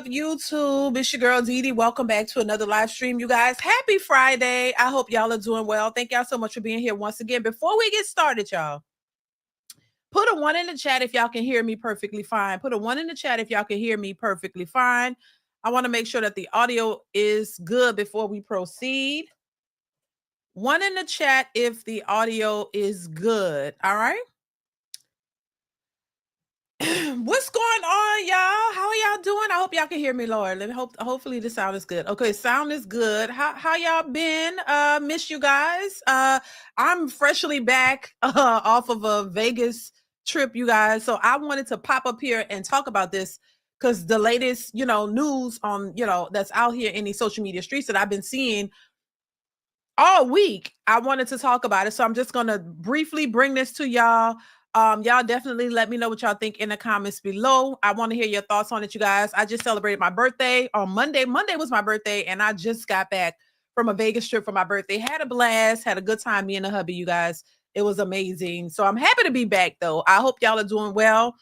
up, YouTube? It's your girl DeeDee. Welcome back to another live stream, you guys. Happy Friday. I hope y'all are doing well. Thank y'all so much for being here once again. Before we get started, y'all, put a 1 in the chat if y'all can hear me perfectly fine. Put a 1 in the chat if y'all can hear me perfectly fine. I want to make sure that the audio is good before we proceed. 1 in the chat if the audio is good. All right. What's going on, y'all? How are y'all doing? I hope y'all can hear me, Lord. Let me hopefully the sound is good. Okay, sound is good. How y'all been? Miss you guys. I'm freshly back off of a Vegas trip, you guys. So I wanted to pop up here and talk about this because the latest, news on, that's out here in these social media streets that I've been seeing all week. I wanted to talk about it. So I'm just gonna briefly bring this to y'all. Y'all definitely let me know what y'all think in the comments below. I want to hear your thoughts on it, you guys. I just celebrated my birthday on Monday. Monday was my birthday, and I just got back from a Vegas trip for my birthday. Had a blast, had a good time, me and the hubby, you guys. It was amazing. So I'm happy to be back, though. I hope y'all are doing well.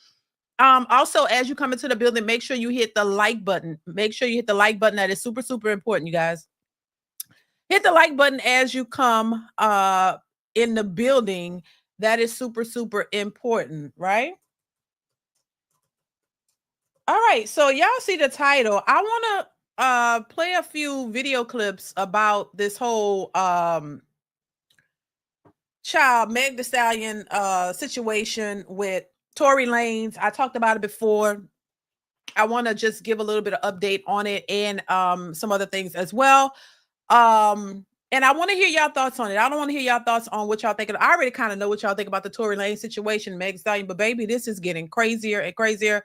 Also, as you come into the building, make sure you hit the like button. Make sure you hit the like button. That is super, super important, you guys. Hit the like button as you come in the building. That is super, super important, right? All right, so y'all see the title. I want to play a few video clips about this whole child Meg Thee Stallion situation with Tory Lanez. I talked about it before. I want to just give a little bit of update on it and some other things as well. And I want to hear y'all thoughts on it. I don't want to hear y'all thoughts on what y'all think. I already kind of know what y'all think about the Tory Lanez situation, Meg Thee Stallion, but baby, this is getting crazier and crazier.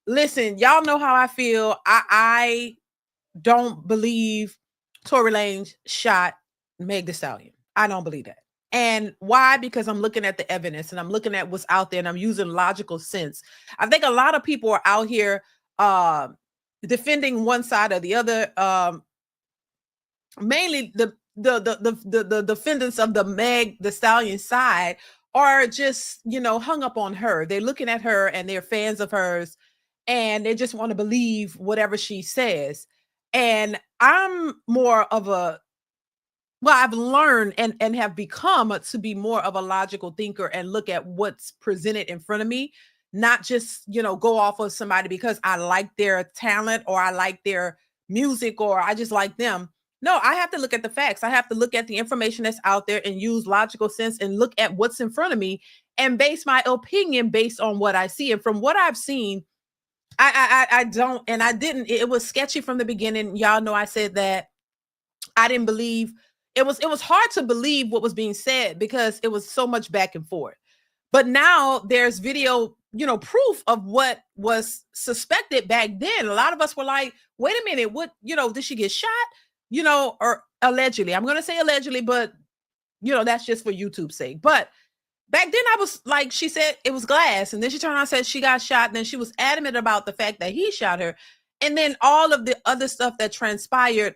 Listen, y'all know how I feel. I don't believe Tory Lanez shot Meg Thee Stallion. I don't believe that. And why? Because I'm looking at the evidence and I'm looking at what's out there and I'm using logical sense. I think a lot of people are out here defending one side or the other. Mainly the defendants of the Meg Thee Stallion side are just, hung up on her. They're looking at her and they're fans of hers and they just want to believe whatever she says. And I'm more of I've learned and have become to be more of a logical thinker and look at what's presented in front of me, not just, go off of somebody because I like their talent or I like their music or I just like them. No, I have to look at the facts. I have to look at the information that's out there and use logical sense and look at what's in front of me and base my opinion based on what I see. And from what I've seen, I don't, and I didn't, it was sketchy from the beginning. Y'all know I said that I didn't believe it was hard to believe what was being said because it was so much back and forth. But now there's video, proof of what was suspected back then. A lot of us were like, wait a minute, what, did she get shot? Or allegedly. I'm going to say allegedly, but, that's just for YouTube's sake. But back then I was like, she said it was glass. And then she turned around and said she got shot. And then she was adamant about the fact that he shot her. And then all of the other stuff that transpired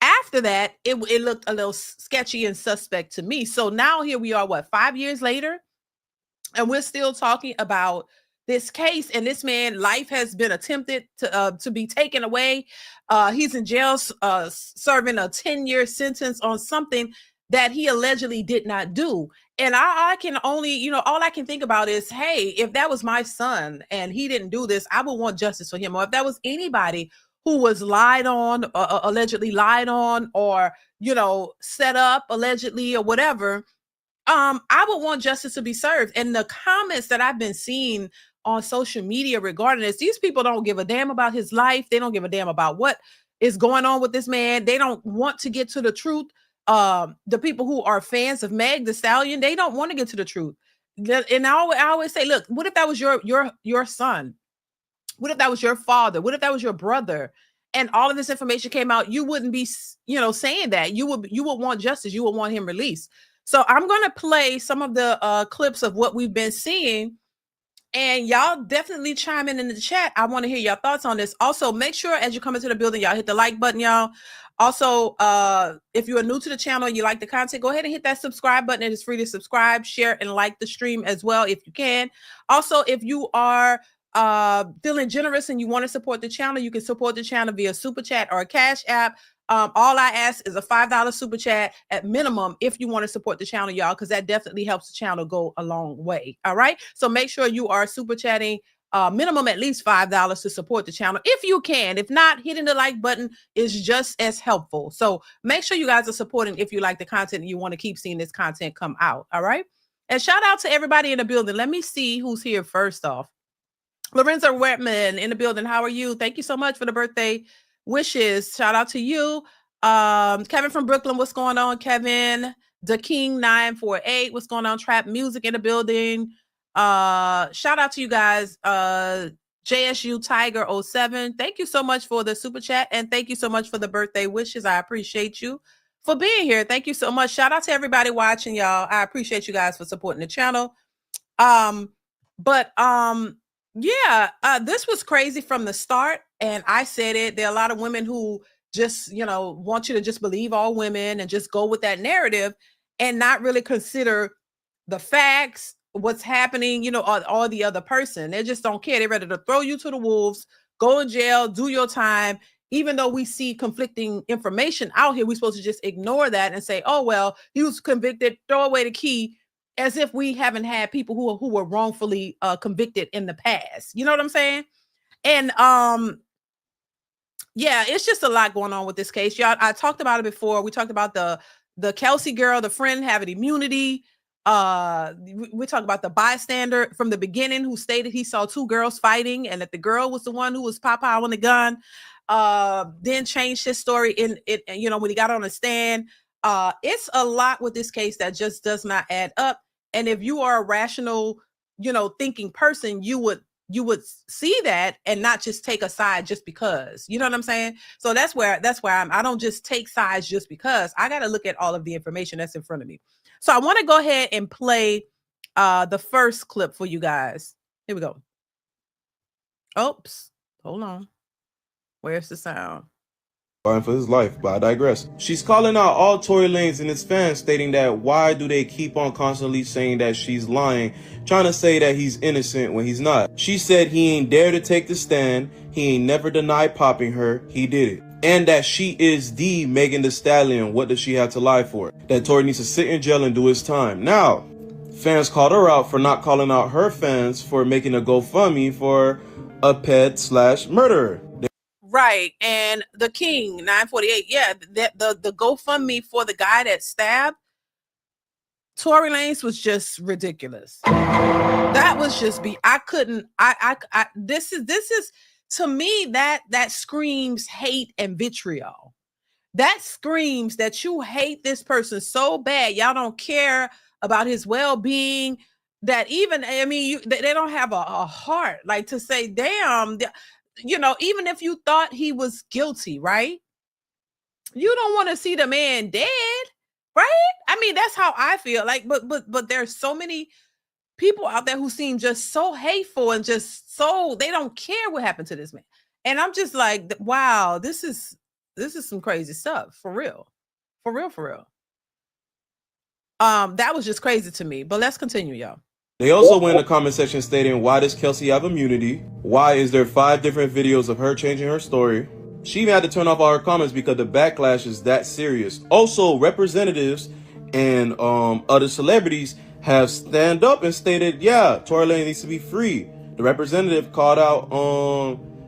after that, it looked a little sketchy and suspect to me. So now here we are, 5 years later? And we're still talking about this case, and this man, life has been attempted to be taken away. He's in jail serving a 10-year sentence on something that he allegedly did not do. And I can only, all I can think about is, hey, if that was my son and he didn't do this, I would want justice for him. Or if that was anybody who was lied on, allegedly lied on, or, set up allegedly or whatever, I would want justice to be served. And the comments that I've been seeing on social media regarding this, these people don't give a damn about his life. They don't give a damn about what is going on with this man. They don't want to get to the truth. The people who are fans of Meg Thee Stallion, they don't want to get to the truth. And I always say, look, what if that was your son? What if that was your father? What if that was your brother? And all of this information came out, you wouldn't be, saying that. You would want justice. You would want him released. So I'm going to play some of the clips of what we've been seeing. And y'all definitely chime in the chat. I want to hear your thoughts on this. Also, make sure as you come into the building, y'all hit the like button, y'all. Also, if you are new to the channel and you like the content, go ahead and hit that subscribe button. It is free to subscribe, share, and like the stream as well if you can. Also, if you are feeling generous and you want to support the channel, you can support the channel via super chat or a cash app. All I ask is a $5 super chat at minimum if you want to support the channel, y'all, because that definitely helps the channel go a long way. All right. So make sure you are super chatting minimum at least $5 to support the channel if you can. If not, hitting the like button is just as helpful. So make sure you guys are supporting if you like the content and you want to keep seeing this content come out. All right. And shout out to everybody in the building. Let me see who's here first off. Lorenzo Wetman in the building. How are you? Thank you so much for the birthday wishes. Shout out to you. Kevin from Brooklyn. What's going on, Kevin? The King 948. What's going on? Trap Music in the building. Shout out to you guys. JSU Tiger 07. Thank you so much for the super chat. And thank you so much for the birthday wishes. I appreciate you for being here. Thank you so much. Shout out to everybody watching, y'all. I appreciate you guys for supporting the channel. Yeah, this was crazy from the start. And I said it. There are a lot of women who just, want you to just believe all women and just go with that narrative and not really consider the facts, what's happening, or the other person. They just don't care. They're ready to throw you to the wolves, go in jail, do your time. Even though we see conflicting information out here, we're supposed to just ignore that and say, oh, well, he was convicted, throw away the key, as if we haven't had people who were wrongfully convicted in the past. You know what I'm saying? And yeah, it's just a lot going on with this case. Y'all, I talked about it before. We talked about the Kelsey girl, the friend having immunity. We talked about the bystander from the beginning who stated he saw two girls fighting and that the girl was the one who was pow-powing the gun. Then changed his story in it, when he got on the stand. It's a lot with this case that just does not add up. And if you are a rational, thinking person, you would see that and not just take a side just because. You know what I'm saying? So that's where I don't just take sides just because. I got to look at all of the information that's in front of me. So I want to go ahead and play the first clip for you guys. Here we go. Oops. Hold on. Where's the sound? For his life, but I digress. She's calling out all Tory Lanez and his fans, stating that why do they keep on constantly saying that she's lying, trying to say that he's innocent when he's not. She said he ain't dare to take the stand, he ain't never denied popping her, he did it. And that she is the Megan Thee Stallion, what does she have to lie for? That Tory needs to sit in jail and do his time. Now, fans called her out for not calling out her fans for making a GoFundMe for a pet/murderer. Right. And the King 948. Yeah, the GoFundMe for the guy that stabbed Tory Lanez was just ridiculous. That was just this is to me that screams hate and vitriol. That screams that you hate this person so bad. Y'all don't care about his well-being, that even, they don't have a heart like to say, damn, even if you thought he was guilty, right? You don't want to see the man dead, right? That's how I feel. Like, but there's so many people out there who seem just so hateful and just so they don't care what happened to this man. And I'm just like, wow, this is some crazy stuff, for real. For real. That was just crazy to me. But let's continue, y'all. They also went in the comment section stating, why does Kelsey have immunity? Why is there 5 different videos of her changing her story? She even had to turn off all her comments because the backlash is that serious. Also, representatives and other celebrities have stand up and stated, yeah, Tory Lanez needs to be free. The representative called out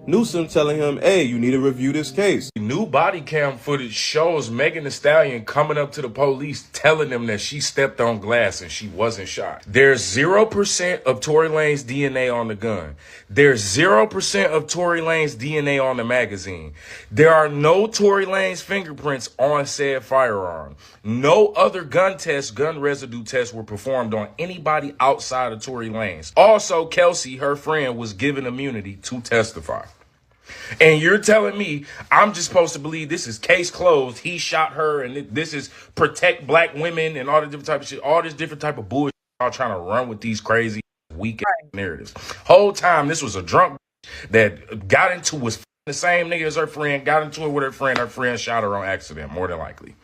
Newsom, telling him, hey, you need to review this case. New body cam footage shows Megan Thee Stallion coming up to the police telling them that she stepped on glass and she wasn't shot. There's 0% of Tory Lanez DNA on the gun. There's 0% of Tory Lanez DNA on the magazine. There are no Tory Lanez fingerprints on said firearm. No other gun residue tests were performed on anybody outside of Tory Lanez. Also, Kelsey, her friend, was given immunity to testify. And you're telling me I'm just supposed to believe this is case closed, he shot her, and this is protect black women and all the different type of shit, all this different type of bullshit y'all trying to run with these crazy weak narratives. Whole time this was a drunk that got into was the same nigga as her friend, got into it with her friend shot her on accident, more than likely.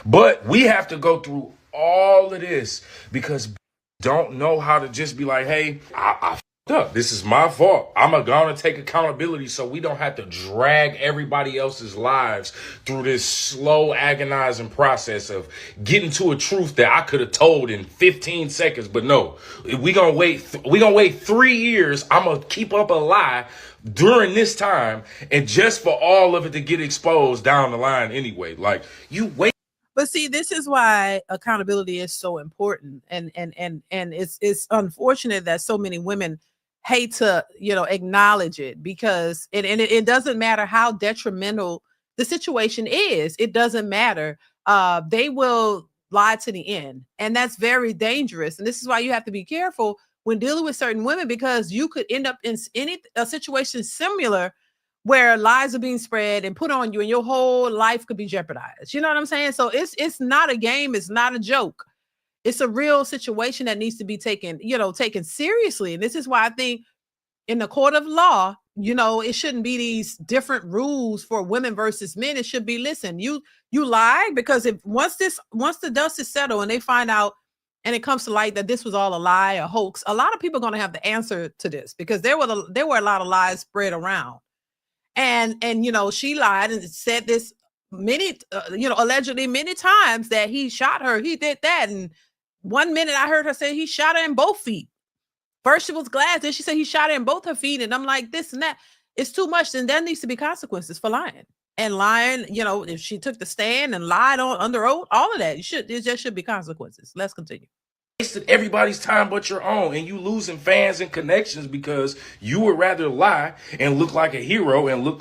But we have to go through all of this because don't know how to just be like, hey, I up. This is my fault. I'm gonna take accountability so we don't have to drag everybody else's lives through this slow, agonizing process of getting to a truth that I could have told in 15 seconds. But no, we gonna wait 3 years. I'm gonna keep up a lie during this time, and just for all of it to get exposed down the line anyway. Like, you wait. But see, this is why accountability is so important, and it's unfortunate that so many women hate to acknowledge it, because it doesn't matter how detrimental the situation is. It doesn't matter. They will lie to the end, and that's very dangerous. And this is why you have to be careful when dealing with certain women, because you could end up in a situation similar where lies are being spread and put on you, and your whole life could be jeopardized. You know what I'm saying? So it's not a game. It's not a joke. It's a real situation that needs to be taken seriously. And this is why I think in the court of law, it shouldn't be these different rules for women versus men. It should be, listen, you lied, because once the dust is settled and they find out and it comes to light that this was all a lie, a hoax, a lot of people are going to have the answer to this, because there were a lot of lies spread around. And she lied and said this allegedly many times, that he shot her, he did that. And 1 minute I heard her say he shot her in both feet. First it was glass, then she said he shot her in both her feet. And I'm like, this and that, it's too much. Then there needs to be consequences for lying. And lying, if she took the stand and lied under oath, all of that, there just should be consequences. Let's continue. Wasted everybody's time but your own, and you losing fans and connections because you would rather lie and look like a hero and look,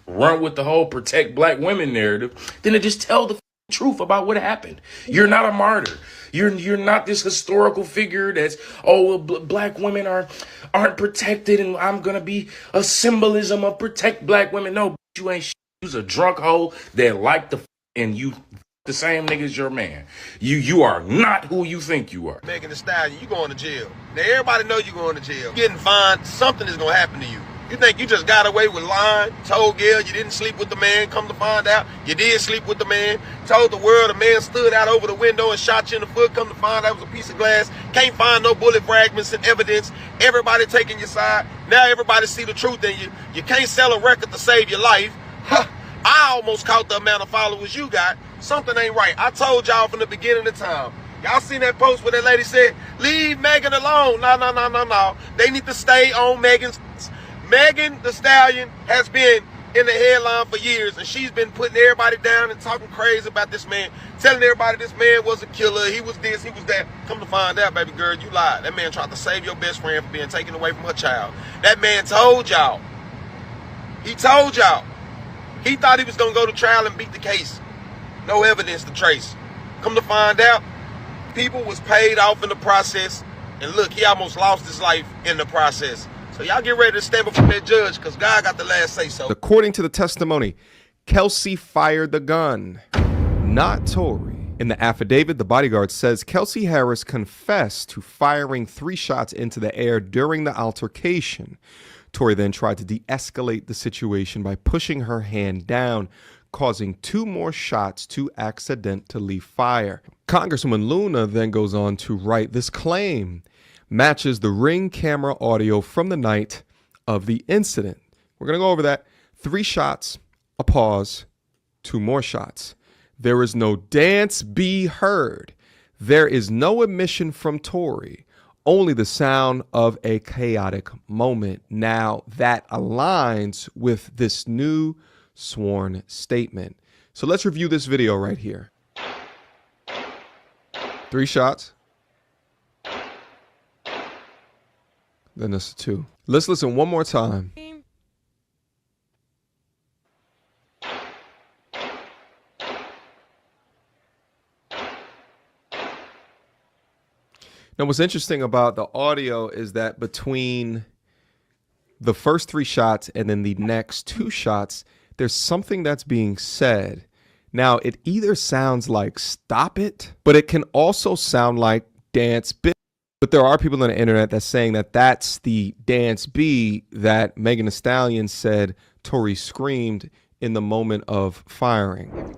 run with the whole protect black women narrative than to just tell the truth about what happened. You're not a martyr. You're not this historical figure that's, black women aren't protected and I'm gonna be a symbolism of protect black women. No, you ain't shit. You's a drunk hoe that like and you the same nigga as your man. You are not who you think you are. Megan Thee Stallion, you going to jail. Now everybody know you going to jail. Getting fined, something is gonna happen to you. You think you just got away with lying, told Gail you didn't sleep with the man, come to find out you did sleep with the man, told the world a man stood out over the window and shot you in the foot, come to find out it was a piece of glass, can't find no bullet fragments and evidence, everybody taking your side, now everybody see the truth in you, you can't sell a record to save your life. Huh. I almost caught the amount of followers you got. Something ain't right. I told y'all from the beginning of time. Y'all seen that post where that lady said, leave Megan alone. No. They need to stay on Megan's. Megan Thee Stallion has been in the headline for years, and she's been putting everybody down and talking crazy about this man, telling everybody this man was a killer, he was this, he was that. Come to find out, baby girl, you lied. That man tried to save your best friend from being taken away from her child. That man told y'all. He told y'all. He thought he was going to go to trial and beat the case. No evidence to trace. Come to find out, people was paid off in the process, and look, he almost lost his life in the process. So y'all get ready to stand before that judge, because God got the last say so. According to the testimony, Kelsey fired the gun, not Tory. In the affidavit, the bodyguard says Kelsey Harris confessed to firing 3 shots into the air during the altercation. Tory then tried to de-escalate the situation by pushing her hand down, causing 2 more shots to accidentally fire. Congresswoman Luna then goes on to write, this claim matches the Ring camera audio from the night of the incident. We're going to go over that. 3 shots, a pause, 2 more shots. There is no dance be heard. There is no admission from Tory. Only the sound of a chaotic moment. Now that aligns with this new sworn statement. So let's review this video right here. 3 shots. Then this 2. Let's listen one more time. Now, what's interesting about the audio is that between the first 3 shots and then the next 2 shots, there's something that's being said. Now, it either sounds like stop it, but it can also sound like dance B. But there are people on the internet that's saying that that's the dance B that Megan Thee Stallion said Tory screamed in the moment of firing.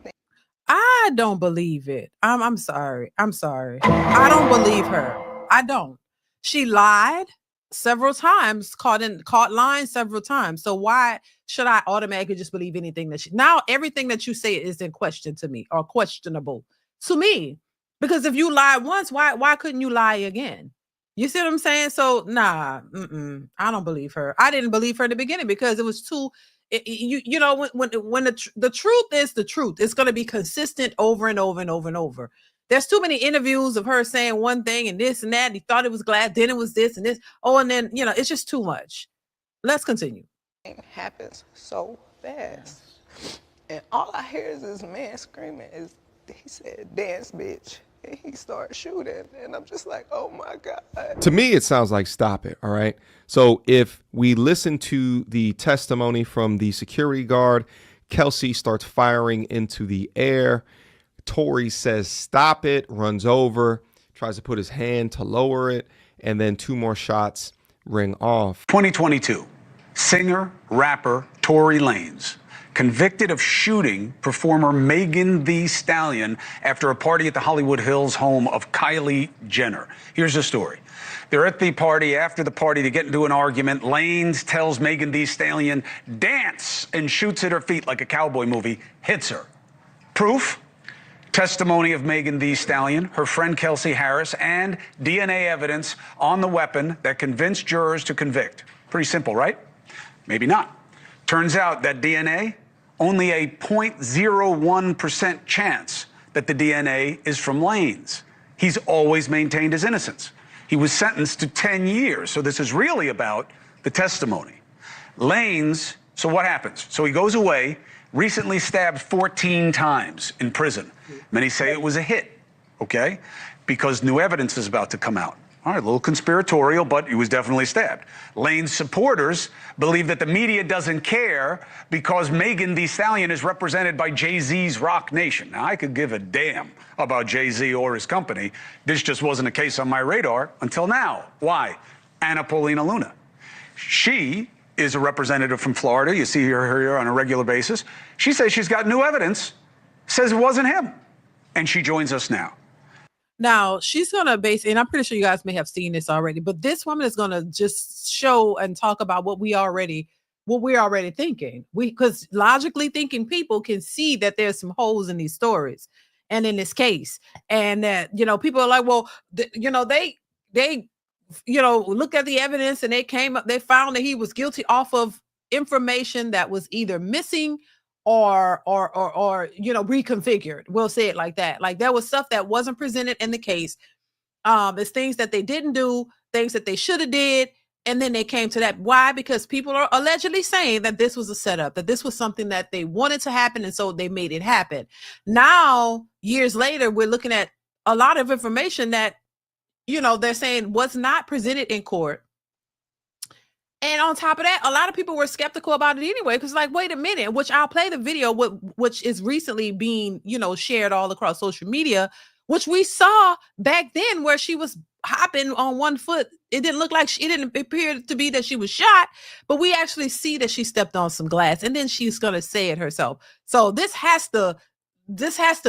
I don't believe it. I'm sorry. I don't believe her. I don't. She lied. several times, caught lying several times. So why should I automatically just believe anything that now everything that you say is in question to me, or questionable to me? Because if you lied once, why couldn't you lie again? You see what I'm saying? So nah, I don't believe her. I didn't believe her in the beginning because it was too. You know, when the truth is the truth, it's going to be consistent over and over and over and over. There's too many interviews of her saying one thing and this and that. And he thought it was glass, then it was this and this. Oh, and then, you know, it's just too much. Let's continue. It happens so fast. And all I hear is this man screaming, he said, dance, bitch. And he started shooting. And I'm just like, oh my God. To me, it sounds like stop it. All right. So if we listen to the testimony from the security guard, Kelsey starts firing into the air. Tory says, stop it, runs over, tries to put his hand to lower it, and then 2 more shots ring off. 2022, singer, rapper Tory Lanez, convicted of shooting performer Megan Thee Stallion after a party at the Hollywood Hills home of Kylie Jenner. Here's the story. They're at the party. After the party, they get into an argument. Lanez tells Megan Thee Stallion, dance, and shoots at her feet like a cowboy movie, hits her. Proof? Testimony of Megan Thee Stallion, her friend Kelsey Harris, and DNA evidence on the weapon that convinced jurors to convict. Pretty simple, right? Maybe not. Turns out that DNA, only a 0.01% chance that the DNA is from Lanez. He's always maintained his innocence. He was sentenced to 10 years, so this is really about the testimony. Lanez, so what happens? So he goes away, recently stabbed 14 times in prison. Many say it was a hit, okay? Because new evidence is about to come out. All right, a little conspiratorial, but he was definitely stabbed. Lanez supporters believe that the media doesn't care because Megan Thee Stallion is represented by Jay-Z's Rock Nation. Now, I could give a damn about Jay-Z or his company. This just wasn't a case on my radar until now. Why? Anna Paulina Luna. She is a representative from Florida. You see her here on a regular basis. She says she's got new evidence, says it wasn't him. And she joins us now. Now she's going to and I'm pretty sure you guys may have seen this already, but this woman is going to just show and talk about what we're already thinking. Because logically thinking people can see that there's some holes in these stories and in this case. And that, you know, people are like, well, you know, they look at the evidence and they found that he was guilty off of information that was either missing or reconfigured. We'll say it like that. Like there was stuff that wasn't presented in the case. It's things that they didn't do, things that they should have did. And then they came to that. Why? Because people are allegedly saying that this was a setup, that this was something that they wanted to happen. And so they made it happen. Now, years later, we're looking at a lot of information that, you know, they're saying was not presented in court. And on top of that, a lot of people were skeptical about it anyway, because like, wait a minute, which I'll play the video, which is recently being, you know, shared all across social media, which we saw back then where she was hopping on one foot. It didn't look like it didn't appear to be that she was shot, but we actually see that she stepped on some glass and then she's going to say it herself. So this has to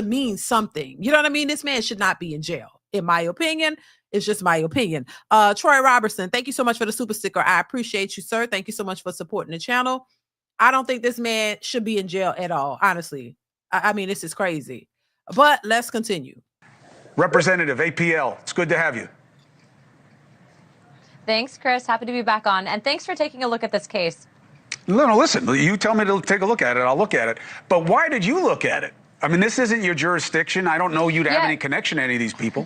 mean something. You know what I mean? This man should not be in jail, in my opinion. It's just my opinion. Troy Robertson, thank you so much for the super sticker. I appreciate you, sir. Thank you so much for supporting the channel. I don't think this man should be in jail at all, honestly. I mean, this is crazy. But let's continue. Representative APL, it's good to have you. Thanks, Chris. Happy to be back on. And thanks for taking a look at this case. No, listen, you tell me to take a look at it, I'll look at it. But why did you look at it? I mean, this isn't your jurisdiction. I don't know you to have any connection to any of these people.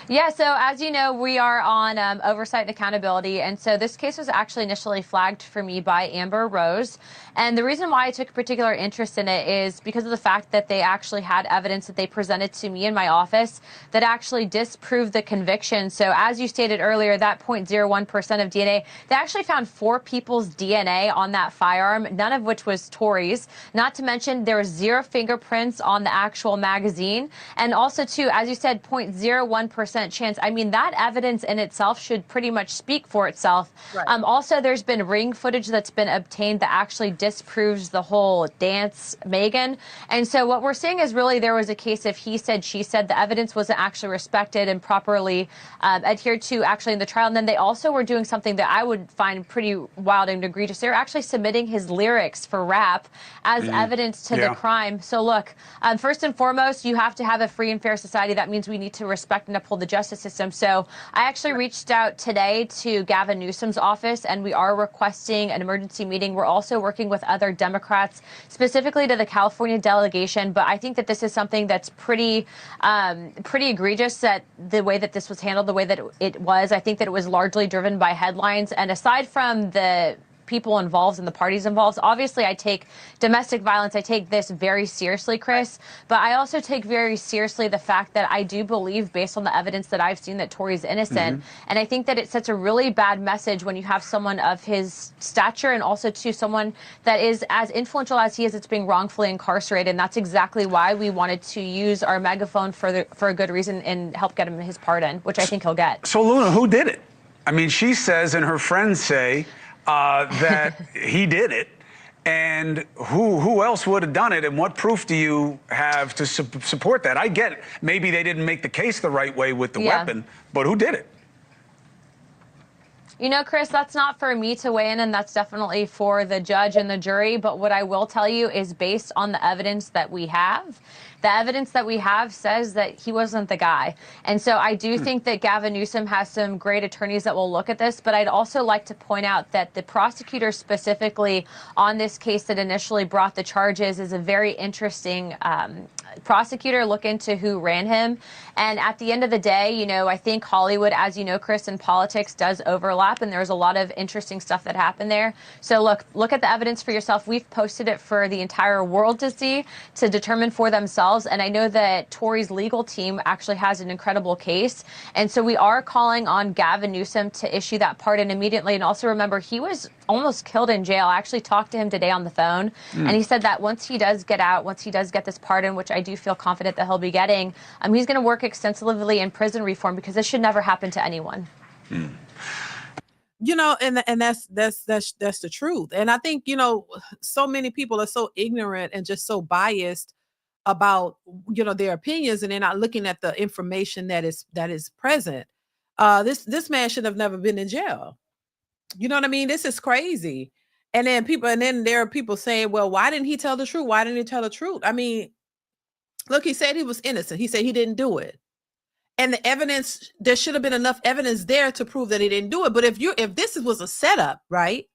Yeah, so as you know, we are on oversight and accountability. And so this case was actually initially flagged for me by Amber Rose. And the reason why I took a particular interest in it is because of the fact that they actually had evidence that they presented to me in my office that actually disproved the conviction. So as you stated earlier, that 0.01% of DNA, they actually found 4 people's DNA on that firearm, none of which was Tory's. Not to mention there was 0 fingerprints on the actual magazine. And also, too, as you said, 0.01% 0% chance. I mean, that evidence in itself should pretty much speak for itself. Right. Also, there's been ring footage that's been obtained that actually disproves the whole dance, Megan. And so what we're seeing is really there was a case of he said, she said. The evidence wasn't actually respected and properly adhered to actually in the trial. And then they also were doing something that I would find pretty wild and egregious. They were actually submitting his lyrics for rap as evidence to the crime. So look, first and foremost, you have to have a free and fair society. That means we need to respect and uphold the justice system. So I actually reached out today to Gavin Newsom's office, and we are requesting an emergency meeting. We're also working with other Democrats, specifically to the California delegation. But I think that this is something that's pretty egregious, that the way that this was handled, the way that it was. I think that it was largely driven by headlines. And aside from the people involved and the parties involved, obviously I take domestic violence, I take this very seriously, Chris, but I also take very seriously the fact that I do believe, based on the evidence that I've seen, that Tory's innocent. And I think that it sets a really bad message when you have someone of his stature, and also to someone that is as influential as he is, that's being wrongfully incarcerated. And that's exactly why we wanted to use our megaphone for a good reason and help get him his pardon, which I think he'll get. So Luna, who did it? I mean, she says, and her friends say, that he did it, and who else would have done it, and what proof do you have to support that? I get it. Maybe they didn't make the case the right way with the weapon, but who did it? You know, Chris, that's not for me to weigh in, and that's definitely for the judge and the jury. But what I will tell you is, based on the evidence that we have, the evidence that we have says that he wasn't the guy. And so I do think that Gavin Newsom has some great attorneys that will look at this. But I'd also like to point out that the prosecutor specifically on this case that initially brought the charges is a very interesting prosecutor. Look into who ran him. And at the end of the day, you know, I think Hollywood, as you know, Chris, and politics does overlap. And there's a lot of interesting stuff that happened there. So look at the evidence for yourself. We've posted it for the entire world to see, to determine for themselves. And I know that Tory's legal team actually has an incredible case. And so we are calling on Gavin Newsom to issue that pardon immediately. And also remember, he was almost killed in jail. I actually talked to him today on the phone. And he said that once he does get out, once he does get this pardon, which I do feel confident that he'll be getting, he's going to work extensively in prison reform, because this should never happen to anyone. You know, and that's the truth. And I think, you know, so many people are so ignorant and just so biased about, you know, their opinions, and they're not looking at the information that is present. This man should have never been in jail. You know what I mean? This is crazy. And then there are people saying, well, why didn't he tell the truth? Why didn't he tell the truth? I mean, look, he said he was innocent. He said he didn't do it. And the evidence, there should have been enough evidence there to prove that he didn't do it. But if this was a setup, right?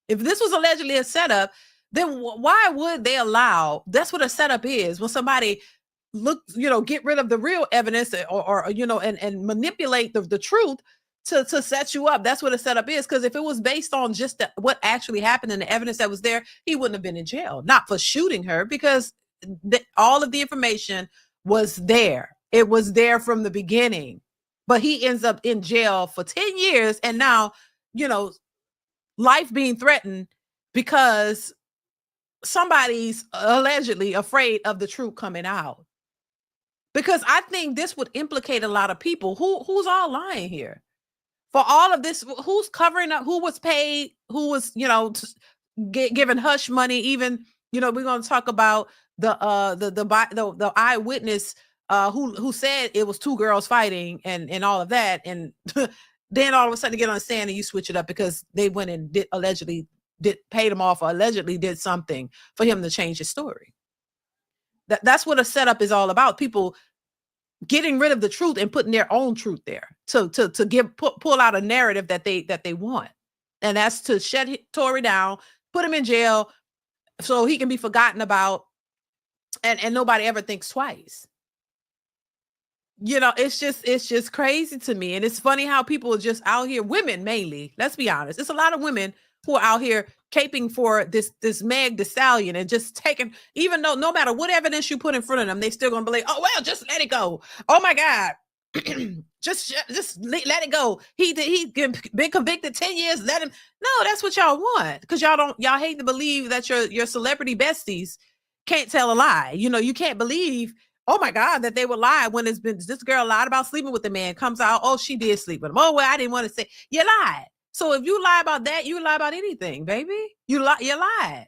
If this was allegedly a setup, then why would they allow? That's what a setup is. When somebody get rid of the real evidence, or and manipulate the truth to set you up. That's what a setup is. Because if it was based on just what actually happened and the evidence that was there, he wouldn't have been in jail. Not for shooting her, because all of the information was there. It was there from the beginning. But he ends up in jail for 10 years, and now, life being threatened because somebody's allegedly afraid of the truth coming out. Because I think this would implicate a lot of people. Who's all lying here? For all of this, who's covering up? Who was paid? Who was, given hush money? Even, we're going to talk about the eyewitness who said it was two girls fighting and all of that. And then all of a sudden get on the stand and you switch it up because they went and paid him off, or allegedly did something for him to change his story. That's what a setup is all about. People getting rid of the truth and putting their own truth there to pull out a narrative that they want. And that's to shut Tory down, put him in jail so he can be forgotten about, and nobody ever thinks twice. It's just crazy to me. And it's funny how people are just out here, women mainly, let's be honest. It's a lot of women who are out here caping for this Meg the Stallion and just taking, even though no matter what evidence you put in front of them, they still gonna believe, oh well, just let it go. Oh my God. just let it go. He been convicted 10 years. Let him. No, that's what y'all want. Because y'all hate to believe that your celebrity besties can't tell a lie. You can't believe oh my God, that they would lie when it's been this girl lied about sleeping with the man, comes out, oh, she did sleep with him. Oh, well, I didn't want to say. You lied. So if you lie about that, you lie about anything, baby. You lied,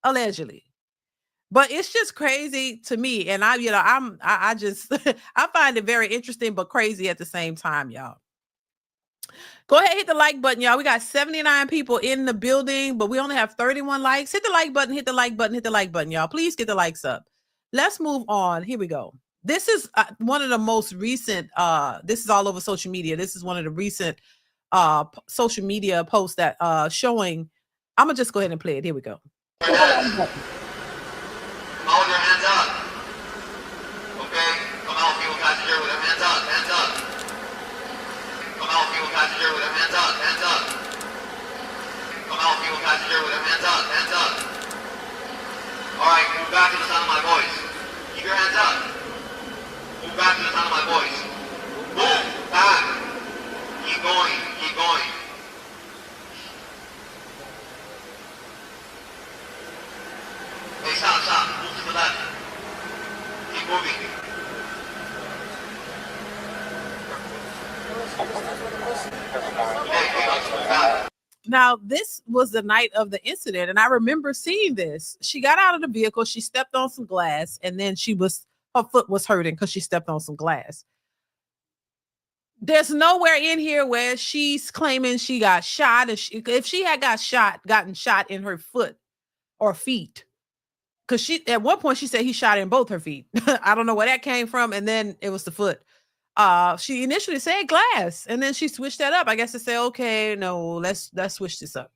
allegedly. But it's just crazy to me. And I just, I find it very interesting, but crazy at the same time, y'all. Go ahead, hit the like button, y'all. We got 79 people in the building, but we only have 31 likes. Hit the like button, hit the like button, hit the like button, y'all. Please get the likes up. Let's move on. Here we go. This is one of the most recent, this is all over social media. This is one of the recent social media posts that showing, I'm gonna just go ahead and play it. Here we go. Hold your hands up. Okay? Come out, people catch here with them. Hands up, hands up. Come out, people catch here with them. Hands up, hands up. Come out, people catch here with them. Hands up, hands up. Alright, move back to the sound of my voice. Keep your hands up. Move back to the sound of my voice. Move back. Keep going, keep going. Hey, stop, stop. Move to the left. Keep moving. Now, this was the night of the incident, and I remember seeing this. She got out of the vehicle, she stepped on some glass, and then her foot was hurting because she stepped on some glass. There's nowhere in here where she's claiming she got shot. If she had gotten shot in her foot or feet, because she at one point she said he shot in both her feet. I don't know where that came from, and then it was the foot. She initially said glass, and then she switched that up. I guess to say, okay, no, let's switch this up.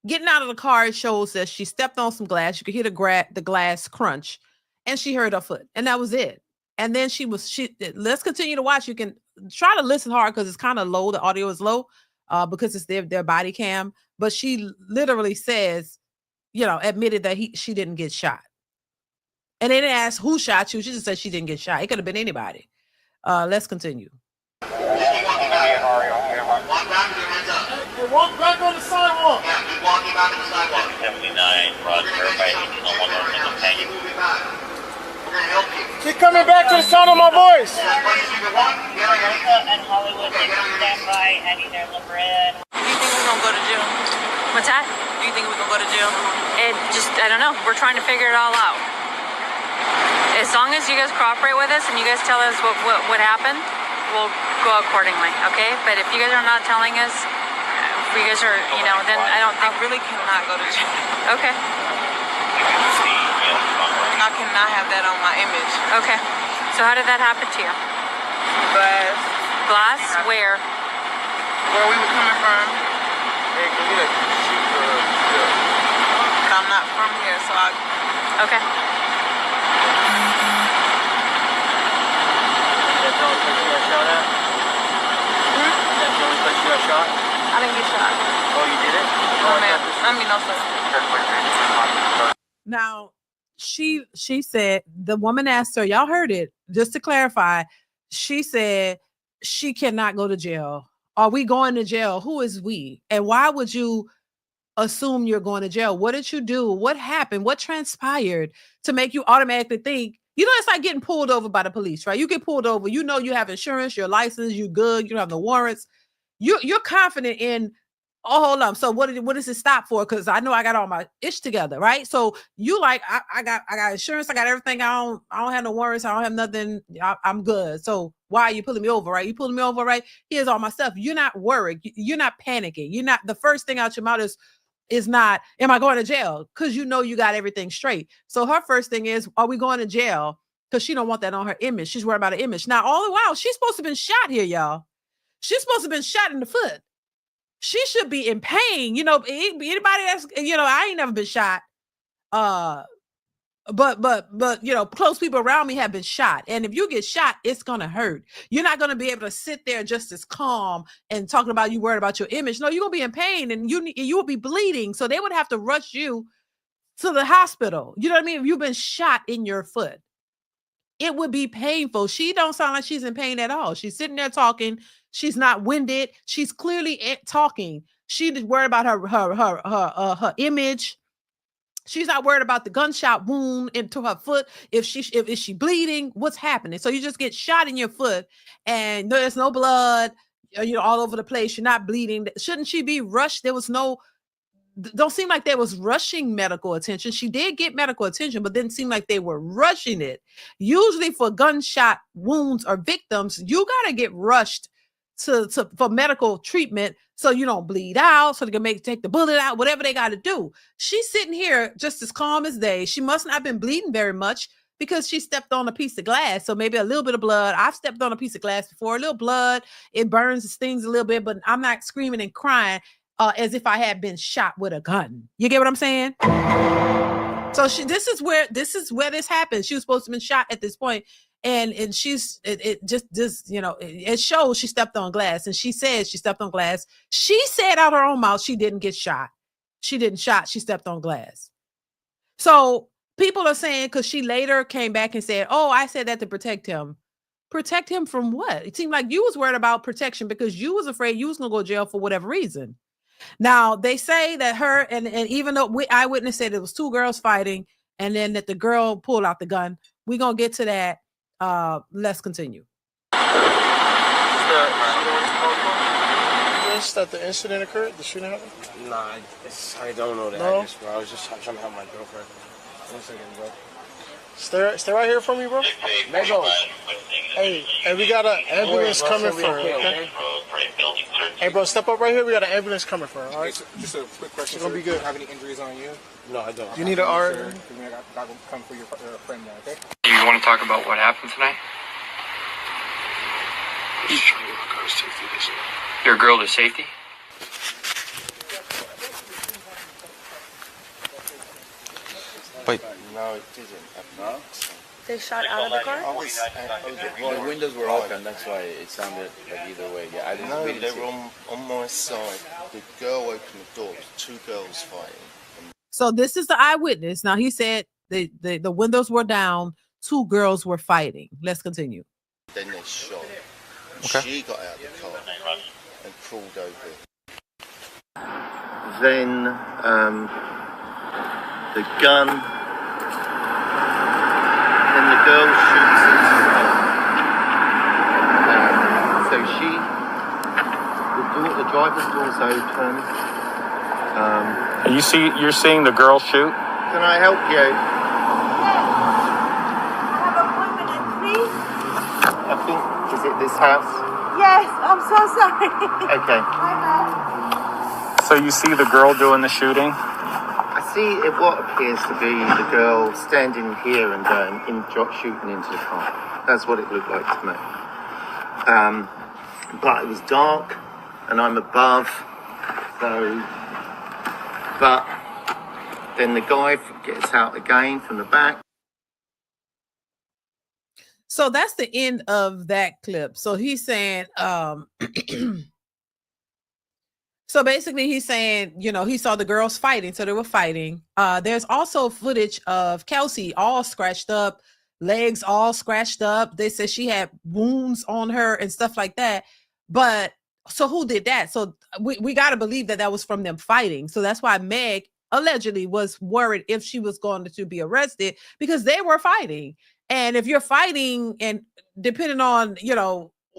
Getting out of the car, it shows that she stepped on some glass. You could hear the glass crunch, and she hurt her foot, and that was it. And then let's continue to watch. You can try to listen hard because it's kind of low. The audio is low because it's their body cam. But she literally says, admitted that she didn't get shot. And they didn't ask who shot you. She just said she didn't get shot. It could have been anybody. Let's continue. Walk back with your hands up. Hey, walk back on the sidewalk. Yeah, keep walking back on the sidewalk. 79, Roger, everybody needs to know one more thing, okay? Keep moving back. We're going to help you. Keep coming back to the sound of my voice. As much as you can walk, get on your knees. And Hollywood, Okay, get on your stand knees. by, heading there, LeBret. Do you think we're gonna go to jail? What's that? Do you think we're gonna go to jail? I don't know. We're trying to figure it all out. As long as you guys cooperate with us and you guys tell us what happened, we'll go accordingly, okay? But if you guys are not telling us, if you guys are, then I don't think... I really cannot go to jail. Okay. I cannot have that on my image. Okay. So how did that happen to you? Glass. Glass? Where? Where we were coming from. But I'm not from here, so I... Okay. That's the only place you got shot at? That's the only place you got shot? I didn't get shot. Oh, you did it? No, sir. Now, she said, the woman asked her, y'all heard it, just to clarify, she said she cannot go to jail. Are we going to jail? Who is we? And why would you assume you're going to jail? What did you do? What happened? What transpired to make you automatically think, it's like getting pulled over by the police, right? You get pulled over, you have insurance, your license, you good, you don't have the warrants. You're confident in, oh, hold on. So what does it stop for? Because I know I got all my ish together, right? So you like, I got insurance, I got everything. I don't have no warrants, I don't have nothing. I'm good. So why are you pulling me over, right? You pulling me over, right? Here's all my stuff. You're not worried. You're not panicking. You're not, the first thing out your mouth is not, am I going to jail? Because you got everything straight. So her first thing is, are we going to jail? Because she don't want that on her image. She's worried about her image. Now, all the while, she's supposed to have been shot here, y'all. She's supposed to have been shot in the foot. She should be in pain. Anybody that's, I ain't never been shot. But close people around me have been shot. And if you get shot, it's going to hurt. You're not going to be able to sit there just as calm and talking about you worried about your image. No, you're going to be in pain and you will be bleeding. So they would have to rush you to the hospital. You know what I mean? If you've been shot in your foot, it would be painful. She don't sound like she's in pain at all. She's sitting there talking. She's not winded. She's clearly talking. She's worried about her image. She's not worried about the gunshot wound into her foot. If is she bleeding, what's happening? So you just get shot in your foot and there's no blood, all over the place. You're not bleeding. Shouldn't she be rushed? There was no, don't seem like they was rushing medical attention. She did get medical attention, but didn't seem like they were rushing it. Usually for gunshot wounds or victims, you got to get rushed for medical treatment so you don't bleed out, so they can take the bullet out, whatever they got to do. She's sitting here just as calm as day. She must not have been bleeding very much because she stepped on a piece of glass. So maybe a little bit of blood. I've stepped on a piece of glass before, a little blood. It burns, it stings a little bit, but I'm not screaming and crying as if I had been shot with a gun. You get what I'm saying? So this is where this happened. She was supposed to have been shot at this point. And it shows she stepped on glass, and she said she stepped on glass. She said out her own mouth she didn't get shot. She didn't shot. She stepped on glass. So people are saying, because she later came back and said, "Oh, I said that to protect him." Protect him from what? It seemed like you was worried about protection because you was afraid you was gonna go to jail for whatever reason. Now they say that her and even though eyewitness said it was two girls fighting, and then that the girl pulled out the gun. We're gonna get to that. Let's continue. That the incident occurred? The shooting happened? Nah, I don't know the address, bro. I was just trying to help my girlfriend. 1 second, bro. Stay right here for me, bro. Hey, we got an ambulance coming for her, okay? Hey, bro, step up right here. We got an ambulance coming for her, all right? Just a quick question. It's gonna be good. Do you have any injuries on you? No, I don't. You need an R? I got to come for your friend now, okay? You want to talk about what happened tonight? He's trying to get my girl's safety this year. Your girl to safety? Wait. No, it didn't. No? They shot out of the car? The windows were open, that's why it sounded like either way. Yeah, I didn't. No, they were on my side. The girl opened the door. Two girls fighting. So this is the eyewitness. Now he said the windows were down. Two girls were fighting. Let's continue. Then they shot. Okay. She got out of the car and crawled over. Then the gun. Then the girl shoots it. So the driver's door's open. You're seeing the girl shoot? Can I help you? I think, is it this house? Yes, I'm so sorry. Okay. So you see the girl doing the shooting? I see what appears to be the girl standing here and shooting into the car. That's what it looked like to me. But it was dark and I'm above, so, but then the guy gets out again from the back. So that's the end of that clip. So he's saying, so basically he's saying, he saw the girls fighting. So they were fighting. There's also footage of Kelsey all scratched up, legs all scratched up. They said she had wounds on her and stuff like that. But so who did that? So we got to believe that was from them fighting. So that's why Meg allegedly was worried if she was going to be arrested because they were fighting. And if you're fighting and depending on,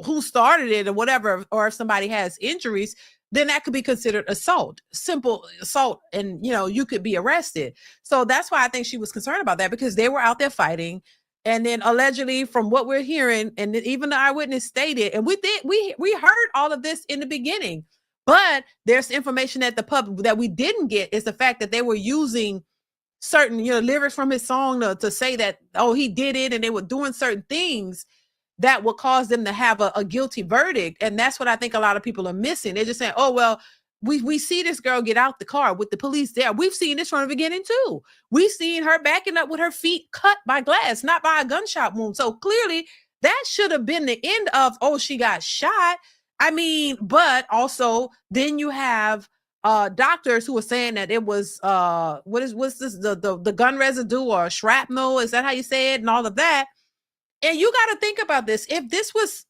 who started it or whatever, or if somebody has injuries, then that could be considered assault, simple assault. And, you could be arrested. So that's why I think she was concerned about that because they were out there fighting. And then allegedly from what we're hearing, and even the eyewitness stated, and we heard all of this in the beginning, but there's information that that we didn't get is the fact that they were using certain, lyrics from his song to say that, oh, he did it. And they were doing certain things that would cause them to have a guilty verdict. And that's what I think a lot of people are missing. They're just saying, oh, well, we see this girl get out the car with the police there. We've seen this from the beginning too. We've seen her backing up with her feet cut by glass, not by a gunshot wound. So clearly that should have been the end of, oh, she got shot. I mean, but also then you have doctors who are saying that it was what's this the gun residue or shrapnel, is that how you say it, and all of that. And you got to think about this. If this was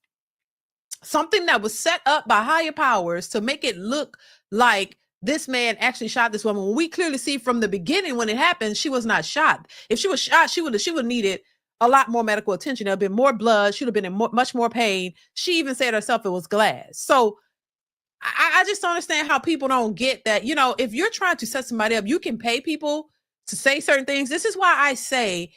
something that was set up by higher powers to make it look like this man actually shot this woman. When we clearly see from the beginning when it happened, she was not shot. If she was shot, she would needed a lot more medical attention. There'd been more blood. She would have been in much more pain. She even said herself it was glass. So I just don't understand how people don't get that. You know, if you're trying to set somebody up, you can pay people to say certain things. This is why I say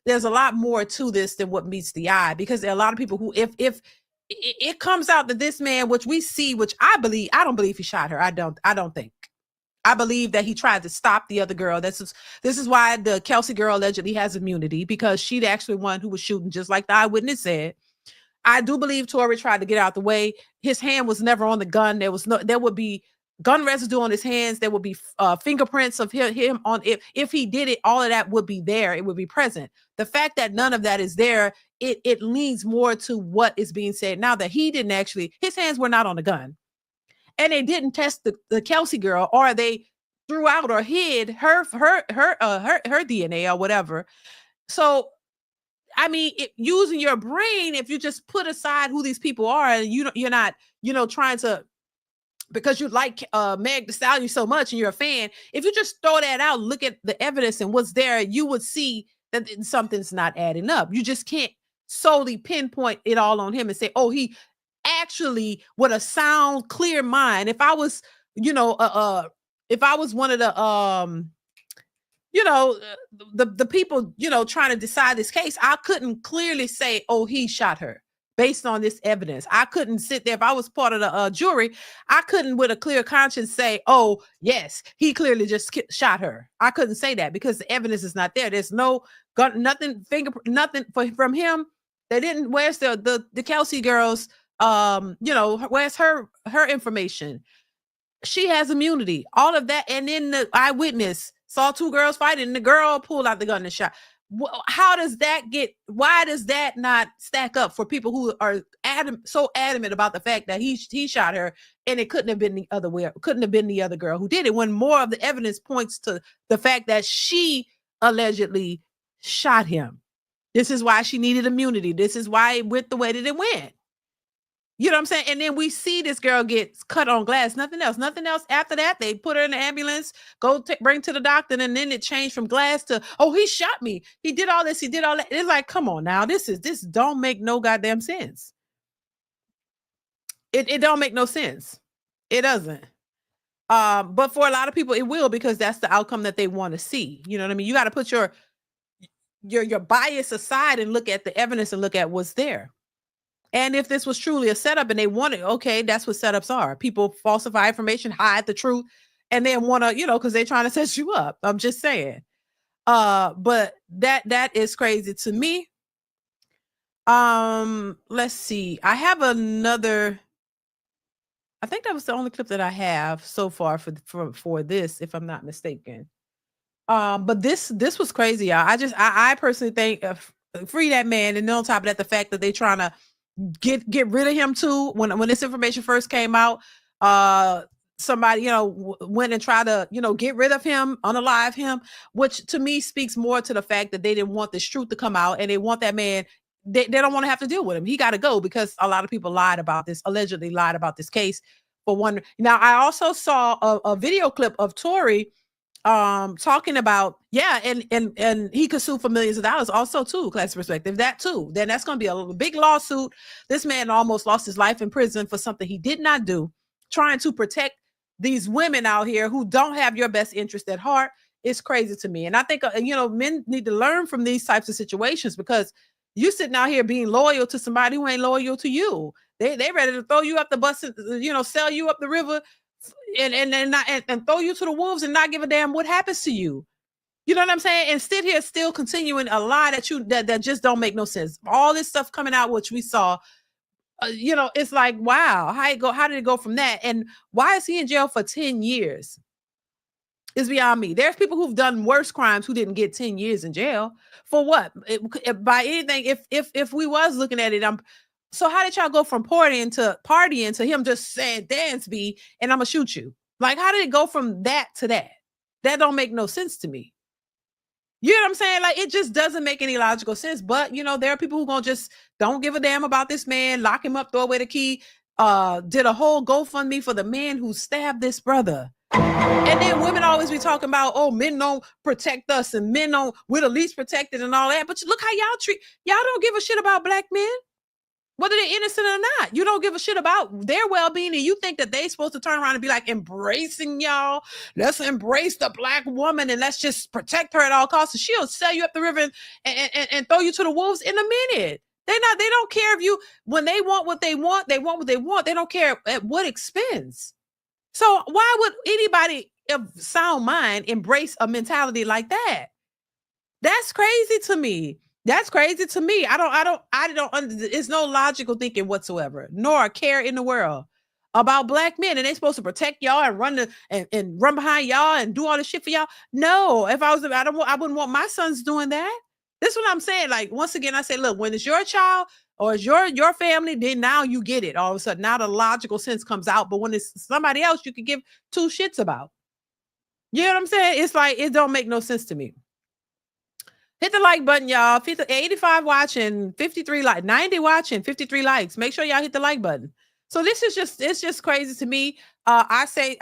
there's a lot more to this than what meets the eye, because there are a lot of people who, if it comes out that this man, which we see, which I don't believe he shot her. I don't think. I believe that he tried to stop the other girl. This is why the Kelsey girl allegedly has immunity, because she's actually one who was shooting, just like the eyewitness said. I do believe Tory tried to get out the way. His hand was never on the gun. There would be gun residue on his hands. There would be fingerprints of him on it. If he did it, all of that would be there. It would be present. The fact that none of that is there, it leans more to what is being said now, that he didn't actually, his hands were not on the gun. And they didn't test the Kelsey girl, or they threw out or hid her DNA or whatever. So, I mean, using your brain, if you just put aside who these people are, and you're not, trying to, because you like Meg Thee Stallion so much and you're a fan, if you just throw that out, look at the evidence and what's there, you would see that something's not adding up. You just can't solely pinpoint it all on him and say, oh, he actually, with a sound, clear mind. If I was, if I was one of the the people, trying to decide this case, I couldn't clearly say, oh, he shot her based on this evidence. I couldn't sit there. If I was part of the jury, I couldn't with a clear conscience say, oh, yes, he clearly just shot her. I couldn't say that because the evidence is not there. There's no gun, nothing, nothing from him. They didn't, where's the Kelsey girls, where's her information? She has immunity, all of that. And then the eyewitness saw two girls fighting and the girl pulled out the gun and shot. How does that why does that not stack up for people who are so adamant about the fact that he shot her, and it couldn't have been the other way, couldn't have been the other girl who did it, when more of the evidence points to the fact that she allegedly shot him? This is why she needed immunity. This is why it went the way that it went. You know what I'm saying? And then we see this girl get cut on glass. Nothing else. After that, they put her in the ambulance, bring to the doctor, and then it changed from glass to, oh, he shot me. He did all this. He did all that. It's like, come on now. This don't make no goddamn sense. It don't make no sense. It doesn't. But for a lot of people, it will, because that's the outcome that they want to see. You know what I mean? You got to put your bias aside and look at the evidence and look at what's there. And if this was truly a setup and they wanted, okay, that's what setups are. People falsify information, hide the truth, and then want to, because they're trying to set you up. I'm just saying. But that is crazy to me. Let's see. I have another. I think that was the only clip that I have so far for this, if I'm not mistaken. But this was crazy, y'all. I personally think free that man, and then on top of that, the fact that they're trying to get rid of him too. When this information first came out, somebody went and tried to get rid of him, unalive him, which to me speaks more to the fact that they didn't want this truth to come out, and they want that man. They don't want to have to deal with him. He got to go, because a lot of people allegedly lied about this case. For one, now I also saw a video clip of Tory talking about, and he could sue for millions of dollars also too, class perspective, that too. Then that's going to be a big lawsuit. This man almost lost his life in prison for something he did not do, trying to protect these women out here who don't have your best interest at heart. It's crazy to me. And I think, men need to learn from these types of situations, because you sitting out here being loyal to somebody who ain't loyal to you. They ready to throw you up the bus, sell you up the river, and throw you to the wolves and not give a damn what happens to you. You know what I'm saying? And sit here still continuing a lie that just don't make no sense. All this stuff coming out, which we saw, it's like, wow, how did it go from that? And why is he in jail for 10 years? It's beyond me. There's people who've done worse crimes who didn't get 10 years in jail. For what? By anything, if we was looking at it, so how did y'all go from partying to him just saying dance B and I'm gonna shoot you? Like, how did it go from that to that? That don't make no sense to me. You know what I'm saying? Like, it just doesn't make any logical sense. But there are people who gonna just don't give a damn about this man, lock him up, throw away the key. did a whole GoFundMe for the man who stabbed this brother. And then women always be talking about, oh, men don't protect us and men don't, we're the least protected and all that. But look how y'all don't give a shit about black men, whether they're innocent or not. You don't give a shit about their well-being, and you think that they're supposed to turn around and be like embracing y'all. Let's embrace the black woman and let's just protect her at all costs. And she'll sell you up the river and throw you to the wolves in a minute. They don't care if you, when they want what they want, they want what they want. They don't care at what expense. So why would anybody of sound mind embrace a mentality like that? That's crazy to me. That's crazy to me. I don't, it's no logical thinking whatsoever, nor care in the world about black men. And they're supposed to protect y'all and run behind y'all and do all this shit for y'all. No, if I wouldn't want my sons doing that. This is what I'm saying. Like, once again, I say, look, when it's your child or it's your family, then now you get it. All of a sudden, now the logical sense comes out. But when it's somebody else, you can give two shits about. You know what I'm saying? It's like, it don't make no sense to me. Hit the like button, y'all. 85 watching, 53 like 90 watching, 53 likes. Make sure y'all hit the like button. So this is it's just crazy to me. I say,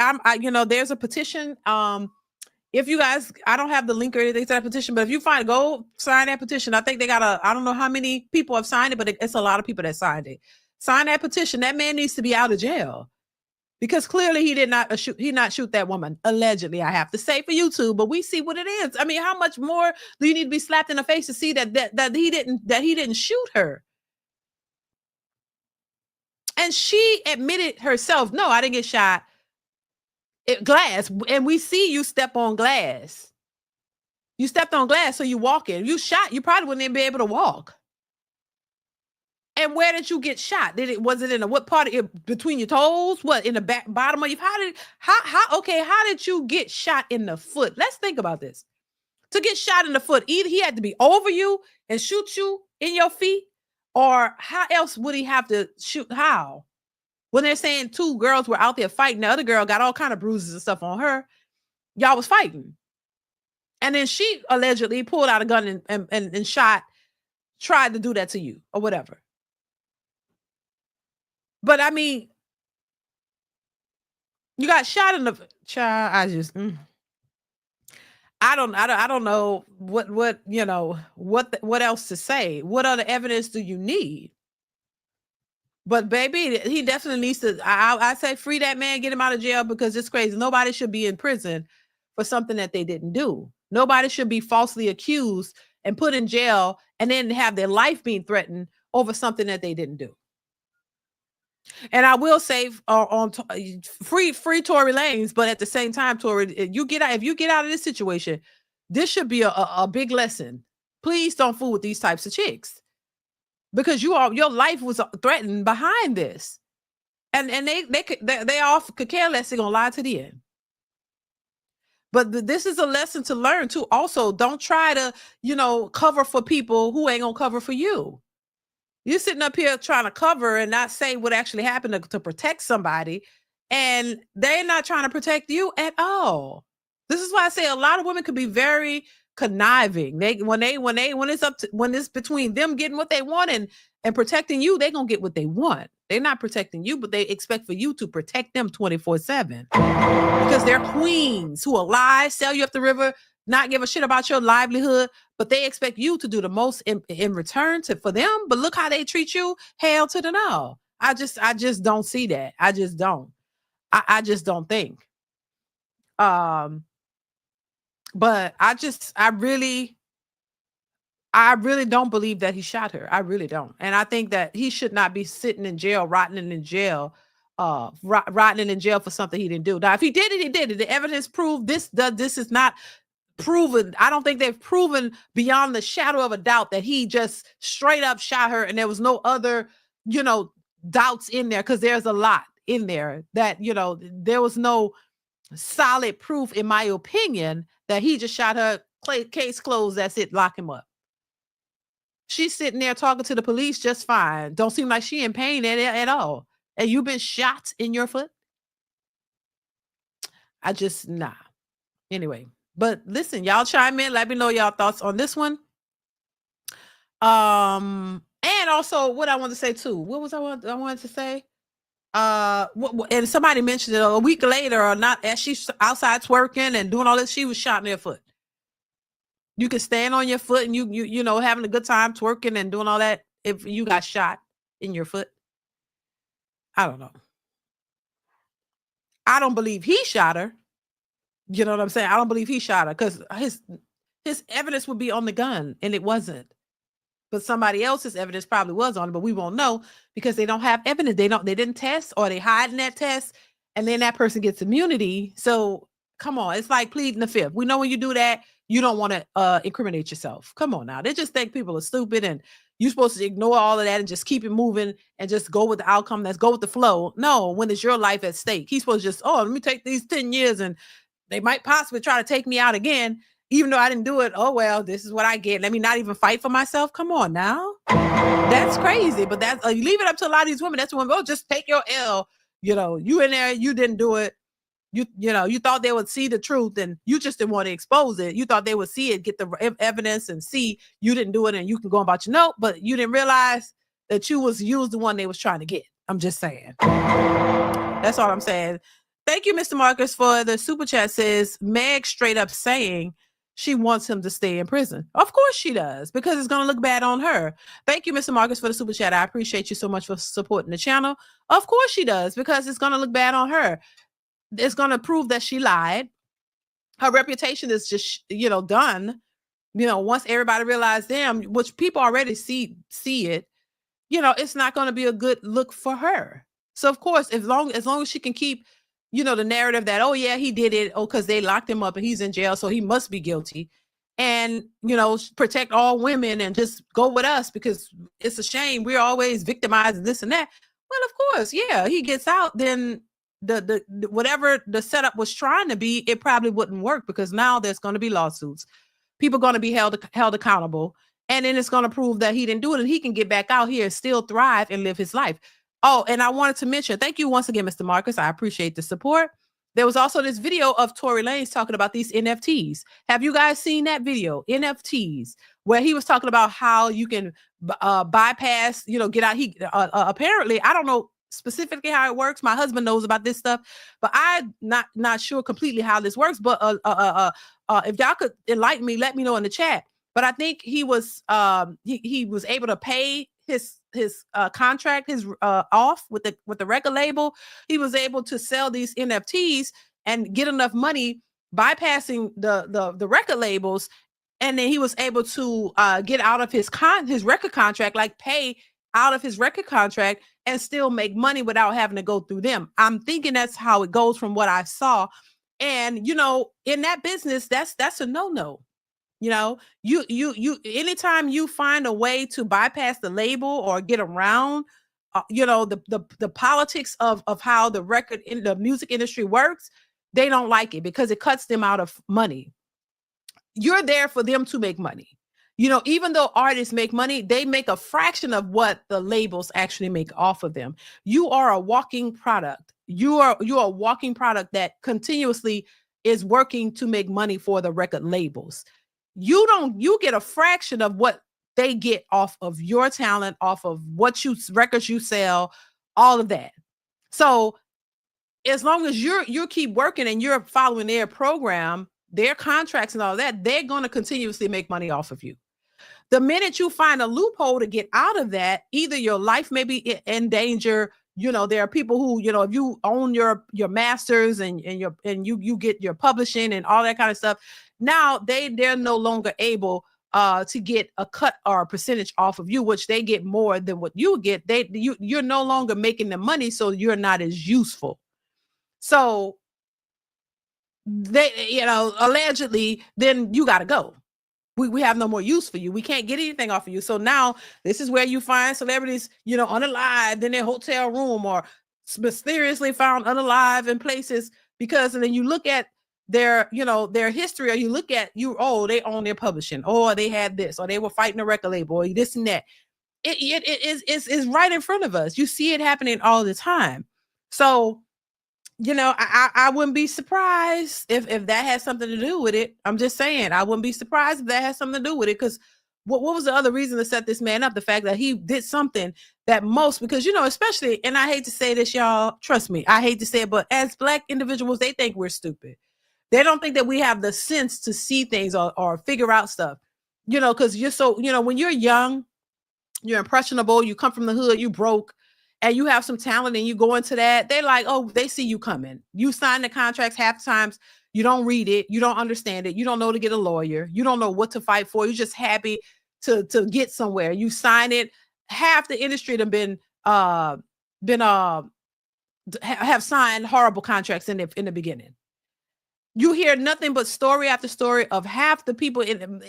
there's a petition. If you guys, I don't have the link or anything to that petition, but if you go sign that petition. I think they got I don't know how many people have signed it, but it's a lot of people that signed it. Sign that petition. That man needs to be out of jail. Because clearly he did not shoot that woman. Allegedly, I have to say for YouTube, but we see what it is. I mean, how much more do you need to be slapped in the face to see that he didn't shoot her? And she admitted herself, no, I didn't get shot. Glass, and we see you step on glass. You stepped on glass, so you walking. You shot, you probably wouldn't even be able to walk. And where did you get shot? Was it in what part of it, between your toes? What, in the back, bottom of your, how did you get shot in the foot? Let's think about this. To get shot in the foot, either he had to be over you and shoot you in your feet, or how else would he have to shoot? How? When they're saying two girls were out there fighting, the other girl got all kind of bruises and stuff on her. Y'all was fighting. And then she allegedly pulled out a gun and shot, tried to do that to you or whatever. But I mean, you got shot in the child. I don't know what else to say. What other evidence do you need? But baby, he definitely needs to. I say free that man, get him out of jail, because it's crazy. Nobody should be in prison for something that they didn't do. Nobody should be falsely accused and put in jail and then have their life being threatened over something that they didn't do. And I will say free Tory Lanez, but at the same time, Tory, if you get out of this situation, this should be a big lesson. Please don't fool with these types of chicks, because your life was threatened behind this, and they all could care less. They're gonna lie to the end. But this is a lesson to learn too. Also, don't try to cover for people who ain't gonna cover for you. You're sitting up here trying to cover and not say what actually happened to protect somebody, and they're not trying to protect you at all. This is why I say a lot of women could be very conniving. When it's between them getting what they want and protecting you, they're gonna get what they want. They're not protecting you, but they expect for you to protect them 24/7 because they're queens who will lie, sell you up the river, not give a shit about your livelihood, but they expect you to do the most in return for them. But look how they treat you. Hell to the no. I just don't see that. I just don't. I just don't think. But I really don't believe that he shot her. I really don't. And I think that he should not be sitting in jail, rotting in jail for something he didn't do. Now, if he did it, he did it. The evidence proved this is not proven. I don't think they've proven beyond the shadow of a doubt that he just straight up shot her and there was no other, doubts in there, because there's a lot in there that, there was no solid proof, in my opinion, that he just shot her. Case closed. That's it. Lock him up. She's sitting there talking to the police just fine. Don't seem like she in pain at all. And you've been shot in your foot? Nah. Anyway, but listen, y'all chime in. Let me know y'all thoughts on this one. And also what I wanted to say too. What was I wanted to say? and somebody mentioned it a week later, or not, as she's outside twerking and doing all this, she was shot in her foot. You can stand on your foot and you know, having a good time twerking and doing all that. If you got shot in your foot, I don't know. I don't believe he shot her. You know what I'm saying? I don't believe he shot her because his evidence would be on the gun, and it wasn't. But somebody else's evidence probably was on it, but we won't know because they don't have evidence. They didn't test, or they hiding that test, and then that person gets immunity. So come on, it's like pleading the fifth. We know when you do that, you don't want to incriminate yourself. Come on now. They just think people are stupid and you're supposed to ignore all of that and just keep it moving and just go with the outcome. Let's go with the flow. No, when it's your life at stake, he's supposed to just, let me take these 10 years and they might possibly try to take me out again. Even though I didn't do it, oh, well, this is what I get. Let me not even fight for myself. Come on now. That's crazy. But that's you leave it up to a lot of these women. That's when, just take your L. You know, you in there, you didn't do it. You know, you thought they would see the truth and you just didn't want to expose it. You thought they would see it, get the evidence and see you didn't do it and you can go about your note, but you didn't realize that you was the one they was trying to get. I'm just saying. That's all I'm saying. Thank you, Mr. Marcus, for the super chat. Says Meg straight up saying she wants him to stay in prison. Of course she does, because it's going to look bad on her. Thank you, Mr. Marcus, for the super chat. I appreciate you so much for supporting the channel. Of course she does, because it's going to look bad on her. It's going to prove that she lied. Her reputation is just, done. Once everybody realizes them, which people already see it, it's not going to be a good look for her. So of course, as long as she can keep, the narrative that, oh yeah, he did it. Oh, because they locked him up and he's in jail, so he must be guilty. And, protect all women and just go with us because it's a shame. We're always victimized and this and that. Well, of course, yeah, he gets out, then the whatever the setup was trying to be, it probably wouldn't work because now there's going to be lawsuits. People going to be held accountable. And then it's going to prove that he didn't do it and he can get back out here and still thrive and live his life. Oh, and I wanted to mention, thank you once again, Mr. Marcus. I appreciate the support. There was also this video of Tory Lanez talking about these NFTs. Have you guys seen that video? NFTs, where he was talking about how you can bypass, get out. He apparently, I don't know specifically how it works. My husband knows about this stuff, but I'm not sure completely how this works. But if y'all could enlighten me, let me know in the chat. But I think he was he was able to pay his contract off with the record label. He was able to sell these NFTs and get enough money bypassing the record labels, and then he was able to get out of his record contract, like pay out of his record contract and still make money without having to go through them. I'm thinking that's how it goes from what I saw. And in that business, that's a no-no. You anytime you find a way to bypass the label or get around the politics of how the music industry works, they don't like it because it cuts them out of money. You're there for them to make money. Even though artists make money, they make a fraction of what the labels actually make off of them. You are a walking product. You are a walking product that continuously is working to make money for the record labels. You get a fraction of what they get off of your talent, off of records you sell, all of that. So as long as you keep working and you're following their program, their contracts and all that, they're going to continuously make money off of you. The minute you find a loophole to get out of that, either your life may be in danger. There are people who, if you own your masters and you get your publishing and all that kind of stuff, now they're no longer able to get a cut or a percentage off of you, which they get more than what you get. You're no longer making the money, so you're not as useful. So they, allegedly, then you got to go. We have no more use for you. We can't get anything off of you. So now this is where you find celebrities, unalive in their hotel room or mysteriously found unalive in places and then you look at their history, or you look at they own their publishing, or they had this, or they were fighting a record label, or this and that. It is right in front of us. You see it happening all the time. So I wouldn't be surprised if that has something to do with it. I'm just saying, I wouldn't be surprised if that has something to do with it, because what was the other reason to set this man up? The fact that he did something that most, because, you know, especially, and I hate to say this, y'all, trust me, I hate to say it, but as Black individuals, they think we're stupid. They don't think that we have the sense to see things or figure out stuff, you know, because you're so, you know, when you're young, you're impressionable, you come from the hood, you broke, and you have some talent and you go into that, they're like, oh, they see you coming. You sign the contracts half the times, you don't read it, you don't understand it, you don't know to get a lawyer, you don't know what to fight for, you're just happy to get somewhere. You sign it. Half the industry have have signed horrible contracts in the beginning. You hear nothing but story after story of half the people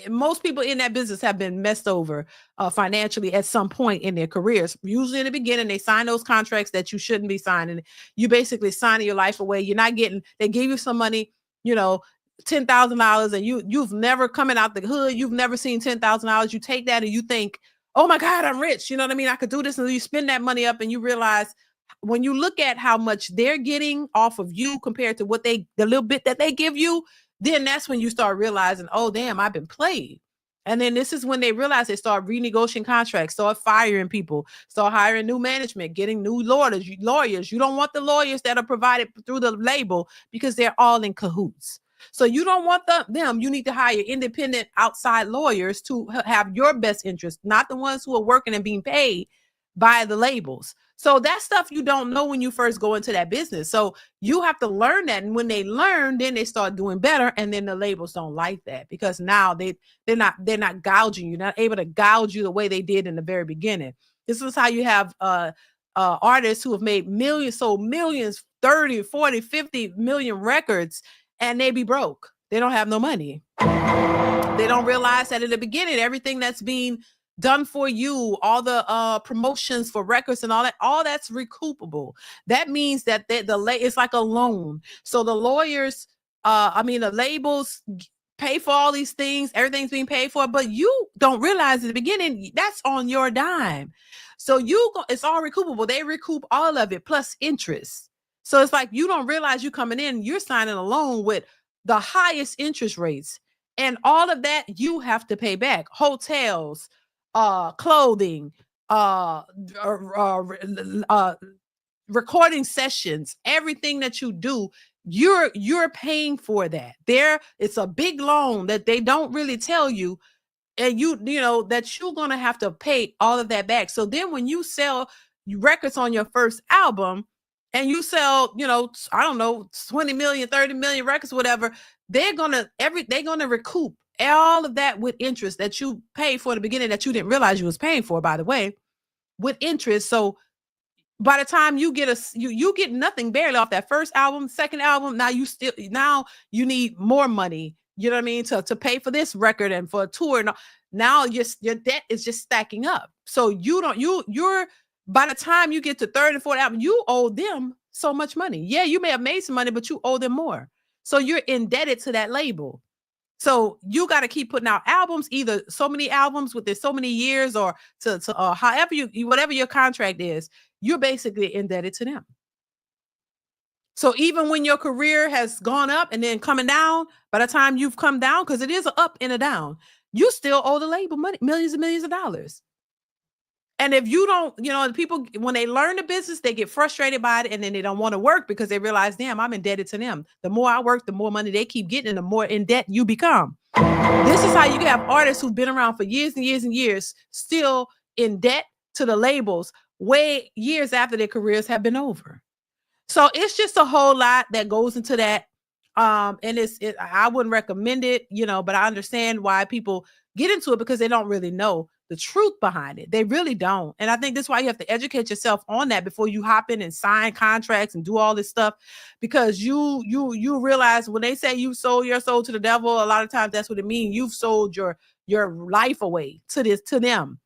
most people in that business have been messed over financially at some point in their careers. Usually in the beginning, they sign those contracts that you shouldn't be signing. You basically signing your life away. You're not getting, they gave you some money, you know, $10,000, and you've never coming out the hood. You've never seen $10,000. You take that and you think, oh my God, I'm rich. You know what I mean? I could do this. And you spend that money up and you realize when you look at how much they're getting off of you compared to what the little bit that they give you, then that's when you start realizing, oh, damn, I've been played. And then this is when they realize they start renegotiating contracts, start firing people, start hiring new management, getting new lawyers. You don't want the lawyers that are provided through the label because they're all in cahoots. So you don't want them. You need to hire independent outside lawyers to have your best interest, not the ones who are working and being paid by the labels. So that stuff you don't know when you first go into that business. So you have to learn that. And when they learn, then they start doing better. And then the labels don't like that because now they're not gouging you, not able to gouge you the way they did in the very beginning. This is how you have artists who have made millions, sold millions, 30, 40, 50 million records, and they be broke. They don't have no money. They don't realize that in the beginning, everything that's being done for you, all the promotions for records and all that's recoupable. That means that it's like a loan. So the lawyers, the labels pay for all these things. Everything's being paid for, but you don't realize in the beginning that's on your dime. So it's all recoupable. They recoup all of it plus interest. So it's like you don't realize you coming in, you're signing a loan with the highest interest rates, and all of that you have to pay back. Hotels, clothing, recording sessions, everything that you do, you're paying for that. It's a big loan that they don't really tell you, and you know that you're gonna have to pay all of that back. So then when you sell records on your first album and you sell, you know, I don't know, 20 million, 30 million records, whatever, they're gonna recoup all of that with interest that you paid for in the beginning that you didn't realize you was paying for, by the way, with interest. So by the time you get you get nothing barely off that first album, second album, now you need more money, you know what I mean, to pay for this record and for a tour. Now your debt is just stacking up. So you're by the time you get to third and fourth album, you owe them so much money. Yeah, you may have made some money, but you owe them more. So you're indebted to that label. So you got to keep putting out albums, either so many albums within so many years, or to however whatever your contract is, you're basically indebted to them. So even when your career has gone up and then coming down, by the time you've come down, because it is an up and a down, you still owe the label money, millions and millions of dollars. And if you don't, you know, the people, when they learn the business, they get frustrated by it, and then they don't want to work because they realize, damn, I'm indebted to them. The more I work, the more money they keep getting, and the more in debt you become. This is how you can have artists who've been around for years and years and years, still in debt to the labels, way years after their careers have been over. So it's just a whole lot that goes into that. And I wouldn't recommend it, you know, but I understand why people get into it because they don't really know the truth behind it. They really don't. And I think that's why you have to educate yourself on that before you hop in and sign contracts and do all this stuff, because you realize when they say you sold your soul to the devil, a lot of times that's what it means. You've sold your life away to them.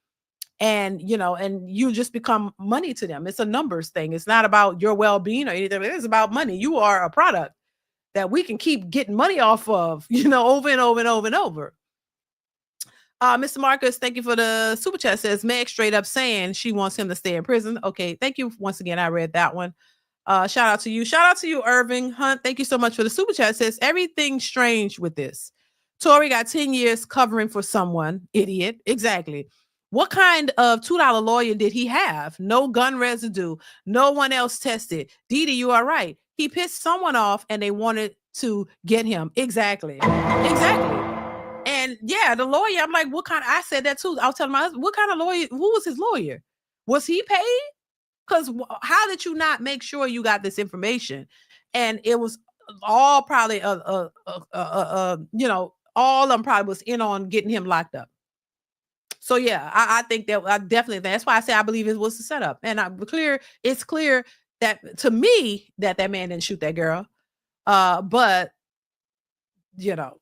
And, you know, and you just become money to them. It's a numbers thing. It's not about your well-being or anything. It's about money. You are a product that we can keep getting money off of, you know, over and over and over and over. Mr. Marcus, thank you for the super chat. Says Meg straight up saying she wants him to stay in prison. Okay, thank you once again. I read that one. Shout out to you. Shout out to you, Irving Hunt. Thank you so much for the super chat. Says everything strange with this. Tory got 10 years covering for someone. Idiot. Exactly. What kind of $2 lawyer did he have? No gun residue. No one else tested. DeeDee, you are right. He pissed someone off and they wanted to get him. Exactly. Exactly. And yeah, the lawyer, I'm like, what kind? I said that too. I was telling my husband, what kind of lawyer? Who was his lawyer? Was he paid? Because how did you not make sure you got this information? And it was all probably, you know, all of them probably was in on getting him locked up. So yeah, I think that I definitely, that's why I say I believe it was the setup. And it's clear that to me that man didn't shoot that girl. But you know,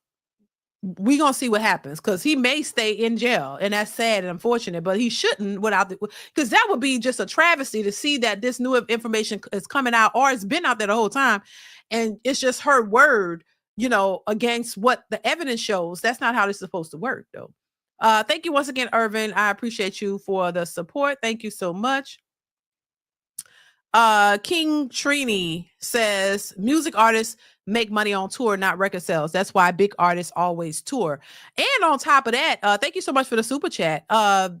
we gonna see what happens because he may stay in jail, and that's sad and unfortunate. But he shouldn't because that would be just a travesty to see that this new information is coming out, or it's been out there the whole time, and it's just her word, you know, against what the evidence shows. That's not how this is supposed to work, though. Thank you once again, Irvin. I appreciate you for the support. Thank you so much. King Trini says music artists make money on tour, not record sales. That's why big artists always tour. And on top of that, thank you so much for the super chat.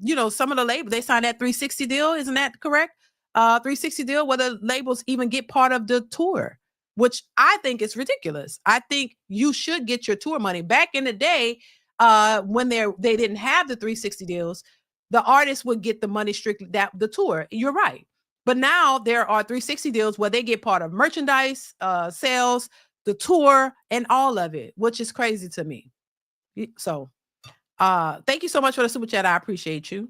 You know, some of the labels, they signed that 360 deal. Isn't that correct? 360 deal where the labels even get part of the tour, which I think is ridiculous. I think you should get your tour money. Back in the day, when they didn't have the 360 deals, the artists would get the money strictly the tour. You're right. But now there are 360 deals where they get part of merchandise, sales, the tour, and all of it, which is crazy to me. So thank you so much for the super chat. I appreciate you.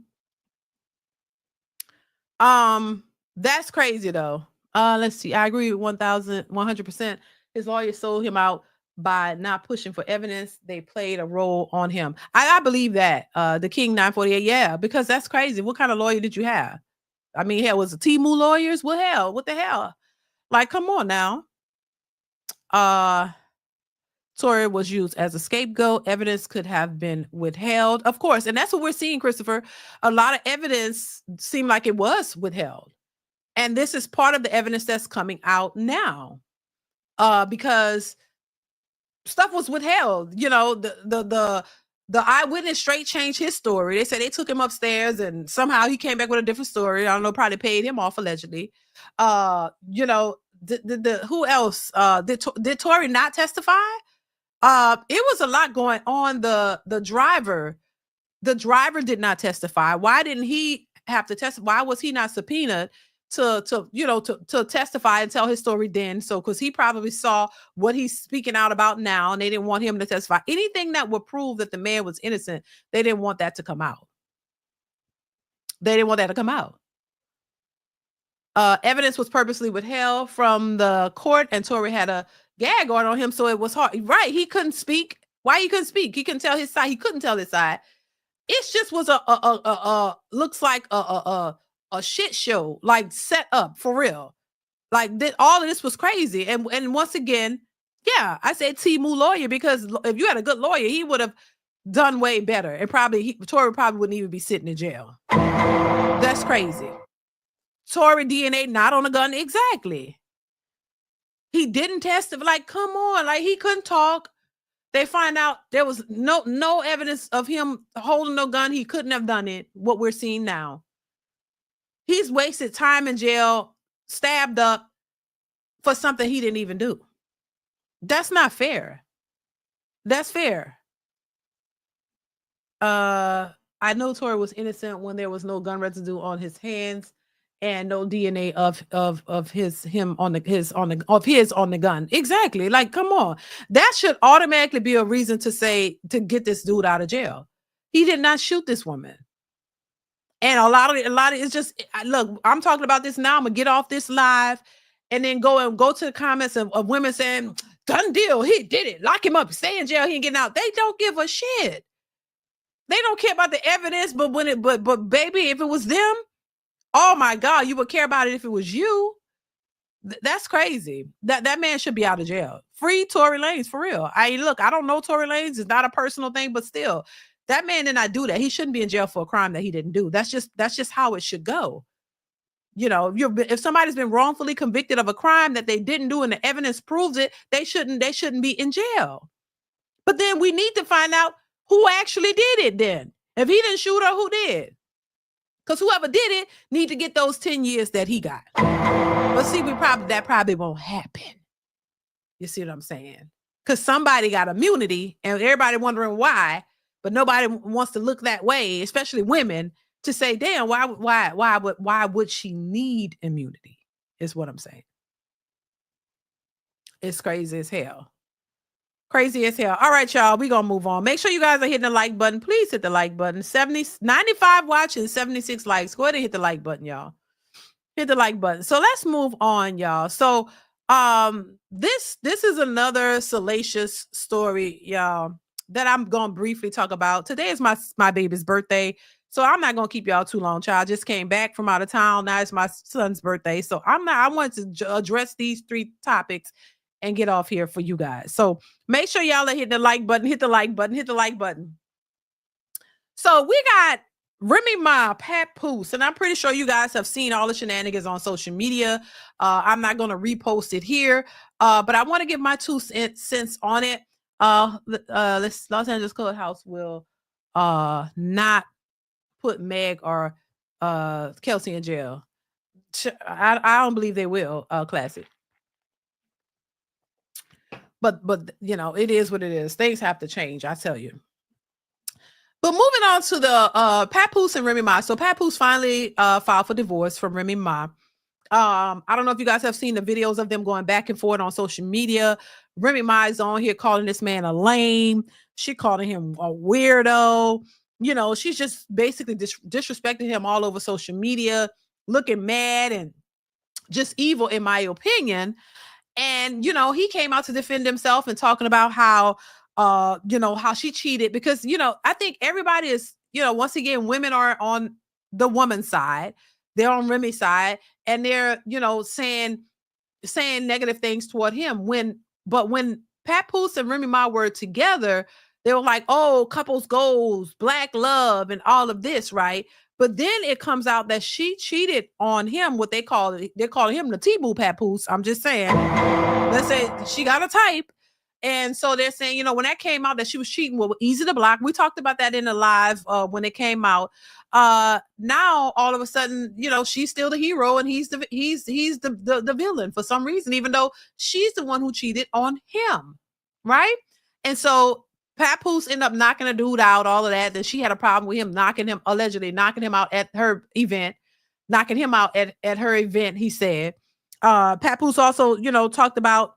That's crazy though. Let's see. I agree with 1,100%. His lawyer sold him out by not pushing for evidence. They played a role on him. I believe that. The King 948, yeah, because that's crazy. What kind of lawyer did you have? I mean, hell, was it Timu lawyers? What the hell? Like, come on now. Tory was used as a scapegoat. Evidence could have been withheld. Of course, and that's what we're seeing, Christopher. A lot of evidence seemed like it was withheld. And this is part of the evidence that's coming out now. Because stuff was withheld. You know, the eyewitness straight changed his story. They said they took him upstairs and somehow he came back with a different story. I don't know, probably paid him off allegedly. You know, who else? Did Tory not testify? It was a lot going on. The driver did not testify. Why didn't he have to testify? Why was he not subpoenaed to testify and tell his story then? So, because he probably saw what he's speaking out about now, and they didn't want him to testify. Anything that would prove that the man was innocent, they didn't want that to come out. They didn't want that to come out. Evidence was purposely withheld from the court, and Tory had a gag order on him, so it was hard. Right? He couldn't speak. Why he couldn't speak? He couldn't tell his side. He couldn't tell his side. It just was looks like a shit show, like set up for real. Like all of this was crazy. And once again, yeah, I said Timu lawyer, because if you had a good lawyer, he would have done way better. And Tory probably wouldn't even be sitting in jail. That's crazy. Tory DNA not on a gun. Exactly. He didn't testify. Like, come on. Like, he couldn't talk. They find out there was no evidence of him holding no gun. He couldn't have done it. What we're seeing now. He's wasted time in jail, stabbed up for something he didn't even do. That's not fair. That's fair. I know Tory was innocent when there was no gun residue on his hands and no DNA of his on the gun. Exactly. Like, come on. That should automatically be a reason to get this dude out of jail. He did not shoot this woman. And a lot of it's just, look, I'm talking about this now. I'm gonna get off this live and then go to the comments of women saying, done deal, he did it, lock him up, stay in jail, he ain't getting out. They don't give a shit. They don't care about the evidence, but but baby, if it was them, oh my God, you would care about it if it was you. That's crazy. That man should be out of jail. Free Tory Lanez, for real. I don't know Tory Lanez. It's not a personal thing, but still, that man did not do that. He shouldn't be in jail for a crime that he didn't do. That's just how it should go. You know, if somebody's been wrongfully convicted of a crime that they didn't do and the evidence proves it, they shouldn't be in jail. But then we need to find out who actually did it then. If he didn't shoot her, who did? Because whoever did it need to get those 10 years that he got. But see, that probably won't happen. You see what I'm saying? Because somebody got immunity and everybody wondering why, but nobody wants to look that way, especially women, to say, damn, why would she need immunity? Is what I'm saying. It's crazy as hell. Crazy as hell. All right, y'all, we're going to move on. Make sure you guys are hitting the like button. Please hit the like button. 95 watching, 76 likes. Go ahead and hit the like button, y'all. Hit the like button. So let's move on, y'all. So this is another salacious story, y'all, that I'm going to briefly talk about. Today is my baby's birthday. So I'm not going to keep y'all too long, child. I just came back from out of town. Now it's my son's birthday. So I wanted to address these 3 topics and get off here for you guys. So make sure y'all are hitting the like button, hit the like button, hit the like button. So we got Remy Ma, Papoose, and I'm pretty sure you guys have seen all the shenanigans on social media. I'm not going to repost it here, but I want to give my 2 cents on it. Los Angeles Courthouse will not put Meg or Kelsey in jail. I don't believe they will, Classic. But you know, it is what it is. Things have to change, I tell you. But moving on to the Papoose and Remy Ma. So Papoose finally filed for divorce from Remy Ma. I don't know if you guys have seen the videos of them going back and forth on social media. Remy Ma is on here calling this man a lame. She calling him a weirdo. You know, she's just basically disrespecting him all over social media, looking mad and just evil, in my opinion. And, you know, he came out to defend himself and talking about how, you know, how she cheated because, you know, I think everybody is, you know, once again, women are on the woman's side. They're on Remy's side and they're, you know, saying negative things toward him but when Papoose and Remy Ma were together, they were like, oh, couples goals, black love and all of this. Right. But then it comes out that she cheated on him. What they're calling him the T-Boo Papoose. I'm just saying, let's say she got a type. And so they're saying, you know, when that came out that she was cheating, well, easy to block. We talked about that in the live when it came out. Now all of a sudden, you know, she's still the hero and he's the villain for some reason, even though she's the one who cheated on him. Right. And so Papoose ended up knocking a dude out, all of that. Then she had a problem with him allegedly knocking him out at her event, he said. Papoose also, you know, talked about,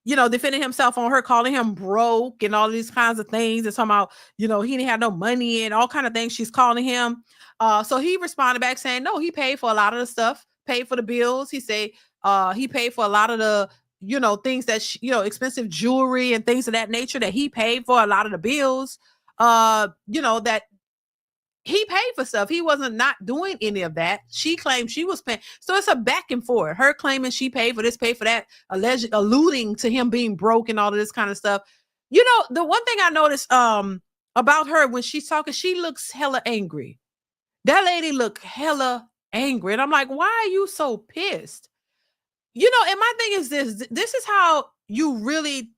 you know, defending himself on her, calling him broke and all these kinds of things. And talking about, you know, he didn't have no money and all kind of things she's calling him. So he responded back saying, no, he paid for a lot of the stuff, paid for the bills. He said he paid for a lot of the, you know, things that, you know, expensive jewelry and things of that nature that he paid for a lot of the bills, you know, that he paid for stuff. He wasn't not doing any of that. She claimed she was paying. So it's a back and forth. Her claiming she paid for this, paid for that, alluding to him being broke and all of this kind of stuff. You know, the one thing I noticed about her when she's talking, she looks hella angry. That lady looked hella angry. And I'm like, why are you so pissed? You know, and my thing is this is how you really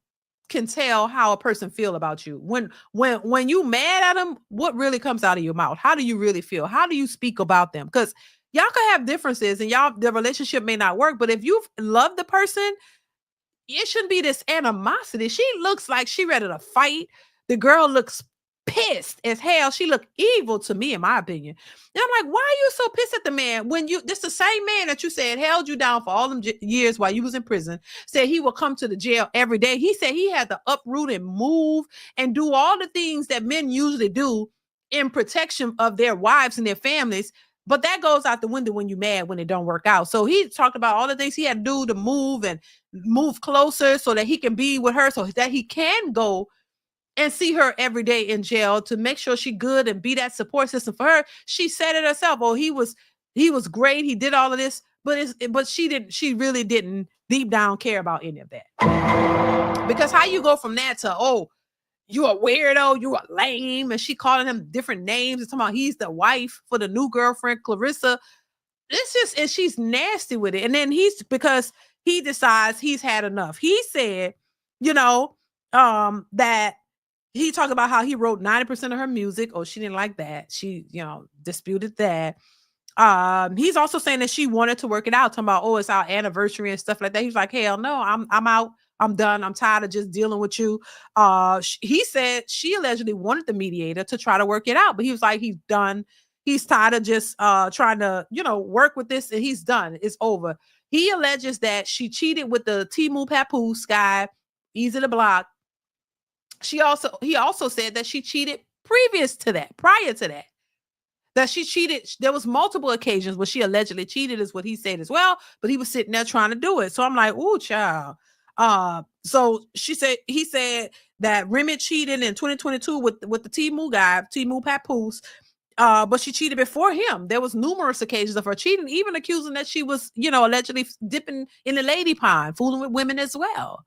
can tell how a person feel about you. When you mad at them, what really comes out of your mouth? How do you really feel? How do you speak about them? Because y'all can have differences and the relationship may not work, but if you love the person, it shouldn't be this animosity. She looks like she ready to fight. The girl looks pissed as hell. She looked evil to me, in my opinion. And I'm like, why are you so pissed at the man when this the same man that you said held you down for all them years while you was in prison, said he will come to the jail every day. He said he had to uproot and move and do all the things that men usually do in protection of their wives and their families. But that goes out the window when you're mad, when it don't work out. So he talked about all the things he had to do to move and move closer so that he can be with her, so that he can go and see her every day in jail to make sure she good and be that support system for her. She said it herself. Oh, he was great. He did all of this, but she really didn't deep down care about any of that. Because how you go from that to, oh, you a weirdo, you a lame, and she calling him different names and talking about he's the wife for the new girlfriend, Clarissa. It's just, and she's nasty with it. And then because he decides he's had enough. He said, you know, that he talked about how he wrote 90% of her music. Oh, she didn't like that. She, disputed that. He's also saying that she wanted to work it out, talking about, oh, it's our anniversary and stuff like that. He's like, hell no, I'm out. I'm done. I'm tired of just dealing with you. He said she allegedly wanted the mediator to try to work it out, but he was like, he's done. He's tired of just trying to, work with this, and he's done. It's over. He alleges that she cheated with the Timu Papoose guy, easy to block. He also said that she cheated prior to that. That she cheated. There was multiple occasions where she allegedly cheated, is what he said as well. But he was sitting there trying to do it. So I'm like, ooh, child. So he said that Remy cheated in 2022 with the Timu guy, Timu Papoose. But she cheated before him. There was numerous occasions of her cheating, even accusing that she was, allegedly dipping in the lady pond, fooling with women as well.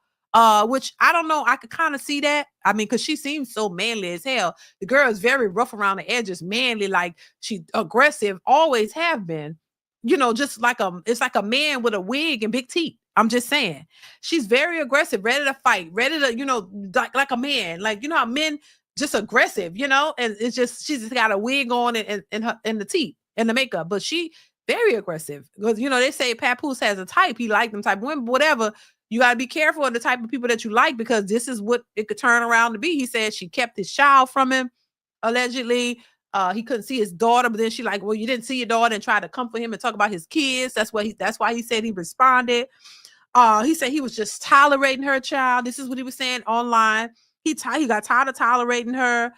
Which I don't know. I could kind of see that. I mean, because she seems so manly as hell. The girl is very rough around the edges, manly, like she aggressive, always have been. Just like it's like a man with a wig and big teeth. I'm just saying, she's very aggressive, ready to fight, ready to, like a man, like how men just aggressive, and it's just she's just got a wig on and the teeth and the makeup, but she very aggressive because they say Papoose has a type. He liked them type of women, whatever. You got to be careful of the type of people that you like because this is what it could turn around to be. He said she kept his child from him, allegedly. He couldn't see his daughter, but then she like, well, you didn't see your daughter, and tried to comfort him and talk about his kids. That's why he said he responded. He said he was just tolerating her child. This is what he was saying online. He got tired of tolerating her.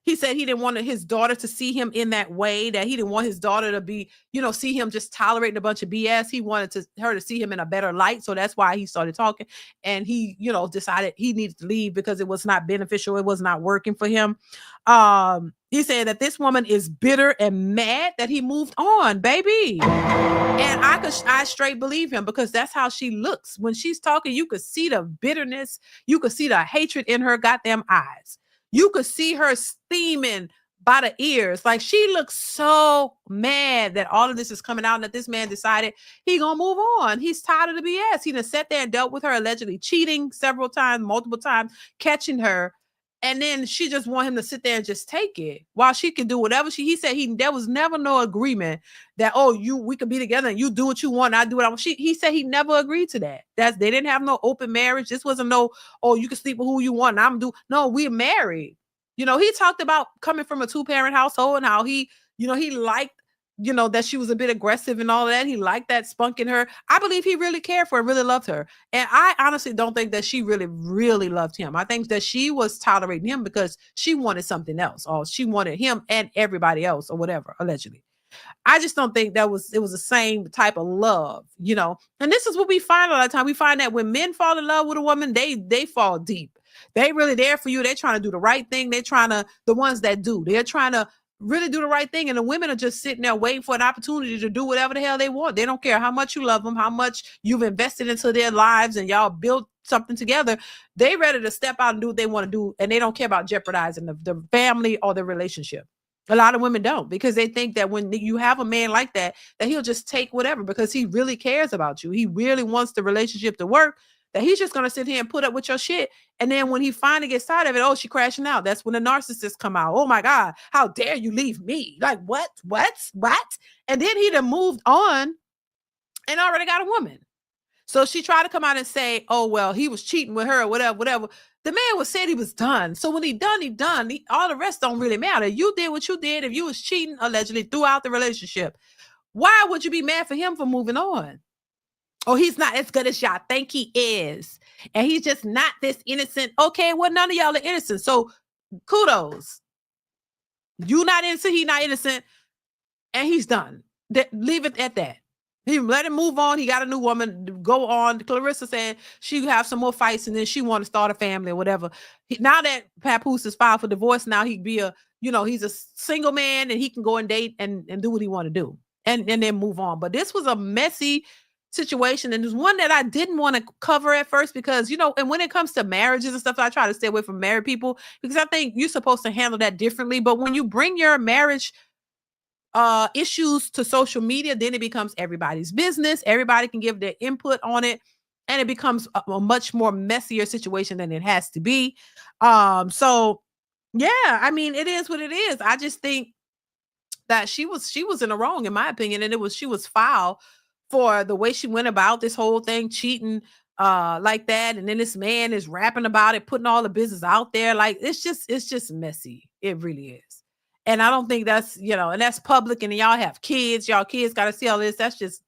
He said he didn't want his daughter to see him in that way, that he didn't want his daughter to be, see him just tolerating a bunch of BS. He wanted her to see him in a better light. So that's why he started talking. And he, decided he needed to leave because it was not beneficial. It was not working for him. He said that this woman is bitter and mad that he moved on, baby. And I straight believe him because that's how she looks. When she's talking, you could see the bitterness. You could see the hatred in her goddamn eyes. You could see her steaming by the ears. Like she looks so mad that all of this is coming out and that this man decided he gonna move on. He's tired of the BS. He done sat there and dealt with her allegedly cheating several times, multiple times, catching her. And then she just want him to sit there and just take it while she can do whatever he said there was never no agreement that, we could be together and you do what you want. I do what I want. He said he never agreed to that. They didn't have no open marriage. This wasn't no, you can sleep with who you want. No, we're married. He talked about coming from a 2-parent household and how he liked, that she was a bit aggressive and all of that. He liked that spunk in her. I believe he really cared for her, really loved her. And I honestly don't think that she really, really loved him. I think that she was tolerating him because she wanted something else, or she wanted him and everybody else or whatever, allegedly. I just don't think it was the same type of love, And this is what we find a lot of time. We find that when men fall in love with a woman, they fall deep. They really there for you. They're trying to do the right thing. The ones that do, they're trying to really do the right thing. And the women are just sitting there waiting for an opportunity to do whatever the hell they want. They don't care how much you love them, how much you've invested into their lives and y'all built something together. They ready to step out and do what they want to do. And they don't care about jeopardizing the family or the relationship. A lot of women don't, because they think that when you have a man like that he'll just take whatever because he really cares about you. He really wants the relationship to work, that he's just going to sit here and put up with your shit. And then when he finally gets tired of it, she crashing out. That's when the narcissists come out. Oh my God, how dare you leave me? Like, what? And then he done moved on and already got a woman. So she tried to come out and say, oh, well, he was cheating with her or whatever. The man was said he was done. So when he done. All the rest don't really matter. You did what you did. If you was cheating allegedly throughout the relationship, why would you be mad for him for moving on? Oh, he's not as good as y'all think he is. And he's just not this innocent. Okay, well, none of y'all are innocent. So kudos. You not innocent, he not innocent. And he's done. Leave it at that. He let him move on. He got a new woman. Go on. Clarissa said she have some more fights and then she want to start a family or whatever. Now that Papoose is filed for divorce, now he'd be he's a single man and he can go and date and do what he want to do and then move on. But this was a messy situation, and there's one that I didn't want to cover at first because and when it comes to marriages and stuff, I try to stay away from married people because I think you're supposed to handle that differently. But when you bring your marriage issues to social media, then it becomes everybody's business. Everybody can give their input on it. and it becomes a much more messier situation than it has to be. So yeah, I mean, it is what it is. I just think that she was in the wrong, in my opinion, and she was foul for the way she went about this whole thing, cheating like that. And then this man is rapping about it, putting all the business out there. Like, it's just messy. It really is. And I don't think that's, and that's public, and y'all have kids. Y'all kids got to see all this. That's just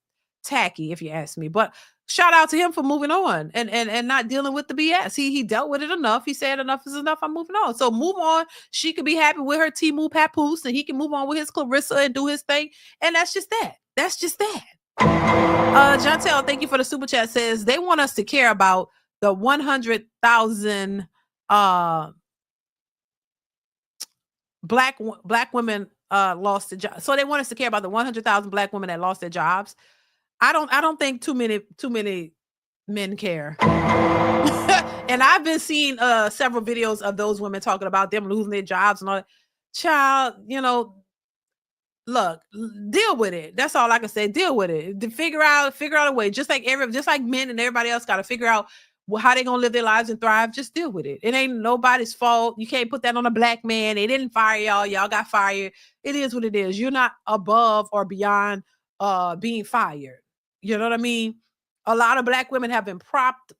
tacky, if you ask me. But shout out to him for moving on and not dealing with the BS. He dealt with it enough. He said enough is enough. I'm moving on. So move on. She could be happy with her Remy Ma and Papoose, and he can move on with his Clarissa and do his thing. And that's just that. That's just that. Jontel, thank you for the super chat. Says they want us to care about the 100,000 black women lost their jobs. So they want us to care about the 100,000 black women that lost their jobs. I don't think too many men care. And I've been seeing several videos of those women talking about them losing their jobs and all that. Child, look, deal with it. That's all I can say. Deal with it. To figure out a way. Just like men and everybody else got to figure out how they gonna live their lives and thrive. Just deal with it. It ain't nobody's fault. You can't put that on a black man. They didn't fire y'all. Y'all got fired. It is what it is. You're not above or beyond being fired. You know what I mean? A lot of black women have been propped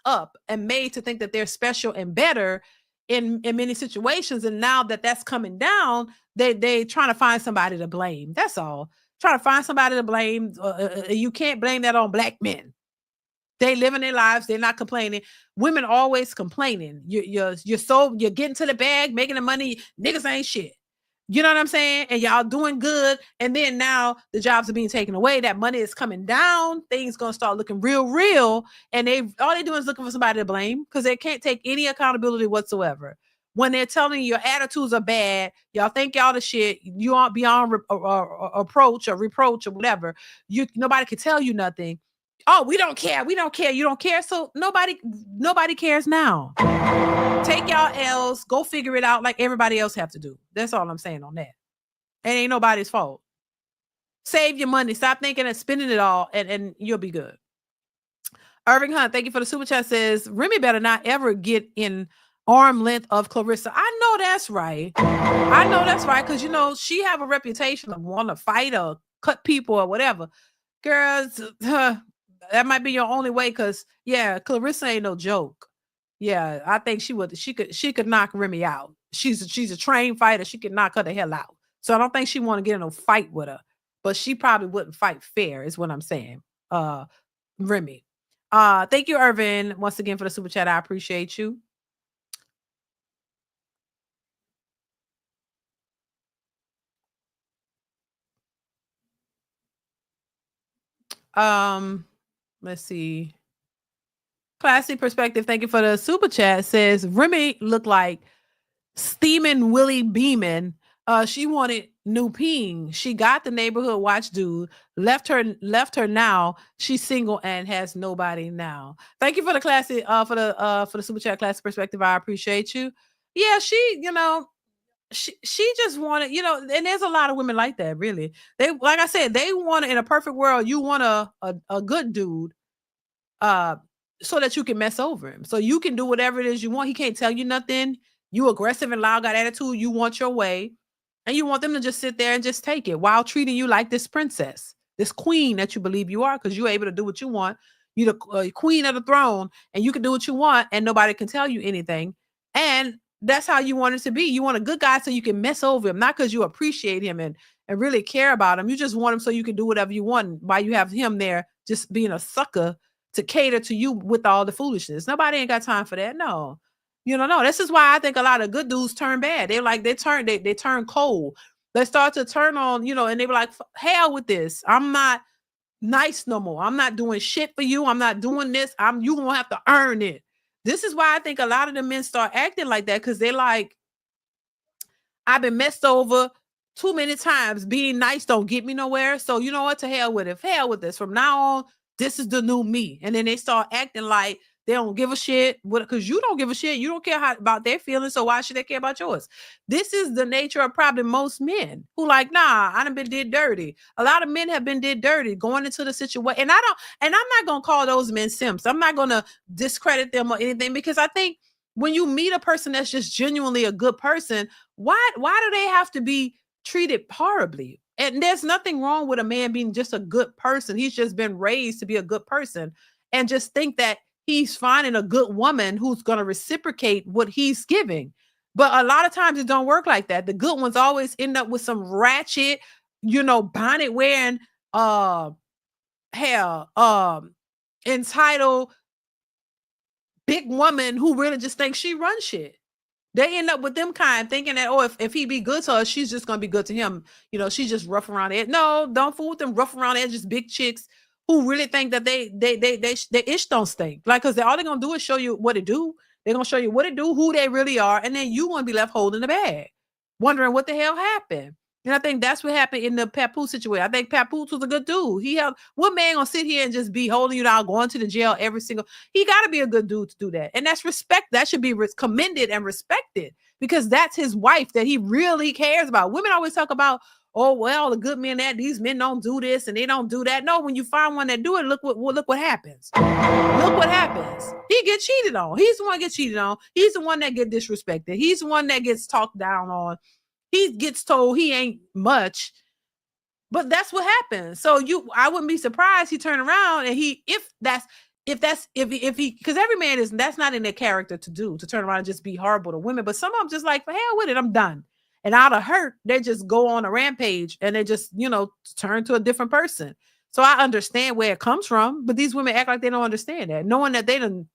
up and made to think that they're special and better in many situations. And now that that's coming down, they trying to find somebody to blame. That's all. Trying to find somebody to blame. You can't blame that on black men. They living their lives. They're not complaining. Women always complaining. You're getting to the bag, making the money. Niggas ain't shit. You know what I'm saying? And y'all doing good. And then now the jobs are being taken away. That money is coming down. Things gonna start looking real. And all they doing is looking for somebody to blame, because they can't take any accountability whatsoever. When they're telling you your attitudes are bad, y'all think y'all the shit, you aren't beyond approach or reproach or whatever. Nobody can tell you nothing. Oh, we don't care. We don't care. You don't care. So nobody cares now. Take y'all L's, go figure it out like everybody else have to do. That's all I'm saying on that. It ain't nobody's fault. Save your money. Stop thinking and spending it all, and you'll be good. Irving Hunt, thank you for the super chat. Says Remy better not ever get in arm length of Clarissa. I know that's right. Because she have a reputation of wanting to fight or cut people or whatever. Girls, that might be your only way, because Clarissa ain't no joke. Yeah, I think she could knock Remy out. She's a trained fighter. She could knock her the hell out. So I don't think she want to get in a fight with her, but she probably wouldn't fight fair, is what I'm saying. Remy. Thank you, Irvin, once again for the super chat. I appreciate you. Let's see. Classy Perspective, thank you for the super chat. Says Remy looked like steaming Willie Beeman. She wanted new ping. She got the neighborhood watch dude, left her now. She's single and has nobody now. Thank you for the classy for the super chat. Classy Perspective, I appreciate you. Yeah, she just wanted, and there's a lot of women like that, really. They, like I said, they want, in a perfect world, you want a good dude, so that you can mess over him. So you can do whatever it is you want. He can't tell you nothing. You aggressive and loud, got attitude. You want your way. And you want them to just sit there and just take it while treating you like this princess, this queen that you believe you are, because you're able to do what you want. You're the queen of the throne, and you can do what you want, and nobody can tell you anything. And that's how you want it to be. You want a good guy so you can mess over him, not because you appreciate him and really care about him. You just want him so you can do whatever you want while you have him there just being a sucker to cater to you with all the foolishness. Nobody ain't got time for that. No. No. This is why I think a lot of good dudes turn bad. They turn cold. They start to turn on, and they were like, hell with this. I'm not nice no more. I'm not doing shit for you. I'm not doing this. You gonna have to earn it. This is why I think a lot of the men start acting like that, because they're like, I've been messed over too many times. Being nice don't get me nowhere. So you know what? To hell with it. Hell with this. From now on, this is the new me. And then they start acting like They don't give a shit because you don't give a shit. You don't care about their feelings, so why should they care about yours? This is the nature of probably most men who like, nah, I done been did dirty. A lot of men have been did dirty going into the situation. And I'm not gonna call those men simps. I'm not gonna discredit them or anything, because I think when you meet a person that's just genuinely a good person, why do they have to be treated horribly? And there's nothing wrong with a man being just a good person. He's just been raised to be a good person, and just think that he's finding a good woman who's going to reciprocate what he's giving. But a lot of times it don't work like that. The good ones always end up with some ratchet, bonnet wearing, entitled big woman who really just thinks she runs shit. They end up with them kind thinking that, oh, if he be good to her, she's just gonna be good to him. She's just rough around the edge. No, don't fool with them rough around the edges, big chicks who really think that they ish don't stink. Like, cause all they're gonna do is show you what it do. They're gonna show you what it do, who they really are, and then you gonna be left holding the bag, wondering what the hell happened. And I think that's what happened in the Papoose situation. I think Papoose was a good dude. What man gonna sit here and just be holding you down, going to the jail every single? He got to be a good dude to do that, and that's respect. That should be commended and respected, because that's his wife that he really cares about. Women always talk about, oh well, the good men that these men don't do this and they don't do that. No, when you find one that do it, look what happens. Look what happens. He get cheated on. He's the one that gets cheated on. He's the one that get disrespected. He's the one that gets talked down on. He gets told he ain't much, but that's what happens. So I wouldn't be surprised he turned around and because every man that's not in their character to turn around and just be horrible to women. But some of them just like, for hell with it, I'm done. And out of hurt, they just go on a rampage and they just, turn to a different person. So I understand where it comes from, but these women act like they don't understand that, knowing that they done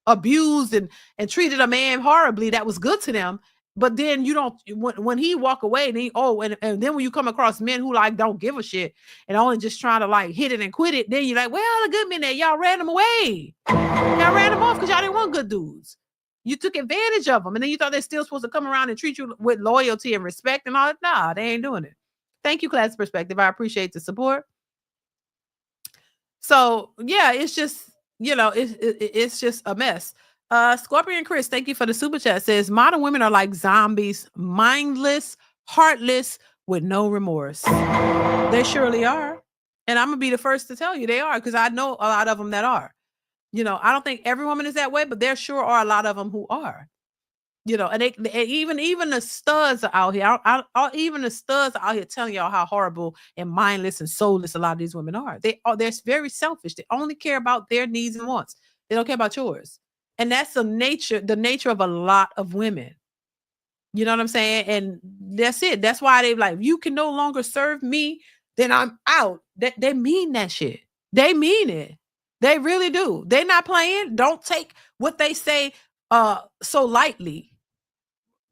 abused and treated a man horribly that was good to them. But then you don't, when he walk away, and then when you come across men who like don't give a shit and only just trying to like hit it and quit it, then you're like, well, the good men that y'all ran them away. Y'all ran them off because y'all didn't want good dudes. You took advantage of them, and then you thought they're still supposed to come around and treat you with loyalty and respect and all that. Nah, they ain't doing it. Thank you, Class Perspective. I appreciate the support. So yeah, it's just, it's just a mess. Scorpion Chris, thank you for the super chat. Says modern women are like zombies, mindless, heartless, with no remorse. They surely are. And I'm gonna be the first to tell you they are, because I know a lot of them that are. I don't think every woman is that way, but there sure are a lot of them who are. And they even the studs are out here. Even the studs are out here telling y'all how horrible and mindless and soulless a lot of these women are. They're very selfish. They only care about their needs and wants. They don't care about yours. And that's the nature of a lot of women. You know what I'm saying? And that's it. That's why they like, you can no longer serve me, then I'm out. They mean that shit. They mean it. They really do. They're not playing. Don't take what they say so lightly.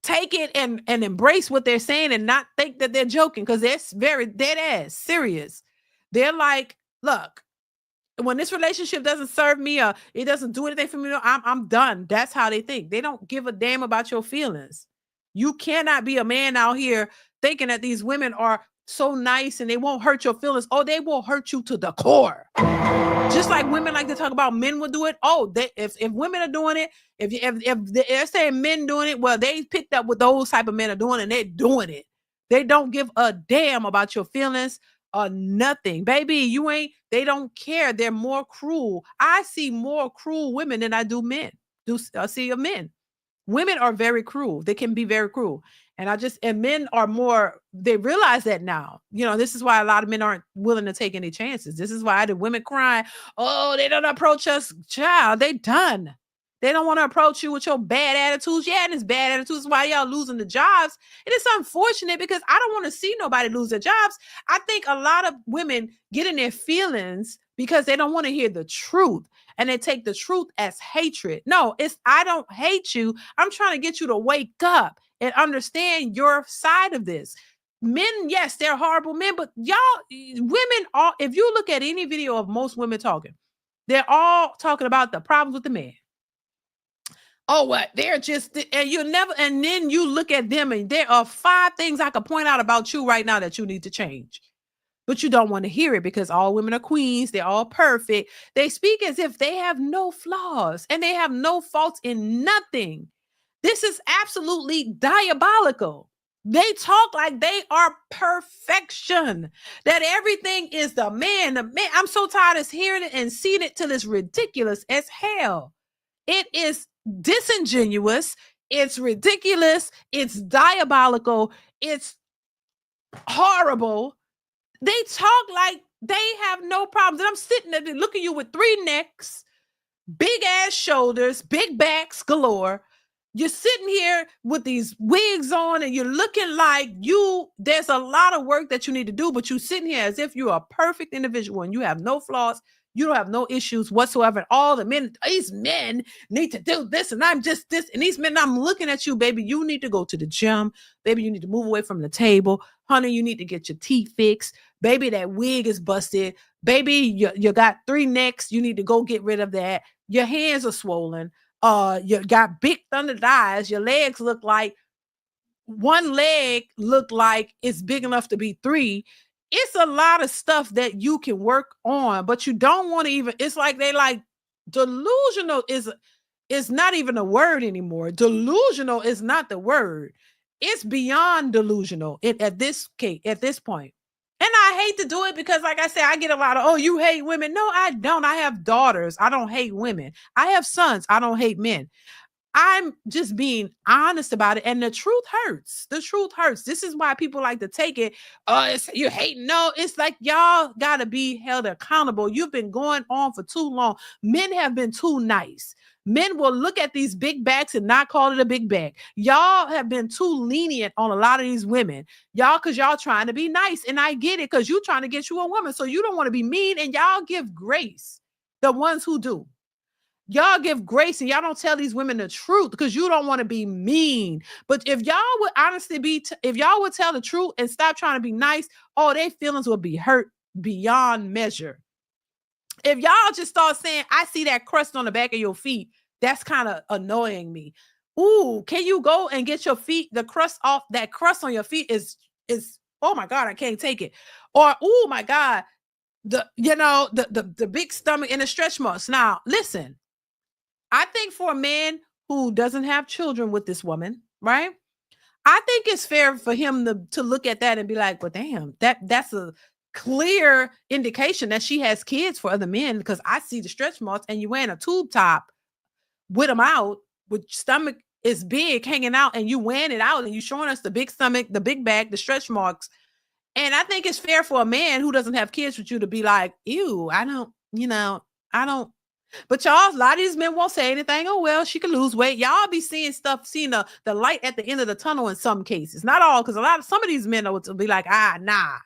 Take it and embrace what they're saying and not think that they're joking, because they're very dead ass serious. They're like, look, when this relationship doesn't serve me or it doesn't do anything for me, I'm done. That's how they think. They don't give a damn about your feelings. You cannot be a man out here thinking that these women are so nice and they won't hurt your feelings. Oh, they will hurt you to the core. Just like women like to talk about men will do it. Oh, if women are doing it, if they're saying men doing it, well, they picked up what those type of men are doing and they're doing it. They don't give a damn about your feelings or nothing. Baby, they don't care. They're more cruel. I see more cruel women than I do men. I see men. Women are very cruel. They can be very cruel. And men are more, they realize that now. This is why a lot of men aren't willing to take any chances. This is why the women crying, oh, they don't approach us. Child, they done. They don't want to approach you with your bad attitudes. Yeah, and it's bad attitudes. Why y'all losing the jobs? And it's unfortunate because I don't want to see nobody lose their jobs. I think a lot of women get in their feelings because they don't want to hear the truth. And they take the truth as hatred. No, I don't hate you. I'm trying to get you to wake up and understand your side of this. Men, yes, they're horrible men, but women are, if you look at any video of most women talking, they're all talking about the problems with the man. Oh, what? They're just, and then you look at them and there are 5 things I could point out about you right now that you need to change. but you don't want to hear it because all women are queens. They're all perfect. They speak as if they have no flaws and they have no faults in nothing. This is absolutely diabolical. They talk like they are perfection, that everything is the man. I'm so tired of hearing it and seeing it till it's ridiculous as hell. It is disingenuous. It's ridiculous. It's diabolical. It's horrible. They talk like they have no problems. And I'm sitting there looking at you with 3 necks, big ass shoulders, big backs galore. You're sitting here with these wigs on and you're looking like there's a lot of work that you need to do, but you're sitting here as if you're a perfect individual and you have no flaws. You don't have no issues whatsoever. And all these men need to do this and I'm just this. And these men, I'm looking at you, baby, you need to go to the gym. Baby, you need to move away from the table. Honey, you need to get your teeth fixed. Baby, that wig is busted. Baby, you got 3 necks. You need to go get rid of that. Your hands are swollen. You got big thunder eyes. Your legs look like one leg look like it's big enough to be 3. It's a lot of stuff that you can work on, but you don't want to even, it's like they like delusional is not even a word anymore. Delusional is not the word. It's beyond delusional at this point. And I hate to do it because, like I said, I get a lot of, oh, you hate women. No, I don't. I have daughters. I don't hate women. I have sons. I don't hate men. I'm just being honest about it. And the truth hurts. The truth hurts. This is why people like to take it. Oh, you hating. No, it's like y'all got to be held accountable. You've been going on for too long. Men have been too nice. Men will look at these big backs and not call it a big back. Y'all have been too lenient on a lot of these women. Y'all, because y'all trying to be nice. And I get it because you're trying to get you a woman. So you don't want to be mean and y'all give grace. The ones who do. Y'all give grace and y'all don't tell these women the truth because you don't want to be mean. But if y'all would honestly if y'all would tell the truth and stop trying to be nice, oh, their feelings would be hurt beyond measure. If y'all just start saying, I see that crust on the back of your feet, that's kind of annoying me. Ooh, can you go and get your feet, the crust off? That crust on your feet is, oh my God, I can't take it. Or, oh my God, the big stomach and the stretch marks. Now, listen. I think for a man who doesn't have children with this woman, right? I think it's fair for him to look at that and be like, well, damn, that's a clear indication that she has kids for other men because I see the stretch marks and you're wearing a tube top with them out, with stomach is big hanging out and you wearing it out and you showing us the big stomach, the big back, the stretch marks. And I think it's fair for a man who doesn't have kids with you to be like, ew, I don't. But y'all, a lot of these men won't say anything. Oh, well, she can lose weight. Y'all be seeing the light at the end of the tunnel in some cases. Not all, because some of these men will be like, nah.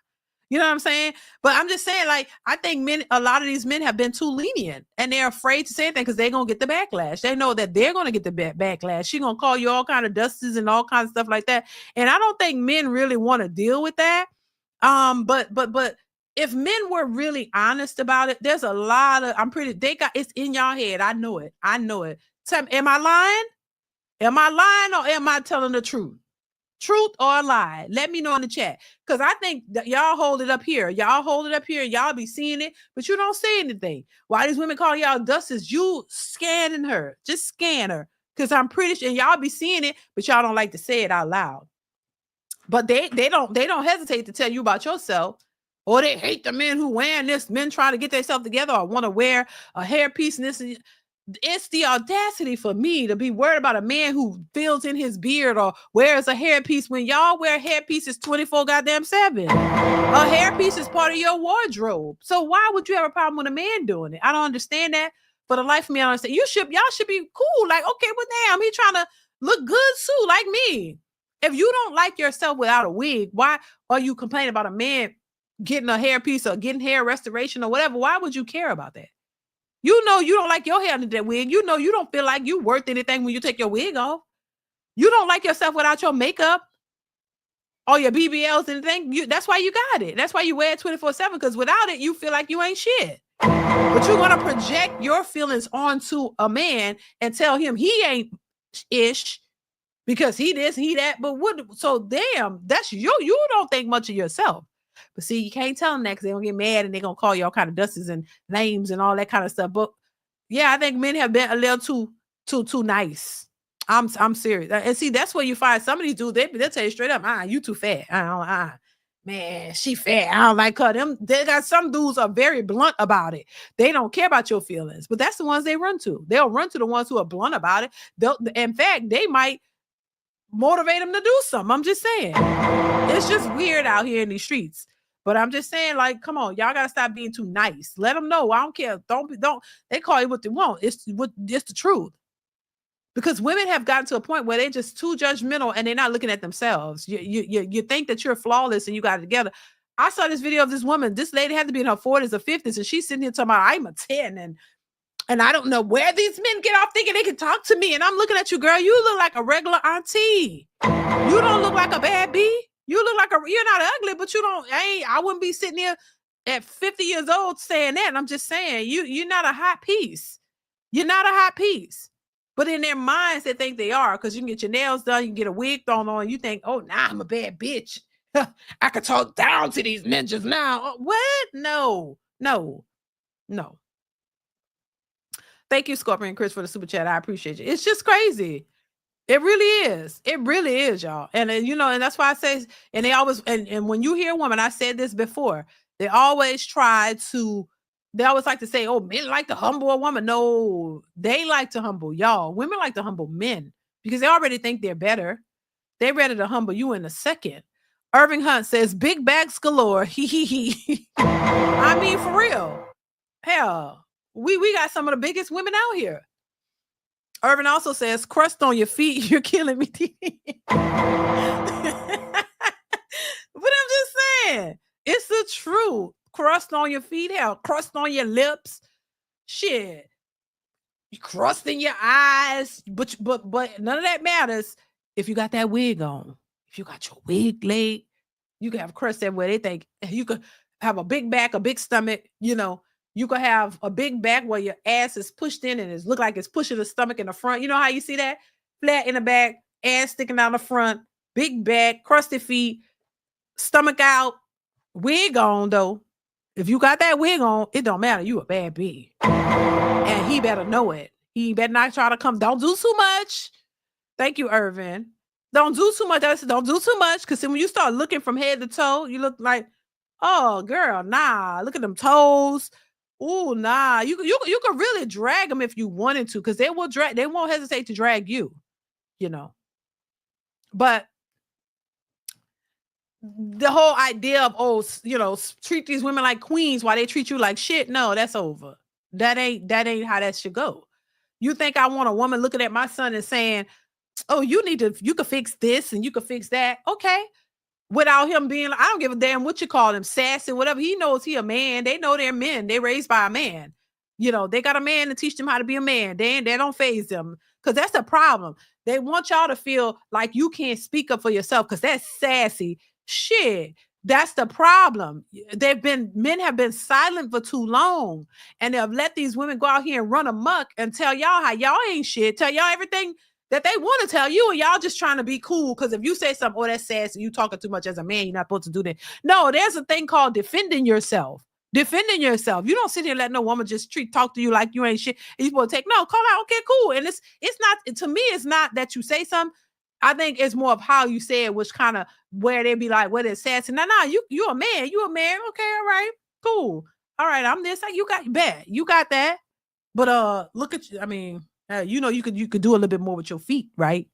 You know what I'm saying? But I'm just saying, like, I think a lot of these men have been too lenient and they're afraid to say anything because they're going to get the backlash. They know that they're going to get the backlash. She's going to call you all kind of dusties and all kinds of stuff like that. And I don't think men really want to deal with that. But if men were really honest about it, there's a lot of, it's in y'all head. I know it. Tell me, am I lying? Am I lying or am I telling the truth? Truth or a lie? Let me know in the chat. Because I think that y'all hold it up here. Y'all be seeing it, but you don't say anything. Why these women call y'all dusters? You scanning her. Just scan her. Because I'm pretty sure, and y'all be seeing it, but y'all don't like to say it out loud. But they don't hesitate to tell you about yourself. Or they hate the men who wearing this, men trying to get themselves together or want to wear a hairpiece. And this, it's the audacity for me to be worried about a man who fills in his beard or wears a hairpiece when y'all wear hairpieces 24/7. A hairpiece is part of your wardrobe. So why would you have a problem with a man doing it? I don't understand that. For the life of me, I don't understand. Y'all should be cool. Like, okay, well, damn, he trying to look good too, like me. If you don't like yourself without a wig, why are you complaining about a man getting a hairpiece or getting hair restoration or whatever? Why would you care about that? You know you don't like your hair under that wig. You know you don't feel like you worth anything when you take your wig off. You don't like yourself without your makeup or your BBLs and anything. That's why you got it. That's why you wear it 24/7, because without it, you feel like you ain't shit. But you're going to project your feelings onto a man and tell him he ain't ish because he this, he that. But what? So damn, that's you. You don't think much of yourself. But see, you can't tell them that because they're gonna get mad and they're gonna call you all kind of dusties and names and all that kind of stuff. But yeah, I think men have been a little too nice. I'm serious. And see, that's where you find some of these dudes, they'll tell you straight up, you too fat. Man, she fat. I don't like her. They got some dudes are very blunt about it. They don't care about your feelings, but that's the ones they run to. They'll run to the ones who are blunt about it. In fact, they might motivate them to do something. I'm just saying. It's just weird out here in these streets. But I'm just saying, like, come on, y'all gotta stop being too nice. Let them know. I don't care. Don't. They call you what they want. It's the truth. Because women have gotten to a point where they're just too judgmental and they're not looking at themselves. You think that you're flawless and you got it together. I saw this video of this woman. This lady had to be in her 40s or 50s, and she's sitting here talking about I'm a 10 and I don't know where these men get off thinking they can talk to me. And I'm looking at you, girl. You look like a regular auntie. You don't look like a bad bee. You look like you're not ugly, but you don't. I wouldn't be sitting here at 50 years old saying that. And I'm just saying, you're not a hot piece. You're not a hot piece. But in their minds, they think they are because you can get your nails done, you can get a wig thrown on, and you think, oh, nah, I'm a bad bitch. I could talk down to these men just now. What? No. Thank you, Scorpion Chris, for the super chat. I appreciate you. It's just crazy. It really is. It really is, y'all. And and that's why I say, and they always, and when you hear a woman, I said this before, they always like to say, oh, men like to humble a woman. No, they like to humble y'all. Women like to humble men because they already think they're better. They're ready to humble you in a second. Irving Hunt says, big bags galore. I mean, for real. Hell, we got some of the biggest women out here. Irvin also says, crust on your feet, you're killing me. But I'm just saying, it's the truth. Crust on your feet, hell, crust on your lips. Shit. Crust in your eyes. But none of that matters if you got that wig on. If you got your wig laid, you can have crust everywhere. They think you could have a big back, a big stomach, You could have a big back where your ass is pushed in and it look like it's pushing the stomach in the front. You know how you see that? Flat in the back, ass sticking out the front, big back, crusty feet, stomach out, wig on though. If you got that wig on, it don't matter. You a bad bee. And he better know it. He better not try to come. Don't do too much. Thank you, Irvin. Don't do too much. Don't do too much. Because when you start looking from head to toe, you look like, oh, girl, nah. Look at them toes. Oh, nah. You could really drag them if you wanted to, because they won't hesitate to drag you, But the whole idea of, treat these women like queens while they treat you like shit. No, that's over. That ain't how that should go. You think I want a woman looking at my son and saying, oh, you could fix this and you could fix that. Okay. Without him being, I don't give a damn what you call him, sassy, whatever. He knows he a man. They know they're men. They raised by a man. They got a man to teach them how to be a man. They don't phase them, because that's the problem. They want y'all to feel like you can't speak up for yourself because that's sassy. Shit. That's the problem. Men have been silent for too long, and they've let these women go out here and run amok and tell y'all how y'all ain't shit, tell y'all everything that they want to tell you, and y'all just trying to be cool. Because if you say something, oh, that's sassy, you talking too much as a man, you're not supposed to do that. No, there's a thing called defending yourself. Defending yourself. You don't sit here and let no woman just talk to you like you ain't shit. And you're supposed to call out, okay, cool. And it's not, to me, it's not that you say something. I think it's more of how you say it, which kind of where they be like, what is sassy? Nah, you a man. You a man. Okay, all right, cool. All right, I'm this. You got bet. You got that. But look at you. I mean, you could do a little bit more with your feet, right?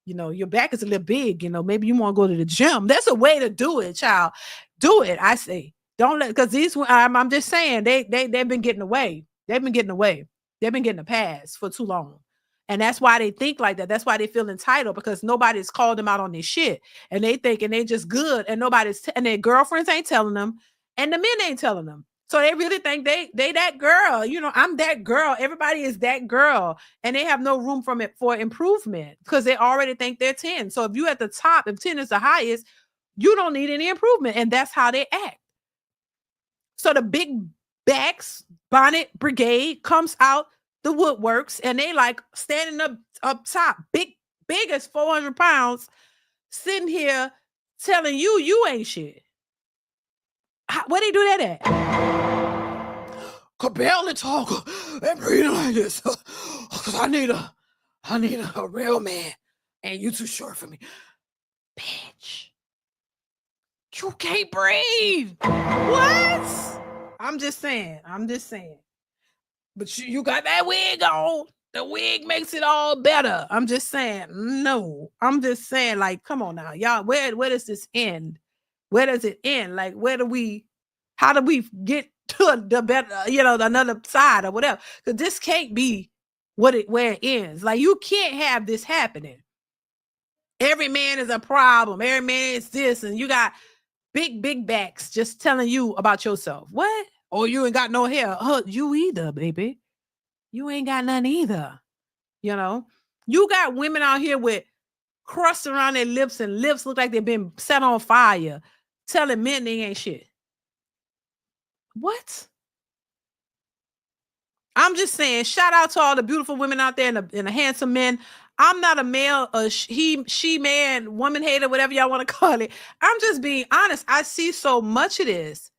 Your back is a little big. Maybe you want to go to the gym. That's a way to do it, child. Do it. I say, don't let, because these. I'm just saying they've been getting away. They've been getting away. They've been getting a pass for too long. And that's why they think like that. That's why they feel entitled, because nobody's called them out on this shit. And they thinking they just good, and and their girlfriends ain't telling them, and the men ain't telling them. So they really think they that girl. I'm that girl. Everybody is that girl. And they have no room for improvement, because they already think they're 10. So if you at the top, if 10 is the highest, you don't need any improvement. And that's how they act. So the big backs bonnet brigade comes out the woodworks, and they like standing up top, big as 400 pounds, sitting here telling you ain't shit. Where they do that at? Could barely talk and breathing like this. Cause I need a real man. And you too short for me. Bitch. You can't breathe. What? I'm just saying. But you got that wig on. The wig makes it all better. I'm just saying. No. I'm just saying, like, come on now. Y'all, where does this end? Where does it end? Like, how do we get to the better, another side or whatever? Because this can't be where it ends. Like, you can't have this happening. Every man is a problem. Every man is this. And you got big backs just telling you about yourself. What? Oh, you ain't got no hair. You either, baby. You ain't got none either. You got women out here with crust around their lips and lips look like they've been set on fire, telling men they ain't shit. What? I'm just saying, shout out to all the beautiful women out there and the handsome men. I'm not a male, she, man, woman hater, whatever y'all want to call it. I'm just being honest. I see so much of this.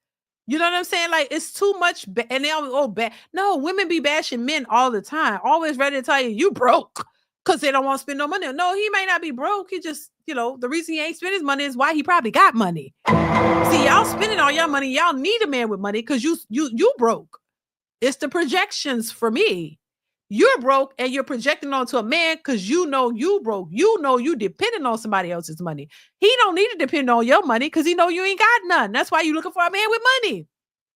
You know what I'm saying? Like, it's too much. And they always, bad. No, women be bashing men all the time. Always ready to tell you broke because they don't want to spend no money. No, he may not be broke. He just, the reason he ain't spending his money is why he probably got money. See, y'all spending all your money. Y'all need a man with money because you broke. It's the projections for me. You're broke and you're projecting onto a man because you know you broke. You know you depending on somebody else's money. He don't need to depend on your money because he know you ain't got none. That's why you looking for a man with money.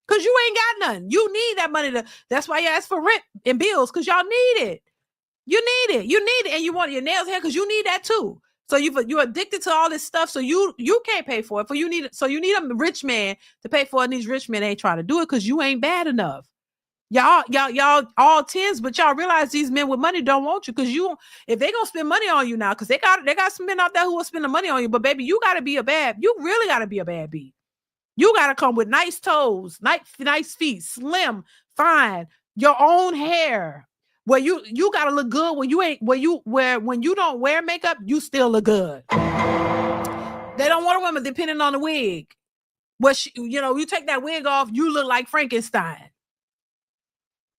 Because you ain't got none. You need that money that's why you ask for rent and bills, because y'all need it. You need it. And you want your nails hair because you need that too. So you're addicted to all this stuff. So you can't pay for it. You need a rich man to pay for it. And these rich men ain't trying to do it because you ain't bad enough. Y'all all tens, but y'all realize these men with money don't want you because if they gonna spend money on you now, because they got some men out there who will spend the money on you. But baby, you really gotta be a bad bee. You gotta come with nice toes, nice feet, slim, fine, your own hair. Where you gotta look good when you don't wear makeup, you still look good. They don't want a woman depending on the wig. You take that wig off, you look like Frankenstein.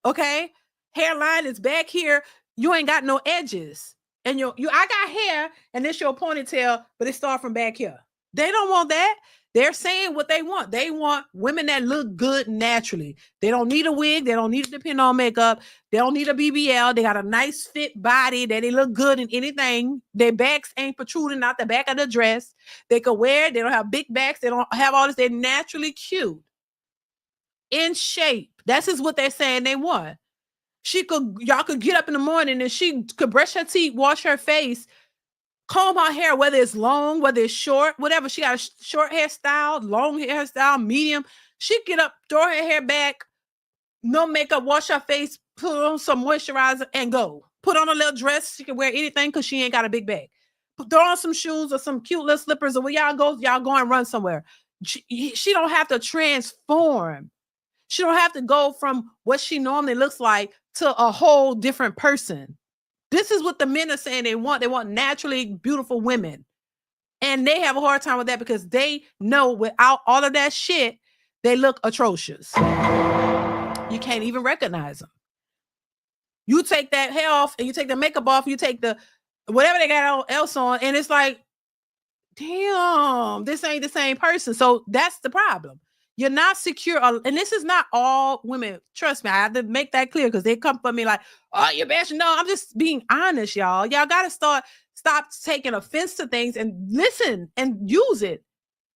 Okay, hairline is back here. You ain't got no edges, and I got hair, and this your ponytail, but it start from back here. They don't want that. They're saying what they want. They want women that look good naturally. They don't need a wig. They don't need to depend on makeup. They don't need a BBL. They got a nice fit body that they look good in anything. Their backs ain't protruding out the back of the dress. They can wear it. They don't have big backs. They don't have all this. They're naturally cute, in shape. That's just what they're saying they want. Y'all could get up in the morning and she could brush her teeth, wash her face, comb her hair, whether it's long, whether it's short, whatever. She got a short hairstyle, long hairstyle, medium. She get up, throw her hair back, no makeup, wash her face, put on some moisturizer and go. Put on a little dress. She can wear anything because she ain't got a big bag. Throw on some shoes or some cute little slippers, or when y'all go and run somewhere. She don't have to transform. She don't have to go from what she normally looks like to a whole different person. This is what the men are saying they want. They want naturally beautiful women. And they have a hard time with that because they know without all of that shit, they look atrocious. You can't even recognize them. You take that hair off and you take the makeup off, you take the whatever they got else on, and it's like, damn, this ain't the same person. So that's the problem. You're not secure. And this is not all women. Trust me, I have to make that clear because they come for me like, oh, you're bashing. No, I'm just being honest, y'all. Y'all got to stop taking offense to things and listen and use it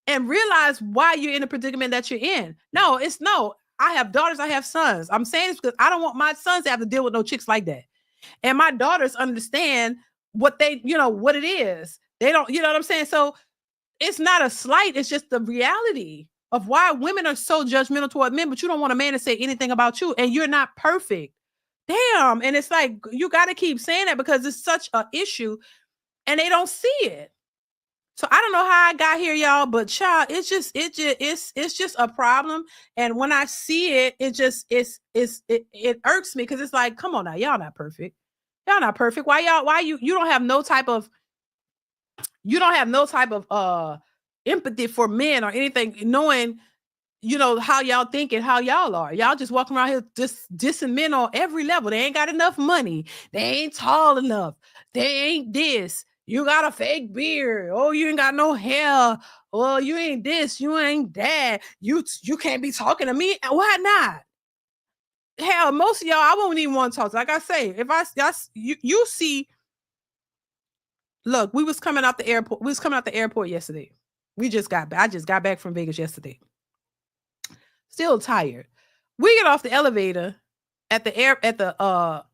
and realize why you're in the predicament that you're in. No. I have daughters. I have sons. I'm saying this because I don't want my sons to have to deal with no chicks like that. And my daughters understand what what it is. They don't, you know what I'm saying? So it's not a slight. It's just the reality of why women are so judgmental toward men, but you don't want a man to say anything about you and you're not perfect. Damn. And it's like, you got to keep saying that because it's such an issue and they don't see it. So I don't know how I got here, y'all, but child, it's just a problem. And when I see it, it irks me because it's like, come on now, y'all not perfect. Y'all not perfect. Why you don't have no type of empathy for men or anything, knowing you know, how y'all think and how y'all are. Y'all just walking around here just dissing men on every level. They ain't got enough money. They ain't tall enough. They ain't this. You got a fake beard. Oh, you ain't got no hair. Oh, you ain't this. You ain't that. You can't be talking to me. Why not? Hell, most of y'all, I won't even want to talk to. Like I say, if you see, look, we was coming out the airport. We was coming out the airport yesterday. We just got back. I just got back from Vegas yesterday. Still tired. We get off the elevator at the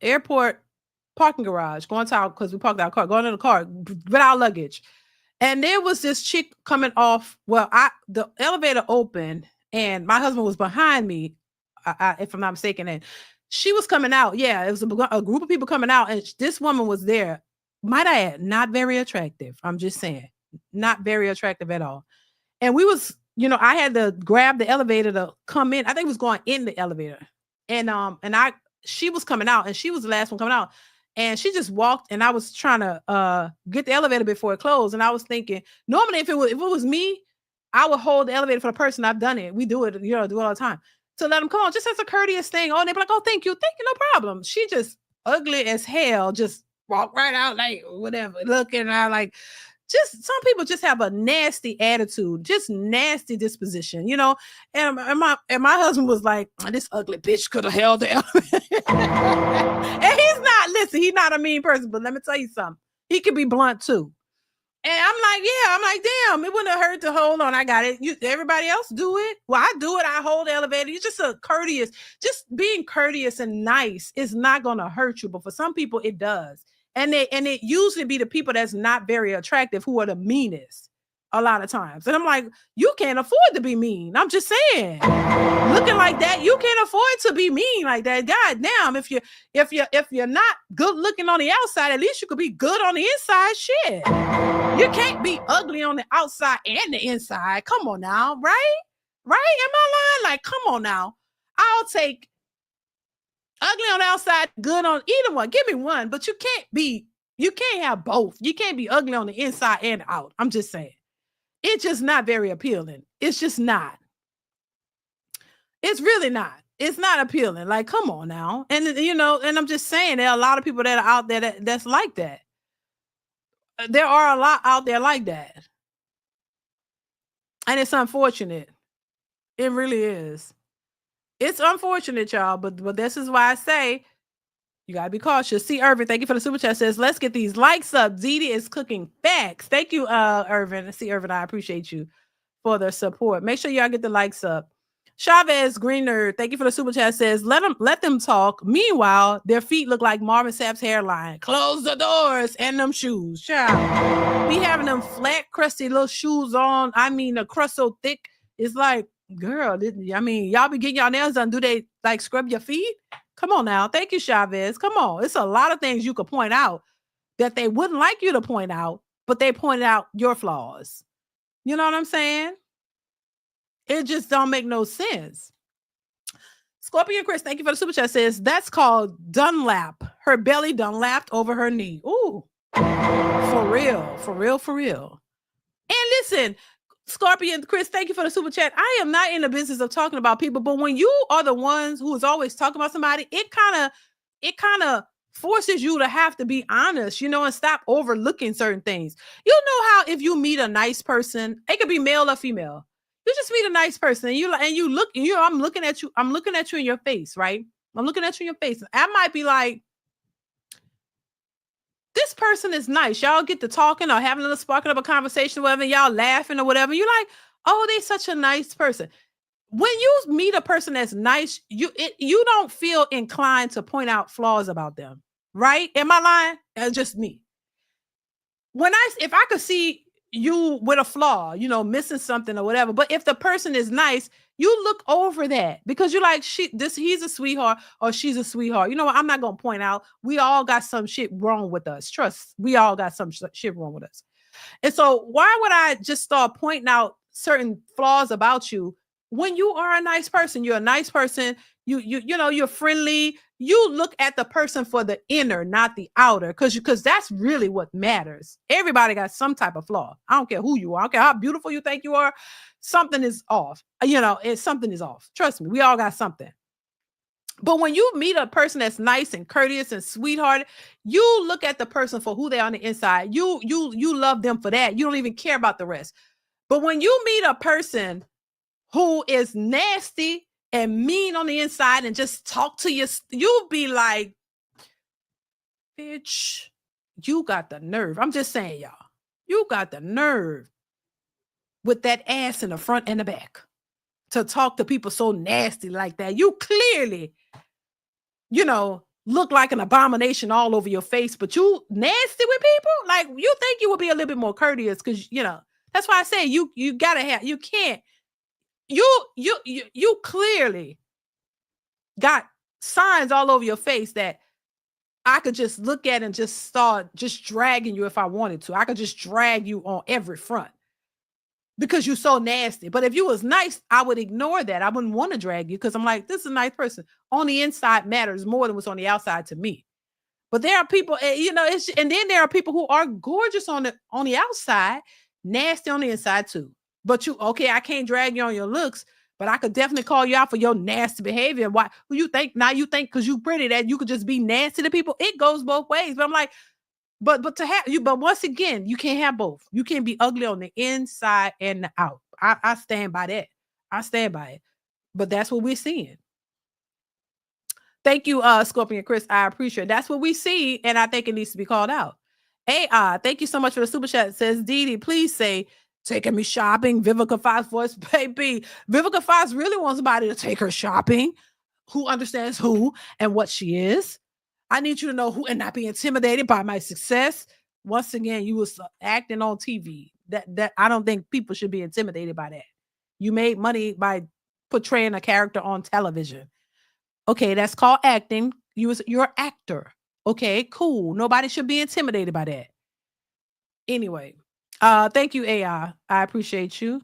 airport parking garage, going to our, because we parked our car, going to the car with our luggage. And there was this chick coming off. Well, the elevator opened and my husband was behind me, if I'm not mistaken. And she was coming out. Yeah, it was a group of people coming out, and this woman was there. Might I add, not very attractive. I'm just saying, not very attractive at all. And we was, you know, I had to grab the elevator to come in. I think it was going in the elevator. And she was coming out, and she was the last one coming out. And she just walked, and I was trying to get the elevator before it closed. And I was thinking, normally if it was me, I would hold the elevator for the person. I've done it. We do it, you know, do it all the time. To let them come on, just as a courteous thing. Oh, and they'd be like, oh, thank you, no problem. She just ugly as hell, just walk right out like whatever, looking at her like, just some people just have a nasty attitude, just nasty disposition, you know. And my husband was like, this ugly bitch could have held the elevator. And he's not a mean person, but let me tell you something. He could be blunt too. And I'm like, damn, it wouldn't have hurt to hold on. I got it. Everybody else do it. Well, I do it. I hold the elevator. You're just just being courteous and nice is not going to hurt you. But for some people, it does. And it usually be the people that's not very attractive who are the meanest a lot of times. And I'm like, you can't afford to be mean. I'm just saying, looking like that, you can't afford to be mean like that. God damn, if you're not good looking on the outside, at least you could be good on the inside. Shit, you can't be ugly on the outside and the inside. Come on now, right? Am I lying? Like, come on now. I'll take ugly on the outside, good on either one. Give me one, but you can't have both. You can't be ugly on the inside and out. I'm just saying. It's just not very appealing. It's just not. It's really not. It's not appealing. Like, come on now. And, you know, and I'm just saying there are a lot of people that are out there that's like that. There are a lot out there like that. And it's unfortunate. It really is. It's unfortunate, y'all, but this is why I say you gotta be cautious. See, Irvin, thank you for the super chat. Says, let's get these likes up. DeeDee is cooking facts. Thank you, Irvin. See, Irvin, I appreciate you for the support. Make sure y'all get the likes up. Chavez Greener, thank you for the super chat. Says, let them talk. Meanwhile, their feet look like Marvin Sapp's hairline. Close the doors and them shoes. Child, we having them flat, crusty little shoes on. I mean, the crust so thick, it's like, girl, y'all be getting y'all nails done. Do they like scrub your feet? Come on now. Thank you, Chavez. Come on. It's a lot of things you could point out that they wouldn't like you to point out, but they pointed out your flaws. You know what I'm saying? It just don't make no sense. Scorpion Chris, thank you for the super chat. Says, that's called Dunlap. Her belly Dunlapped over her knee. Ooh. For real. And listen, Scorpion Chris, thank you for the super chat. I am not in the business of talking about people, but when you are the ones who is always talking about somebody, it kind of forces you to have to be honest, you know, and stop overlooking certain things. You know how if you meet a nice person, it could be male or female. You just meet a nice person and you look, and I'm looking at you in your face, right? I'm looking at you in your face. I might be like, this person is nice. Y'all get to talking or having a little sparking up a conversation, whatever, y'all laughing or whatever. You're like, oh, they're such a nice person. When you meet a person that's nice, you don't feel inclined to point out flaws about them, right? Am I lying? That's just me. If I could see you with a flaw, you know, missing something or whatever, but if the person is nice, you look over that because you're like, he's a sweetheart or she's a sweetheart. You know what? I'm not going to point out. We all got some shit wrong with us. Trust, we all got some shit wrong with us. And so why would I just start pointing out certain flaws about you when you are a nice person? You're a nice person. You know, you're friendly. You look at the person for the inner, not the outer, because that's really what matters. Everybody got some type of flaw. I don't care who you are. I don't care how beautiful you think you are. Something is off. Something is off. Trust me, we all got something. But when you meet a person that's nice and courteous and sweethearted, you look at the person for who they are on the inside. You love them for that. You don't even care about the rest. But when you meet a person who is nasty and mean on the inside and just talk to you, you'll be like, bitch, you got the nerve. I'm just saying, y'all, you got the nerve with that ass in the front and the back to talk to people so nasty like that. You clearly, look like an abomination all over your face, but you nasty with people. Like, you think you would be a little bit more courteous because, that's why I say you gotta have, you can't, you clearly got signs all over your face that I could just look at and just start just dragging you if I wanted to. I could just drag you on every front because you're so nasty. But if you was nice, I would ignore that. I wouldn't want to drag you because I'm like, this is a nice person. On the inside matters more than what's on the outside to me. But there are people, and then there are people who are gorgeous on the outside, nasty on the inside too. But I can't drag you on your looks, but I could definitely call you out for your nasty behavior. Why? Who you think? Now you think because you pretty that you could just be nasty to people? It goes both ways. But I'm like, but to have you, but once again, you can't have both. You can't be ugly on the inside and the out. I stand by that. I stand by it. But that's what we're seeing. Thank you, Scorpion Chris. I appreciate it. That's what we see, and I think it needs to be called out. AI, thank you so much for the super chat. It says, DeeDee, please say, taking me shopping. Vivica Fox voice, baby. Vivica Fox really wants somebody to take her shopping who understands who and what she is. I need you to know who and not be intimidated by my success. Once again, you was acting on TV. That I don't think people should be intimidated by that. You made money by portraying a character on television. Okay, that's called acting. You're an actor. Okay, cool. Nobody should be intimidated by that. Anyway, thank you, AI. I appreciate you.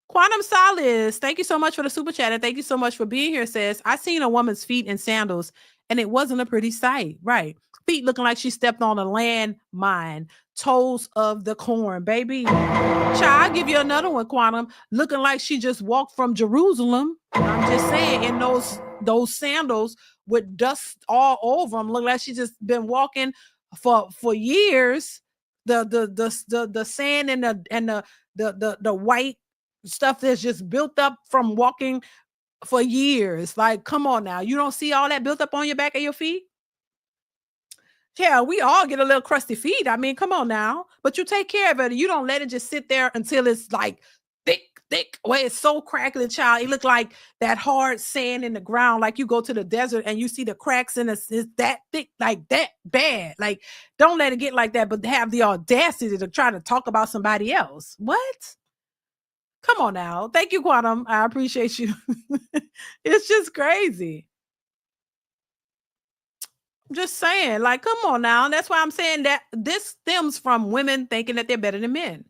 Quantum Solace, thank you so much for the super chat, and thank you so much for being here. Says, I seen a woman's feet in sandals, and it wasn't a pretty sight. Right. Feet looking like she stepped on a landmine. Toes of the corn, baby. Child, I'll give you another one, Quantum. Looking like she just walked from Jerusalem. I'm just saying, in those sandals with dust all over them, look like she just been walking for years. The sand and the white stuff that's just built up from walking for years. Like, come on now. You don't see all that built up on your back of your feet? Yeah, we all get a little crusty feet. I mean, come on now. But you take care of it. You don't let it just sit there until it's like thick. Well, it's so crackly, child. It look like that hard sand in the ground. Like you go to the desert and you see the cracks in it's that thick, like that bad. Like, don't let it get like that, but have the audacity to try to talk about somebody else. What? Come on now. Thank you, Quantum. I appreciate you. It's just crazy. I'm just saying, like, come on now. That's why I'm saying that this stems from women thinking that they're better than men.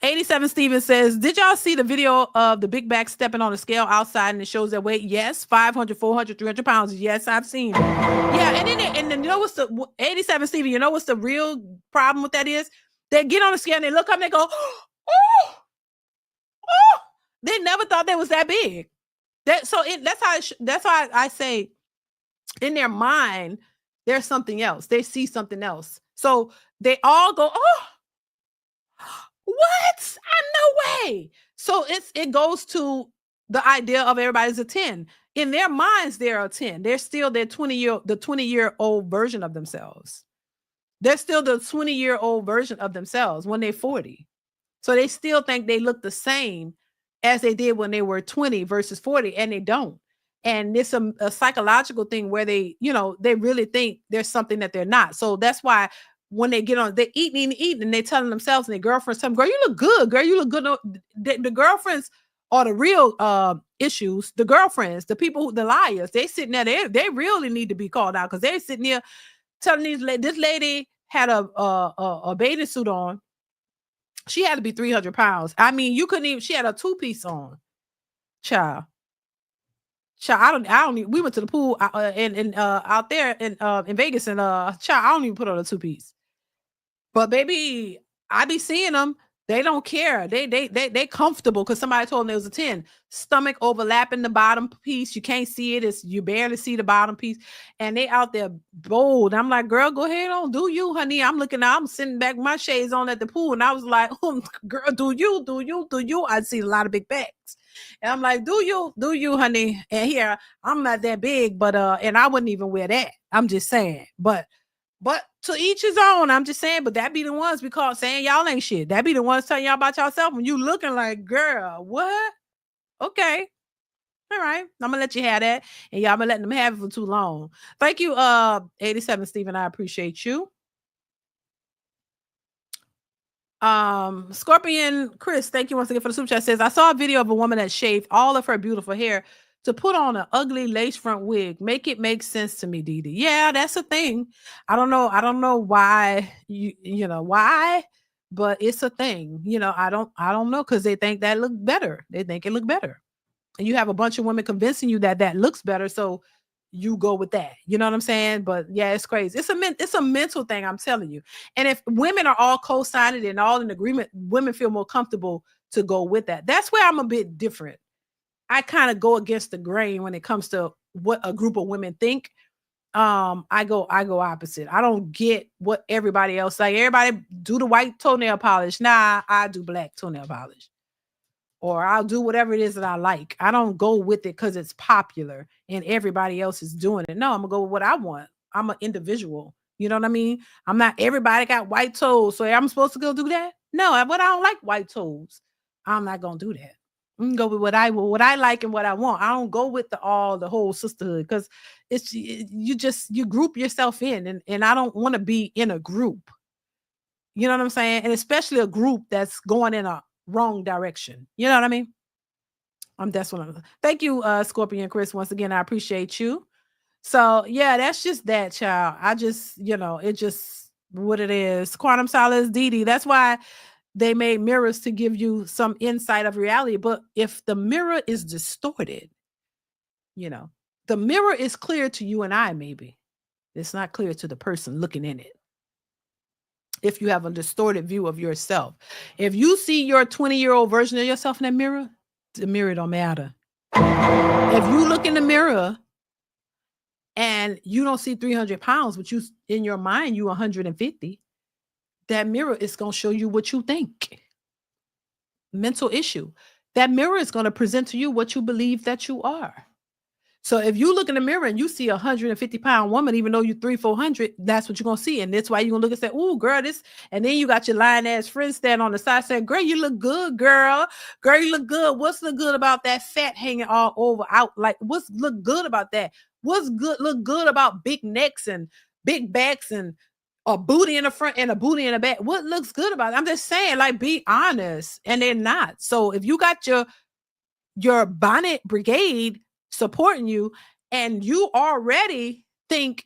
87 Steven says, did y'all see the video of the big back stepping on the scale outside and it shows their weight? Yes. 500, 400, 300 pounds. Yes, I've seen it. Yeah. And then you know what's the 87 Steven, you know what's the real problem with that is? They get on the scale and they look up and they go, oh, they never thought they was that big. That's why I say in their mind, there's something else. They see something else. So they all go, oh, what? No way. So it goes to the idea of everybody's a 10. In their minds, they're a 10. They're still the 20-year-old version of themselves. They're still the 20-year-old version of themselves when they're 40. So they still think they look the same as they did when they were 20 versus 40, and they don't. And it's a psychological thing where they really think there's something that they're not. So that's why when they get on, they're eating, and they're telling themselves and their girlfriends, girl, you look good. Girl, you look good. The girlfriends are the real issues. The girlfriends, the people, the liars, they sitting there, they really need to be called out because they're sitting here telling this lady had a bathing suit on. She had to be 300 pounds. I mean, you couldn't even, she had a two-piece on. Child. Child, I don't even, we went to the pool and out there in Vegas and child, I don't even put on a 2-piece. But baby, I be seeing them. They don't care. They comfortable because somebody told them there was a 10. Stomach overlapping the bottom piece. You can't see it. You barely see the bottom piece. And they out there bold. I'm like, girl, go ahead on. Do you, honey? I'm sitting back with my shades on at the pool. And I was like, girl, do you? I see a lot of big backs. And I'm like, do you, honey? And here, I'm not that big, but and I wouldn't even wear that. I'm just saying. But to each his own. I'm just saying, but that be the ones we call saying y'all ain't shit. That be the ones telling y'all about yourself when you looking like, girl, what? Okay. All right. I'm gonna let you have that. And y'all been letting them have it for too long. Thank you, 87 Stephen. I appreciate you. Scorpion Chris, thank you once again for the super chat. Says, I saw a video of a woman that shaved all of her beautiful hair to put on an ugly lace front wig. Make it make sense to me, DeeDee. Yeah, that's a thing. I don't know why you know why, but it's a thing. I don't know, because they think that look better. They think it look better. And you have a bunch of women convincing you that looks better, so you go with that. You know what I'm saying? But yeah, it's crazy. It's a mental thing, I'm telling you. And if women are all co-signing and all in agreement, women feel more comfortable to go with that. That's where I'm a bit different. I kind of go against the grain when it comes to what a group of women think. I go opposite. I don't get what everybody else like. Everybody do the white toenail polish. Nah, I do black toenail polish. Or I'll do whatever it is that I like. I don't go with it because it's popular and everybody else is doing it. No, I'm gonna go with what I want. I'm an individual. You know what I mean? I'm not, everybody got white toes, so I'm supposed to go do that? No, but I don't like white toes. I'm not gonna do that. I'm gonna go with what I like and what I want. I don't go with the whole sisterhood, because you group yourself in, and I don't want to be in a group. You know what I'm saying? And especially a group that's going in a wrong direction. You know what I mean? That's what I'm. Thank you, Scorpion Chris. Once again, I appreciate you. So yeah, that's just that, child. I just, it just what it is. Quantum Solace, DeeDee. That's why they made mirrors, to give you some insight of reality. But if the mirror is distorted, the mirror is clear to you and I, maybe. It's not clear to the person looking in it. If you have a distorted view of yourself. If you see your 20-year-old version of yourself in that mirror, the mirror don't matter. If you look in the mirror and you don't see 300 pounds, but you in your mind, you 150, that mirror is going to show you what you think. Mental issue. That mirror is going to present to you what you believe that you are. So if you look in the mirror and you see a 150-pound woman, even though you're 300-400, that's what you're going to see. And that's why you're going to look and say, "Ooh, girl, this." And then you got your lying ass friend stand on the side saying, "Girl, you look good, girl. Girl, you look good. What's look good about that fat hanging all over out? Like, what's look good about that? What's look good about big necks and big backs and a booty in the front and a booty in the back? What looks good about it?" I'm just saying, like, be honest. And they're not. So if you got your bonnet brigade supporting you, and you already think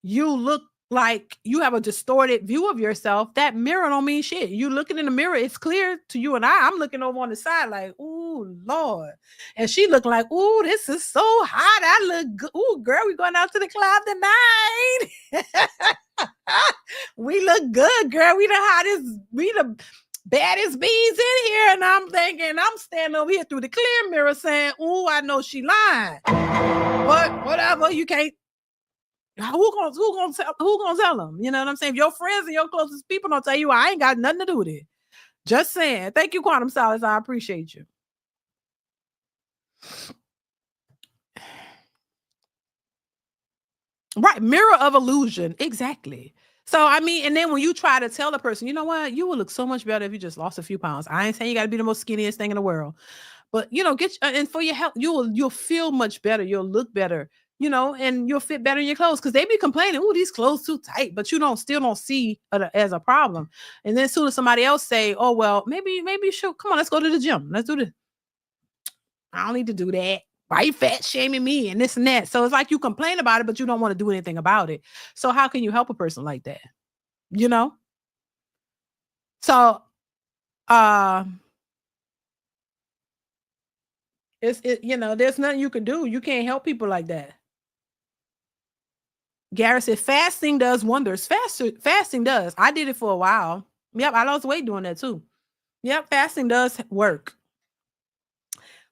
you look like you have a distorted view of yourself, that mirror don't mean shit. You looking in the mirror, it's clear to you and I'm looking over on the side like, "Ooh, Lord." And she looking like, "Ooh, this is so hot. I look good. Ooh, girl, we going out to the club tonight." We look good, girl. We the hottest, we the baddest bees in here. And I'm thinking, I'm standing over here through the clear mirror saying, "Ooh, I know she lying." But whatever, you can't. Who gonna tell them? You know what I'm saying? If your friends and your closest people don't tell you, I ain't got nothing to do with it. Just saying. Thank you, Quantum Solace. I appreciate you. Right, mirror of illusion. Exactly. So, I mean, and then when you try to tell the person, "You know what? You will look so much better if you just lost a few pounds." I ain't saying you got to be the most skinniest thing in the world, but get and for your health, you'll feel much better. You'll look better, and you'll fit better in your clothes, because they be complaining, "Oh, these clothes too tight," but you still don't see it as a problem. And then as soon as somebody else say, "Oh, well, maybe you should come on, let's go to the gym. Let's do this." I don't need to do that. Why you fat shaming me and this and that? So it's like you complain about it, but you don't want to do anything about it. So how can you help a person like that? So There's nothing you can do. You can't help people like that. Gary said, fasting does wonders. Fasting does. I did it for a while. Yep, I lost weight doing that too. Yep, fasting does work.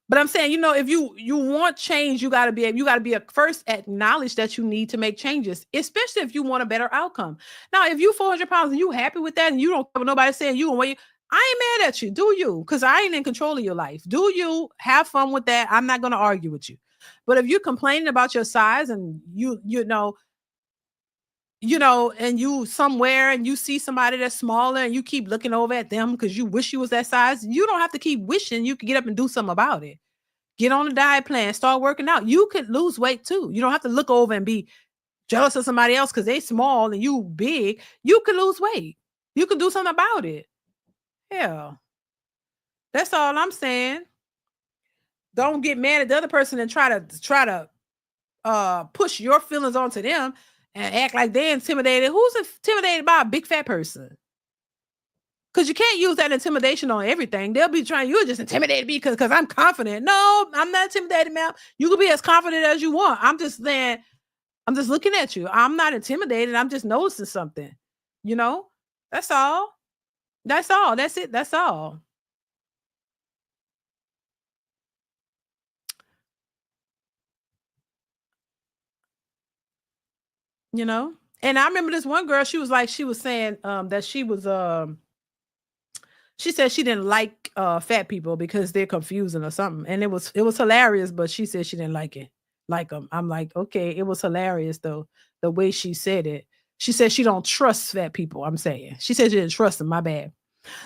But I'm saying, if you want change, you gotta be first acknowledge that you need to make changes, especially if you want a better outcome. Now, if you 400 pounds and you happy with that and you don't have nobody saying you gonna weigh, I ain't mad at you. Do you? Because I ain't in control of your life. Do you have fun with that? I'm not gonna argue with you. But if you're complaining about your size and and you somewhere and you see somebody that's smaller and you keep looking over at them because you wish you was that size, you don't have to keep wishing. You can get up and do something about it. Get on a diet plan, start working out. You could lose weight too. You don't have to look over and be jealous of somebody else because they small and you big. You can lose weight. You can do something about it. Yeah. That's all I'm saying. Don't get mad at the other person and try to push your feelings onto them and act like they're intimidated. Who's intimidated by a big fat person? Because you can't use that intimidation on everything. They'll be trying, you're just intimidated me because I'm confident. No, I'm not intimidated, ma'am. You can be as confident as you want. I'm just saying, I'm just looking at you. I'm not intimidated. I'm just noticing something. That's all. That's all. That's it. That's all. And I remember this one girl, she was saying that she said she didn't like fat people because they're confusing or something. And it was hilarious, but she said she didn't like them. I'm like, okay, it was hilarious though, the way she said it. She said she don't trust fat people, I'm saying. She said she didn't trust them, my bad.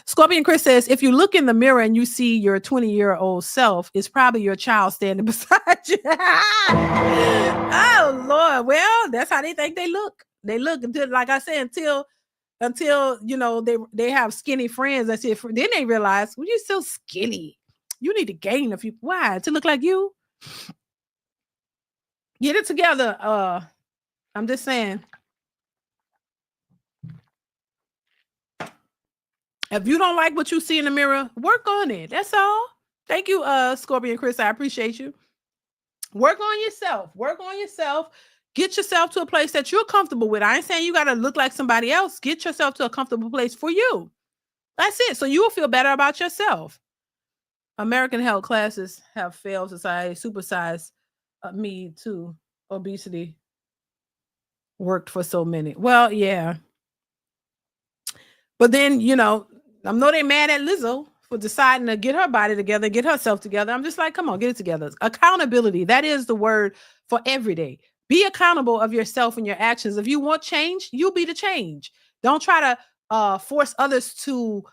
Scorpion Chris says, if you look in the mirror and you see your 20-year-old self, it's probably your child standing beside you. Oh, Lord. Well, that's how they think they look. They look until, like I said, until they have skinny friends. That's it. Then they realize, well, you're so skinny. You need to gain a few. Why? To look like you? Get it together. I'm just saying. If you don't like what you see in the mirror, work on it. That's all. Thank you, Scorpion Chris. I appreciate you. Work on yourself. Work on yourself. Get yourself to a place that you're comfortable with. I ain't saying you got to look like somebody else. Get yourself to a comfortable place for you. That's it. So you will feel better about yourself. American health classes have failed society. Supersize me too. Obesity worked for so many. Well, yeah. But then, I know they mad at Lizzo for deciding to get her body together, get herself together. I'm just like, come on, get it together. Accountability. That is the word for every day. Be accountable of yourself and your actions. If you want change, you be the change. Don't try to force others to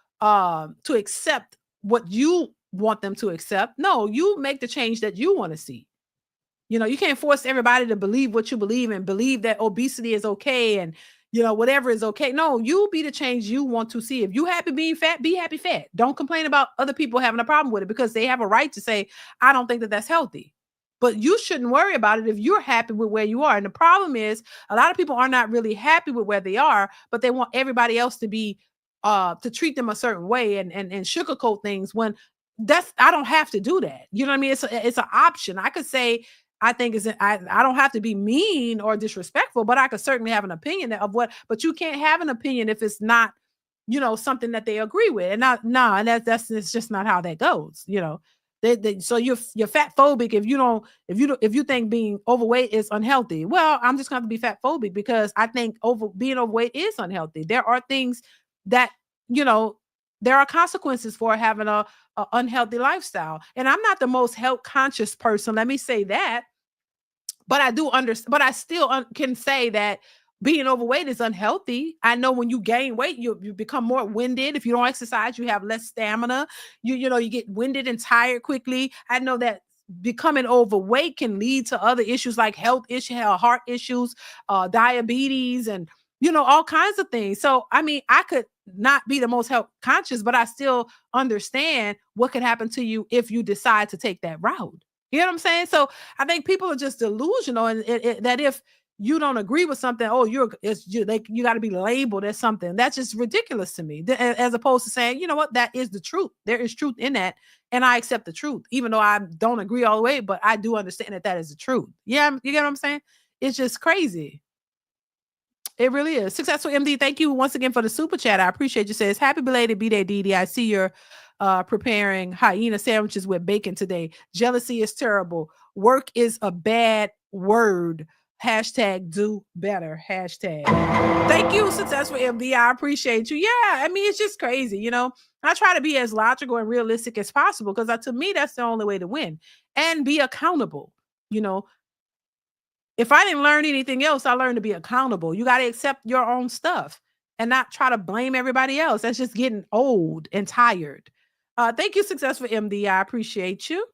accept what you want them to accept. No, you make the change that you want to see. You can't force everybody to believe what you believe and believe that obesity is okay and whatever is okay. No, you be the change you want to see. If you happy being fat, be happy fat. Don't complain about other people having a problem with it because they have a right to say, I don't think that that's healthy. But you shouldn't worry about it if you're happy with where you are. And the problem is a lot of people are not really happy with where they are, but they want everybody else to be to treat them a certain way and sugarcoat things when I don't have to do that. You know what I mean? It's an option. I could say, I think I don't have to be mean or disrespectful, but I could certainly have an opinion but you can't have an opinion if it's not, something that they agree with. And that's just not how that goes. So you're fat phobic if you think being overweight is unhealthy. Well, I'm just going to be fat phobic because I think being overweight is unhealthy. There are things that, there are consequences for having a unhealthy lifestyle. And I'm not the most health conscious person. Let me say that. But I do understand, but I still can say that being overweight is unhealthy. I know when you gain weight, you become more winded. If you don't exercise, you have less stamina. You get winded and tired quickly. I know that becoming overweight can lead to other issues like health issues, heart issues, diabetes, and all kinds of things. So, I mean, I could not be the most health conscious, but I still understand what could happen to you if you decide to take that route. You know what I'm saying? So I think people are just delusional and that if you don't agree with something, oh, you got to be labeled as something. That's just ridiculous to me. As opposed to saying, you know what, that is the truth. There is truth in that, and I accept the truth, even though I don't agree all the way, but I do understand that is the truth. Yeah, you get what I'm saying? It's just crazy. It really is. Successful MD, thank you once again for the super chat. I appreciate you. Says, happy belated B-Day, DeeDee. I see you're preparing hyena sandwiches with bacon today. Jealousy is terrible. Work is a bad word. Hashtag do better. Hashtag. Thank you, Successful MD. I appreciate you. Yeah, I mean, it's just crazy. You know, I try to be as logical and realistic as possible because to me, that's the only way to win and be accountable. You know, if I didn't learn anything else, I learned to be accountable. You got to accept your own stuff and not try to blame everybody else. That's just getting old and tired. Thank you, Successful MD. I appreciate you.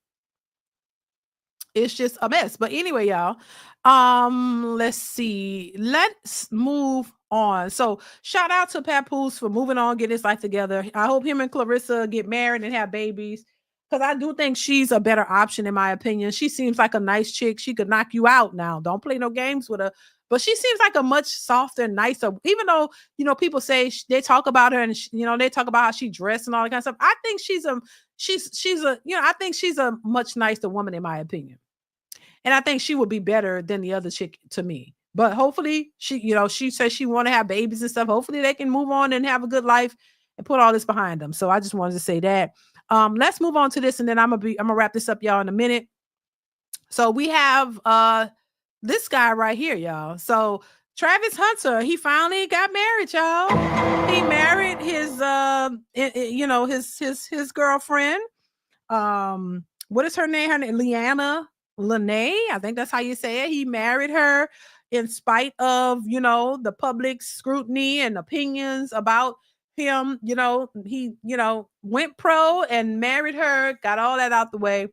It's just a mess. But anyway, y'all, let's see. Let's move on. So shout out to Papoose for moving on, getting his life together. I hope him and Clarissa get married and have babies. Because I do think she's a better option, in my opinion. She seems like a nice chick. She could knock you out now. Don't play no games with her. But she seems like a much softer, nicer, even though, you know, people say they talk about her and, they talk about how she dressed and all that kind of stuff. I think I think she's a much nicer woman, in my opinion. And I think she would be better than the other chick to me. But hopefully she says she want to have babies and stuff. Hopefully they can move on and have a good life and put all this behind them. So I just wanted to say that. Let's move on to this, and then I'm gonna wrap this up, y'all, in a minute. So we have this guy right here, y'all. So Travis Hunter, he finally got married, y'all. He married his his girlfriend. What is her name? Her name Leanna Lene. I think that's how you say it. He married her in spite of the public scrutiny and opinions about him. He went pro and married her, got all that out the way.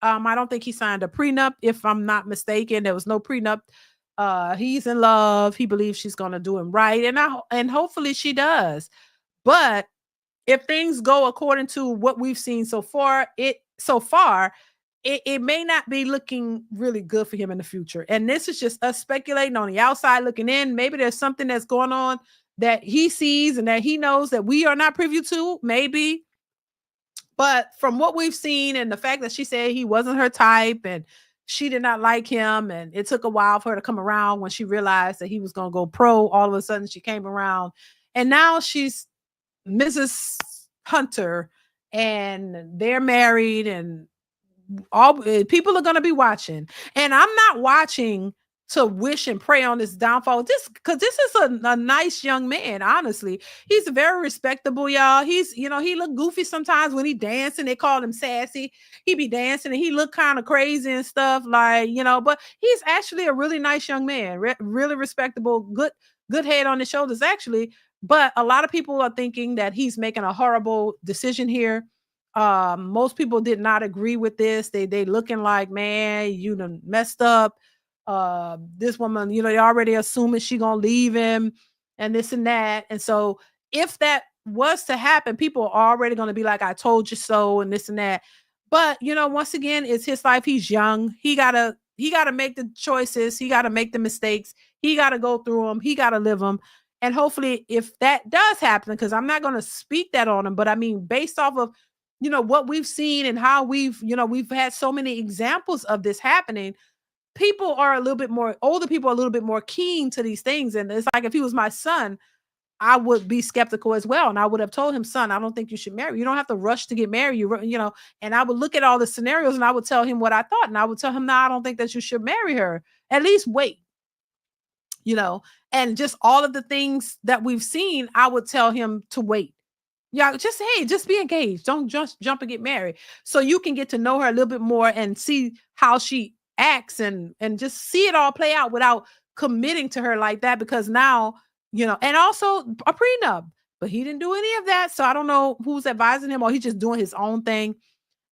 I don't think he signed a prenup, if I'm not mistaken. There was no prenup. He's in love. He believes she's gonna do him right, and hopefully she does. But if things go according to what we've seen so far, it may not be looking really good for him in the future. And this is just us speculating on the outside looking in. Maybe there's something that's going on that he sees and that he knows that we are not privy to, maybe. But from what we've seen and the fact that she said he wasn't her type and she did not like him, and it took a while for her to come around when she realized that he was going to go pro, all of a sudden she came around. And now she's Mrs. Hunter and they're married, and all people are going to be watching. And I'm not watching to wish and pray on this downfall. Because this is a nice young man, honestly. He's very respectable, y'all. He's, he look goofy sometimes when he dancing. They call him sassy. He be dancing and he look kind of crazy and stuff, like, but he's actually a really nice young man, really respectable, good head on his shoulders, actually. But a lot of people are thinking that he's making a horrible decision here. Most people did not agree with this. They looking like, man, you done messed up. This woman, they already assuming she gonna leave him and this and that. And so if that was to happen, people are already gonna be like, I told you so, and this and that. But once again, it's his life. He's young. He gotta make the choices. He gotta make the mistakes. He gotta go through them. He gotta live them. And hopefully, if that does happen, because I'm not gonna speak that on him, but I mean, based off of what we've seen and how we've had so many examples of this happening, people are older people are a little bit more keen to these things. And it's like, if he was my son, I would be skeptical as well. And I would have told him, son, I don't think you should marry. You don't have to rush to get married. And I would look at all the scenarios and I would tell him what I thought. And I would tell him, no, I don't think that you should marry her. At least wait, and just all of the things that we've seen, I would tell him to wait. Yeah, just be engaged. Don't just jump and get married. So you can get to know her a little bit more and see how she acts and just see it all play out without committing to her like that, because now, and also a prenup, but he didn't do any of that. So I don't know who's advising him, or he's just doing his own thing,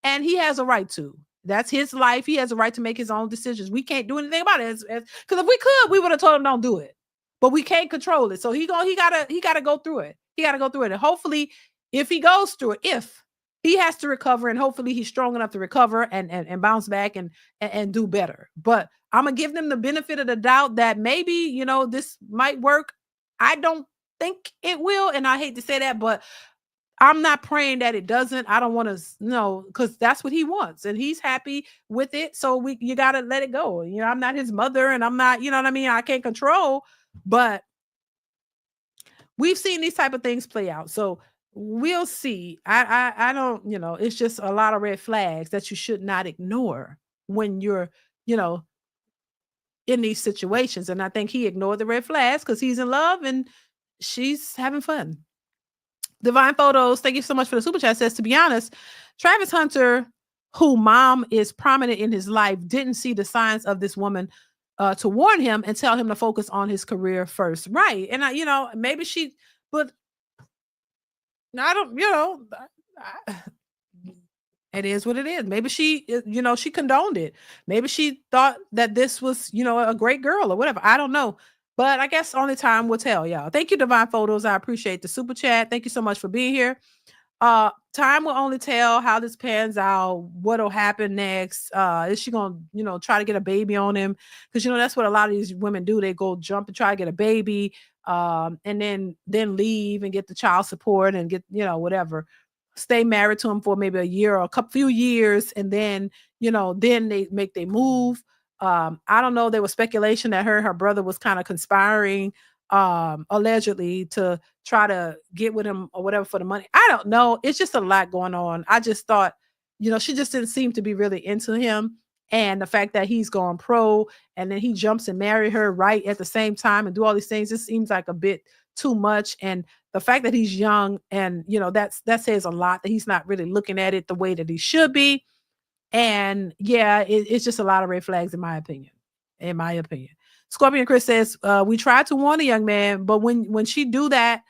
and he has a right to. That's his life. He has a right to make his own decisions. We can't do anything about it, because if we could, we would have told him don't do it, but we can't control it. So he gotta go through it. He got to go through it. And hopefully, if he goes through it, he has to recover, and hopefully he's strong enough to recover and bounce back and do better. But I'm gonna give them the benefit of the doubt that maybe, you know, this might work. I don't think it will, and I hate to say that, but I'm not praying that it doesn't. I don't want to know, because that's what he wants, and he's happy with it. So you gotta let it go. You know, I'm not his mother, and I'm not, you know what I mean? I can't control, but we've seen these type of things play out. So we'll see. I don't, you know, it's just a lot of red flags that you should not ignore when you're, you know, in these situations. And I think he ignored the red flags because he's in love and she's having fun. Divine Photos, thank you so much for the super chat, says, to be honest, Travis Hunter, who mom is prominent in his life, didn't see the signs of this woman to warn him and tell him to focus on his career first. Right. And I, you know, maybe she, but I don't, you know, it is what it is. Maybe she, you know, she condoned it. Maybe she thought that this was, you know, a great girl or whatever. I don't know. But I guess only time will tell, y'all. Thank you, Divine Photos. I appreciate the super chat. Thank you so much for being here. Time will only tell how this pans out, what'll happen next. Is she gonna, you know, try to get a baby on him? Because, you know, that's what a lot of these women do. They go jump and try to get a baby, and then leave and get the child support and get, you know, whatever. Stay married to him for maybe a year or few years, and then, you know, then they make their move. I don't know. There was speculation that her brother was kind of conspiring, allegedly, to try to get with him or whatever for the money. I don't know. It's just a lot going on. I just thought, you know, she just didn't seem to be really into him. And the fact that he's gone pro and then he jumps and marry her right at the same time and do all these things, it seems like a bit too much. And the fact that he's young, and, you know, that says a lot, that he's not really looking at it the way that he should be. And yeah, it's just a lot of red flags in my opinion. Scorpion Chris says, we tried to warn a young man, but when she do that,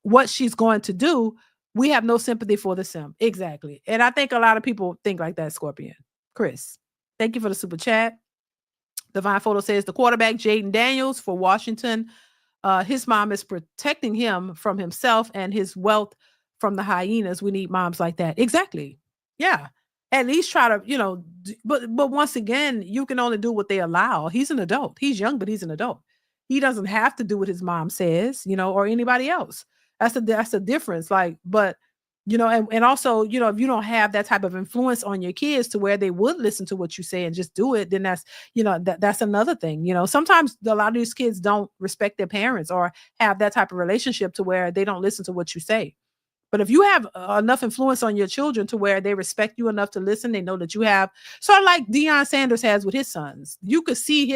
what she's going to do, we have no sympathy for the sim. Exactly. And I think a lot of people think like that, Scorpion. Chris, thank you for the super chat. Divine Photo says, the quarterback, Jaden Daniels for Washington, his mom is protecting him from himself and his wealth from the hyenas. We need moms like that. Exactly. Yeah. At least try to, you know, but once again, you can only do what they allow. He's an adult. He's young, but he's an adult. He doesn't have to do what his mom says, you know, or anybody else. That's a difference. Like, but, you know, and also, you know, if you don't have that type of influence on your kids to where they would listen to what you say and just do it, then that's, you know, that's another thing. You know, sometimes a lot of these kids don't respect their parents or have that type of relationship to where they don't listen to what you say. But if you have enough influence on your children to where they respect you enough to listen, they know that you have, sort of like Deion Sanders has with his sons. You could see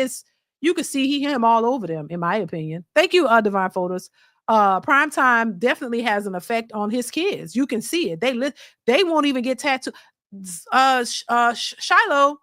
him all over them, in my opinion. Thank you, Divine Photos. Primetime definitely has an effect on his kids. You can see it. They won't even get tattooed. Shiloh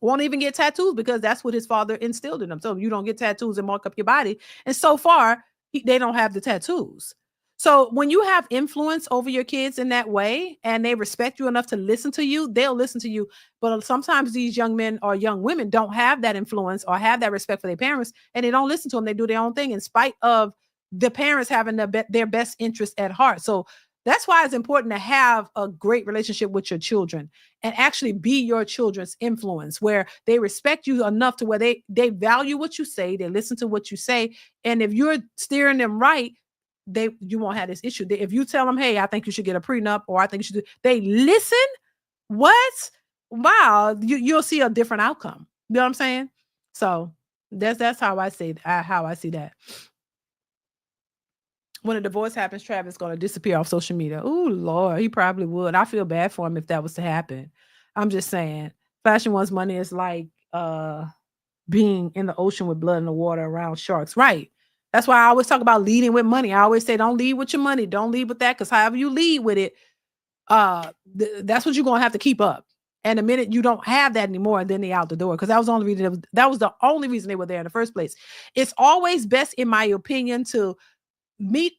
won't even get tattoos because that's what his father instilled in them. So you don't get tattoos and mark up your body. And so far, they don't have the tattoos. So when you have influence over your kids in that way and they respect you enough to listen to you, they'll listen to you. But sometimes these young men or young women don't have that influence or have that respect for their parents, and they don't listen to them. They do their own thing in spite of the parents having their best interest at heart. So that's why it's important to have a great relationship with your children and actually be your children's influence, where they respect you enough to where they value what you say, they listen to what you say. And if you're steering them right, you won't have this issue. If you tell them, hey, I think you should get a prenup, or I think you should they listen. What? Wow, you'll see a different outcome. You know what I'm saying? So that's how I see that. When a divorce happens, Travis is going to disappear off social media. Oh, Lord, he probably would. I feel bad for him if that was to happen. I'm just saying, flashing one's money is like being in the ocean with blood in the water around sharks. Right. That's why I always talk about leading with money. I always say, don't lead with your money. Don't lead with that, because however you lead with it, that's what you're going to have to keep up. And the minute you don't have that anymore, then they out the door, because that was the only reason they were there in the first place. It's always best, in my opinion, to meet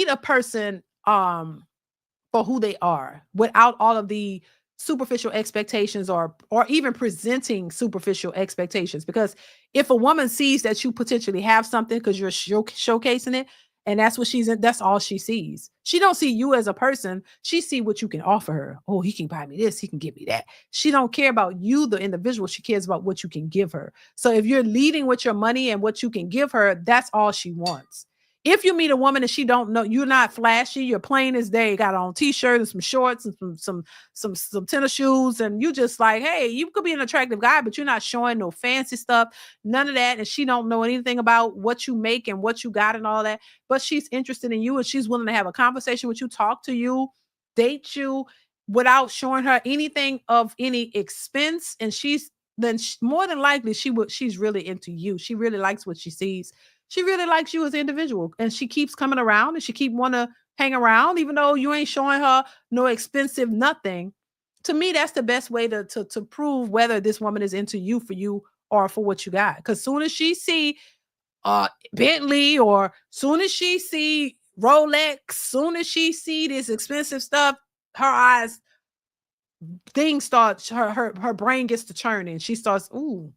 a person for who they are without all of the superficial expectations or even presenting superficial expectations. Because if a woman sees that you potentially have something because you're showcasing it, And that's what that's all she sees. She don't see you as a person. She see what you can offer her. Oh, he can buy me this. He can give me that. She don't care about you, the individual. She cares about what you can give her. So if you're leading with your money and what you can give her, that's all she wants. If you meet a woman and she don't know, you're not flashy, you're plain as day, got on t-shirt and some shorts and some tennis shoes, and you just like, hey, you could be an attractive guy, but you're not showing no fancy stuff, none of that, and she don't know anything about what you make and what you got and all that, but she's interested in you and she's willing to have a conversation with you, talk to you, date you without showing her anything of any expense, and more than likely she's really into you. She really likes what she sees. She really likes you as an individual, and she keeps coming around and she keep want to hang around, even though you ain't showing her no expensive nothing. To me, that's the best way to prove whether this woman is into you for you or for what you got. Because soon as she see Bentley, or soon as she see Rolex, soon as she see this expensive stuff, her eyes, things start, her brain gets to churning. She starts, ooh,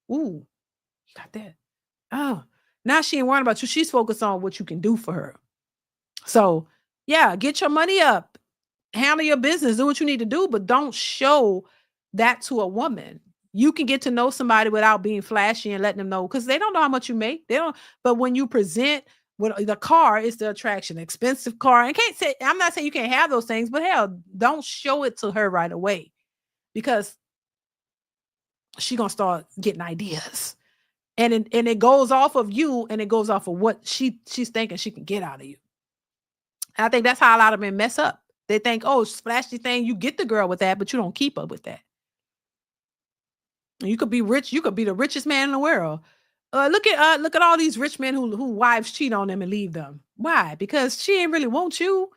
you got that. Oh, now she ain't worrying about you. She's focused on what you can do for her. So yeah, get your money up, handle your business, do what you need to do, but don't show that to a woman. You can get to know somebody without being flashy and letting them know, because they don't know how much you make. They don't, but when you present with the car, is the attraction, expensive car. And I'm not saying you can't have those things, but hell, don't show it to her right away, because she's gonna start getting ideas. And it goes off of you, and it goes off of what she's thinking she can get out of you. And I think that's how a lot of men mess up. They think, oh, flashy thing, you get the girl with that, but you don't keep up with that. You could be rich, you could be the richest man in the world. Look at all these rich men who wives cheat on them and leave them. Why? Because she ain't really want you.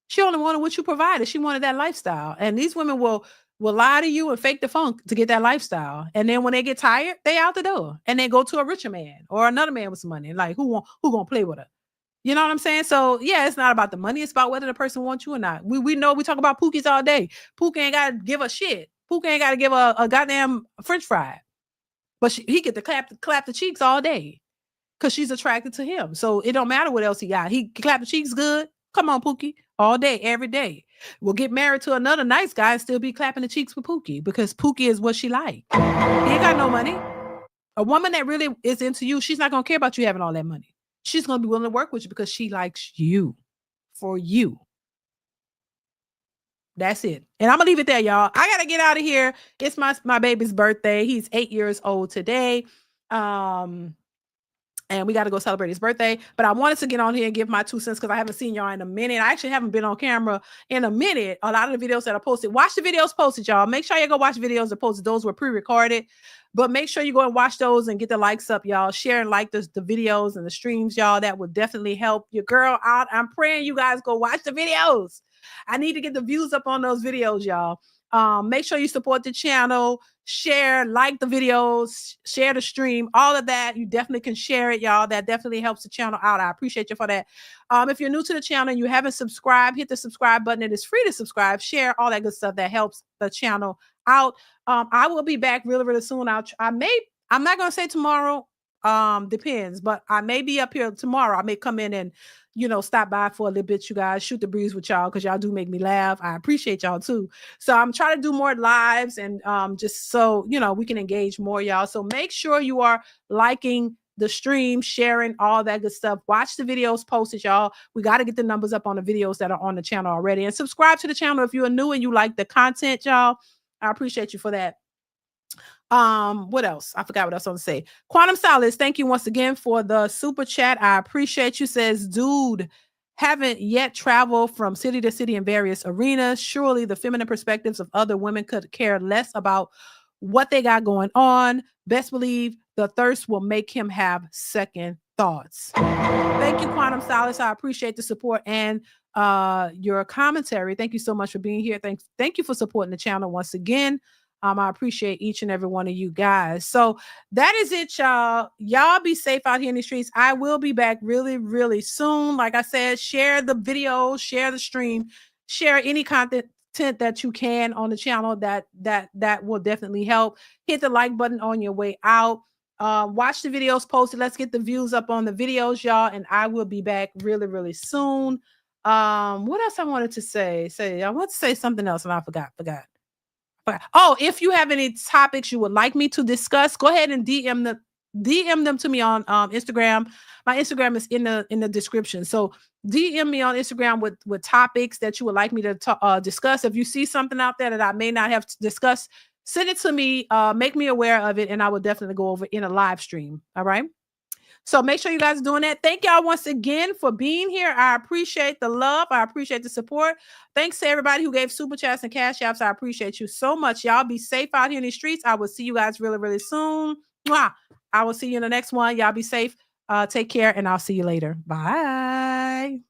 She only wanted what you provided. She wanted that lifestyle. And these women will lie to you and fake the funk to get that lifestyle. And then when they get tired, they out the door and they go to a richer man or another man with some money. Like who gonna play with her? You know what I'm saying? So yeah, it's not about the money. It's about whether the person wants you or not. We know we talk about Pookies all day. Pookie ain't got to give a shit. Pookie ain't got to give a goddamn French fry. But he get to clap the cheeks all day because she's attracted to him. So it don't matter what else he got. He clap the cheeks good. Come on, Pookie. All day, every day. We'll get married to another nice guy and still be clapping the cheeks with Pookie, because Pookie is what she like. He ain't got no money. A woman that really is into you, she's not going to care about you having all that money. She's going to be willing to work with you because she likes you, for you. That's it. And I'm going to leave it there, y'all. I got to get out of here. It's my baby's birthday. He's 8 years old today. And we got to go celebrate his birthday. But I wanted to get on here and give my 2 cents because I haven't seen y'all in a minute. I actually haven't been on camera in a minute. A lot of the videos that I posted, watch the videos posted, y'all. Make sure you go watch videos that posted. Those were pre-recorded. But make sure you go and watch those and get the likes up, y'all. Share and like the videos and the streams, y'all. That would definitely help your girl out. I'm praying you guys go watch the videos. I need to get the views up on those videos, y'all. Make sure you support the channel, share, like the videos, share the stream, all of that. You definitely can share it, y'all. That definitely helps the channel out. I appreciate you for that. If you're new to the channel and you haven't subscribed, hit the subscribe button. It is free to subscribe, share all that good stuff that helps the channel out. I will be back really, really soon. I'm not going to say tomorrow. Depends, but I may be up here tomorrow. I may come in and, stop by for a little bit, you guys, shoot the breeze with y'all, because y'all do make me laugh. I appreciate y'all too. So I'm trying to do more lives and just so, we can engage more, y'all. So make sure you are liking the stream, sharing all that good stuff. Watch the videos posted, y'all. We got to get the numbers up on the videos that are on the channel already. And subscribe to the channel if you're new and you like the content, y'all. I appreciate you for that. What else? I forgot what else I want to say. Quantum Solace, thank you once again for the super chat. I appreciate you. Says, dude, haven't yet traveled from city to city in various arenas. Surely the feminine perspectives of other women could care less about what they got going on. Best believe the thirst will make him have second thoughts. Thank you, Quantum Solace. I appreciate the support and your commentary. Thank you so much for being here. Thank you for supporting the channel once again. I appreciate each and every one of you guys. So that is it, y'all. Y'all be safe out here in the streets. I will be back really, really soon. Like I said, share the video, share the stream, share any content that you can on the channel. That will definitely help. Hit the like button on your way out. Watch the videos posted. Let's get the views up on the videos, y'all. And I will be back really, really soon. What else I wanted to say? I want to say something else and I forgot. Oh, if you have any topics you would like me to discuss, go ahead and DM them to me on Instagram. My Instagram is in the description. So DM me on Instagram with topics that you would like me to discuss. If you see something out there that I may not have discussed, send it to me. Make me aware of it, and I will definitely go over in a live stream. All right. So make sure you guys are doing that. Thank y'all once again for being here. I appreciate the love. I appreciate the support. Thanks to everybody who gave super chats and cash apps. I appreciate you so much. Y'all be safe out here in the streets. I will see you guys really, really soon. Mwah. I will see you in the next one. Y'all be safe. Take care, and I'll see you later. Bye.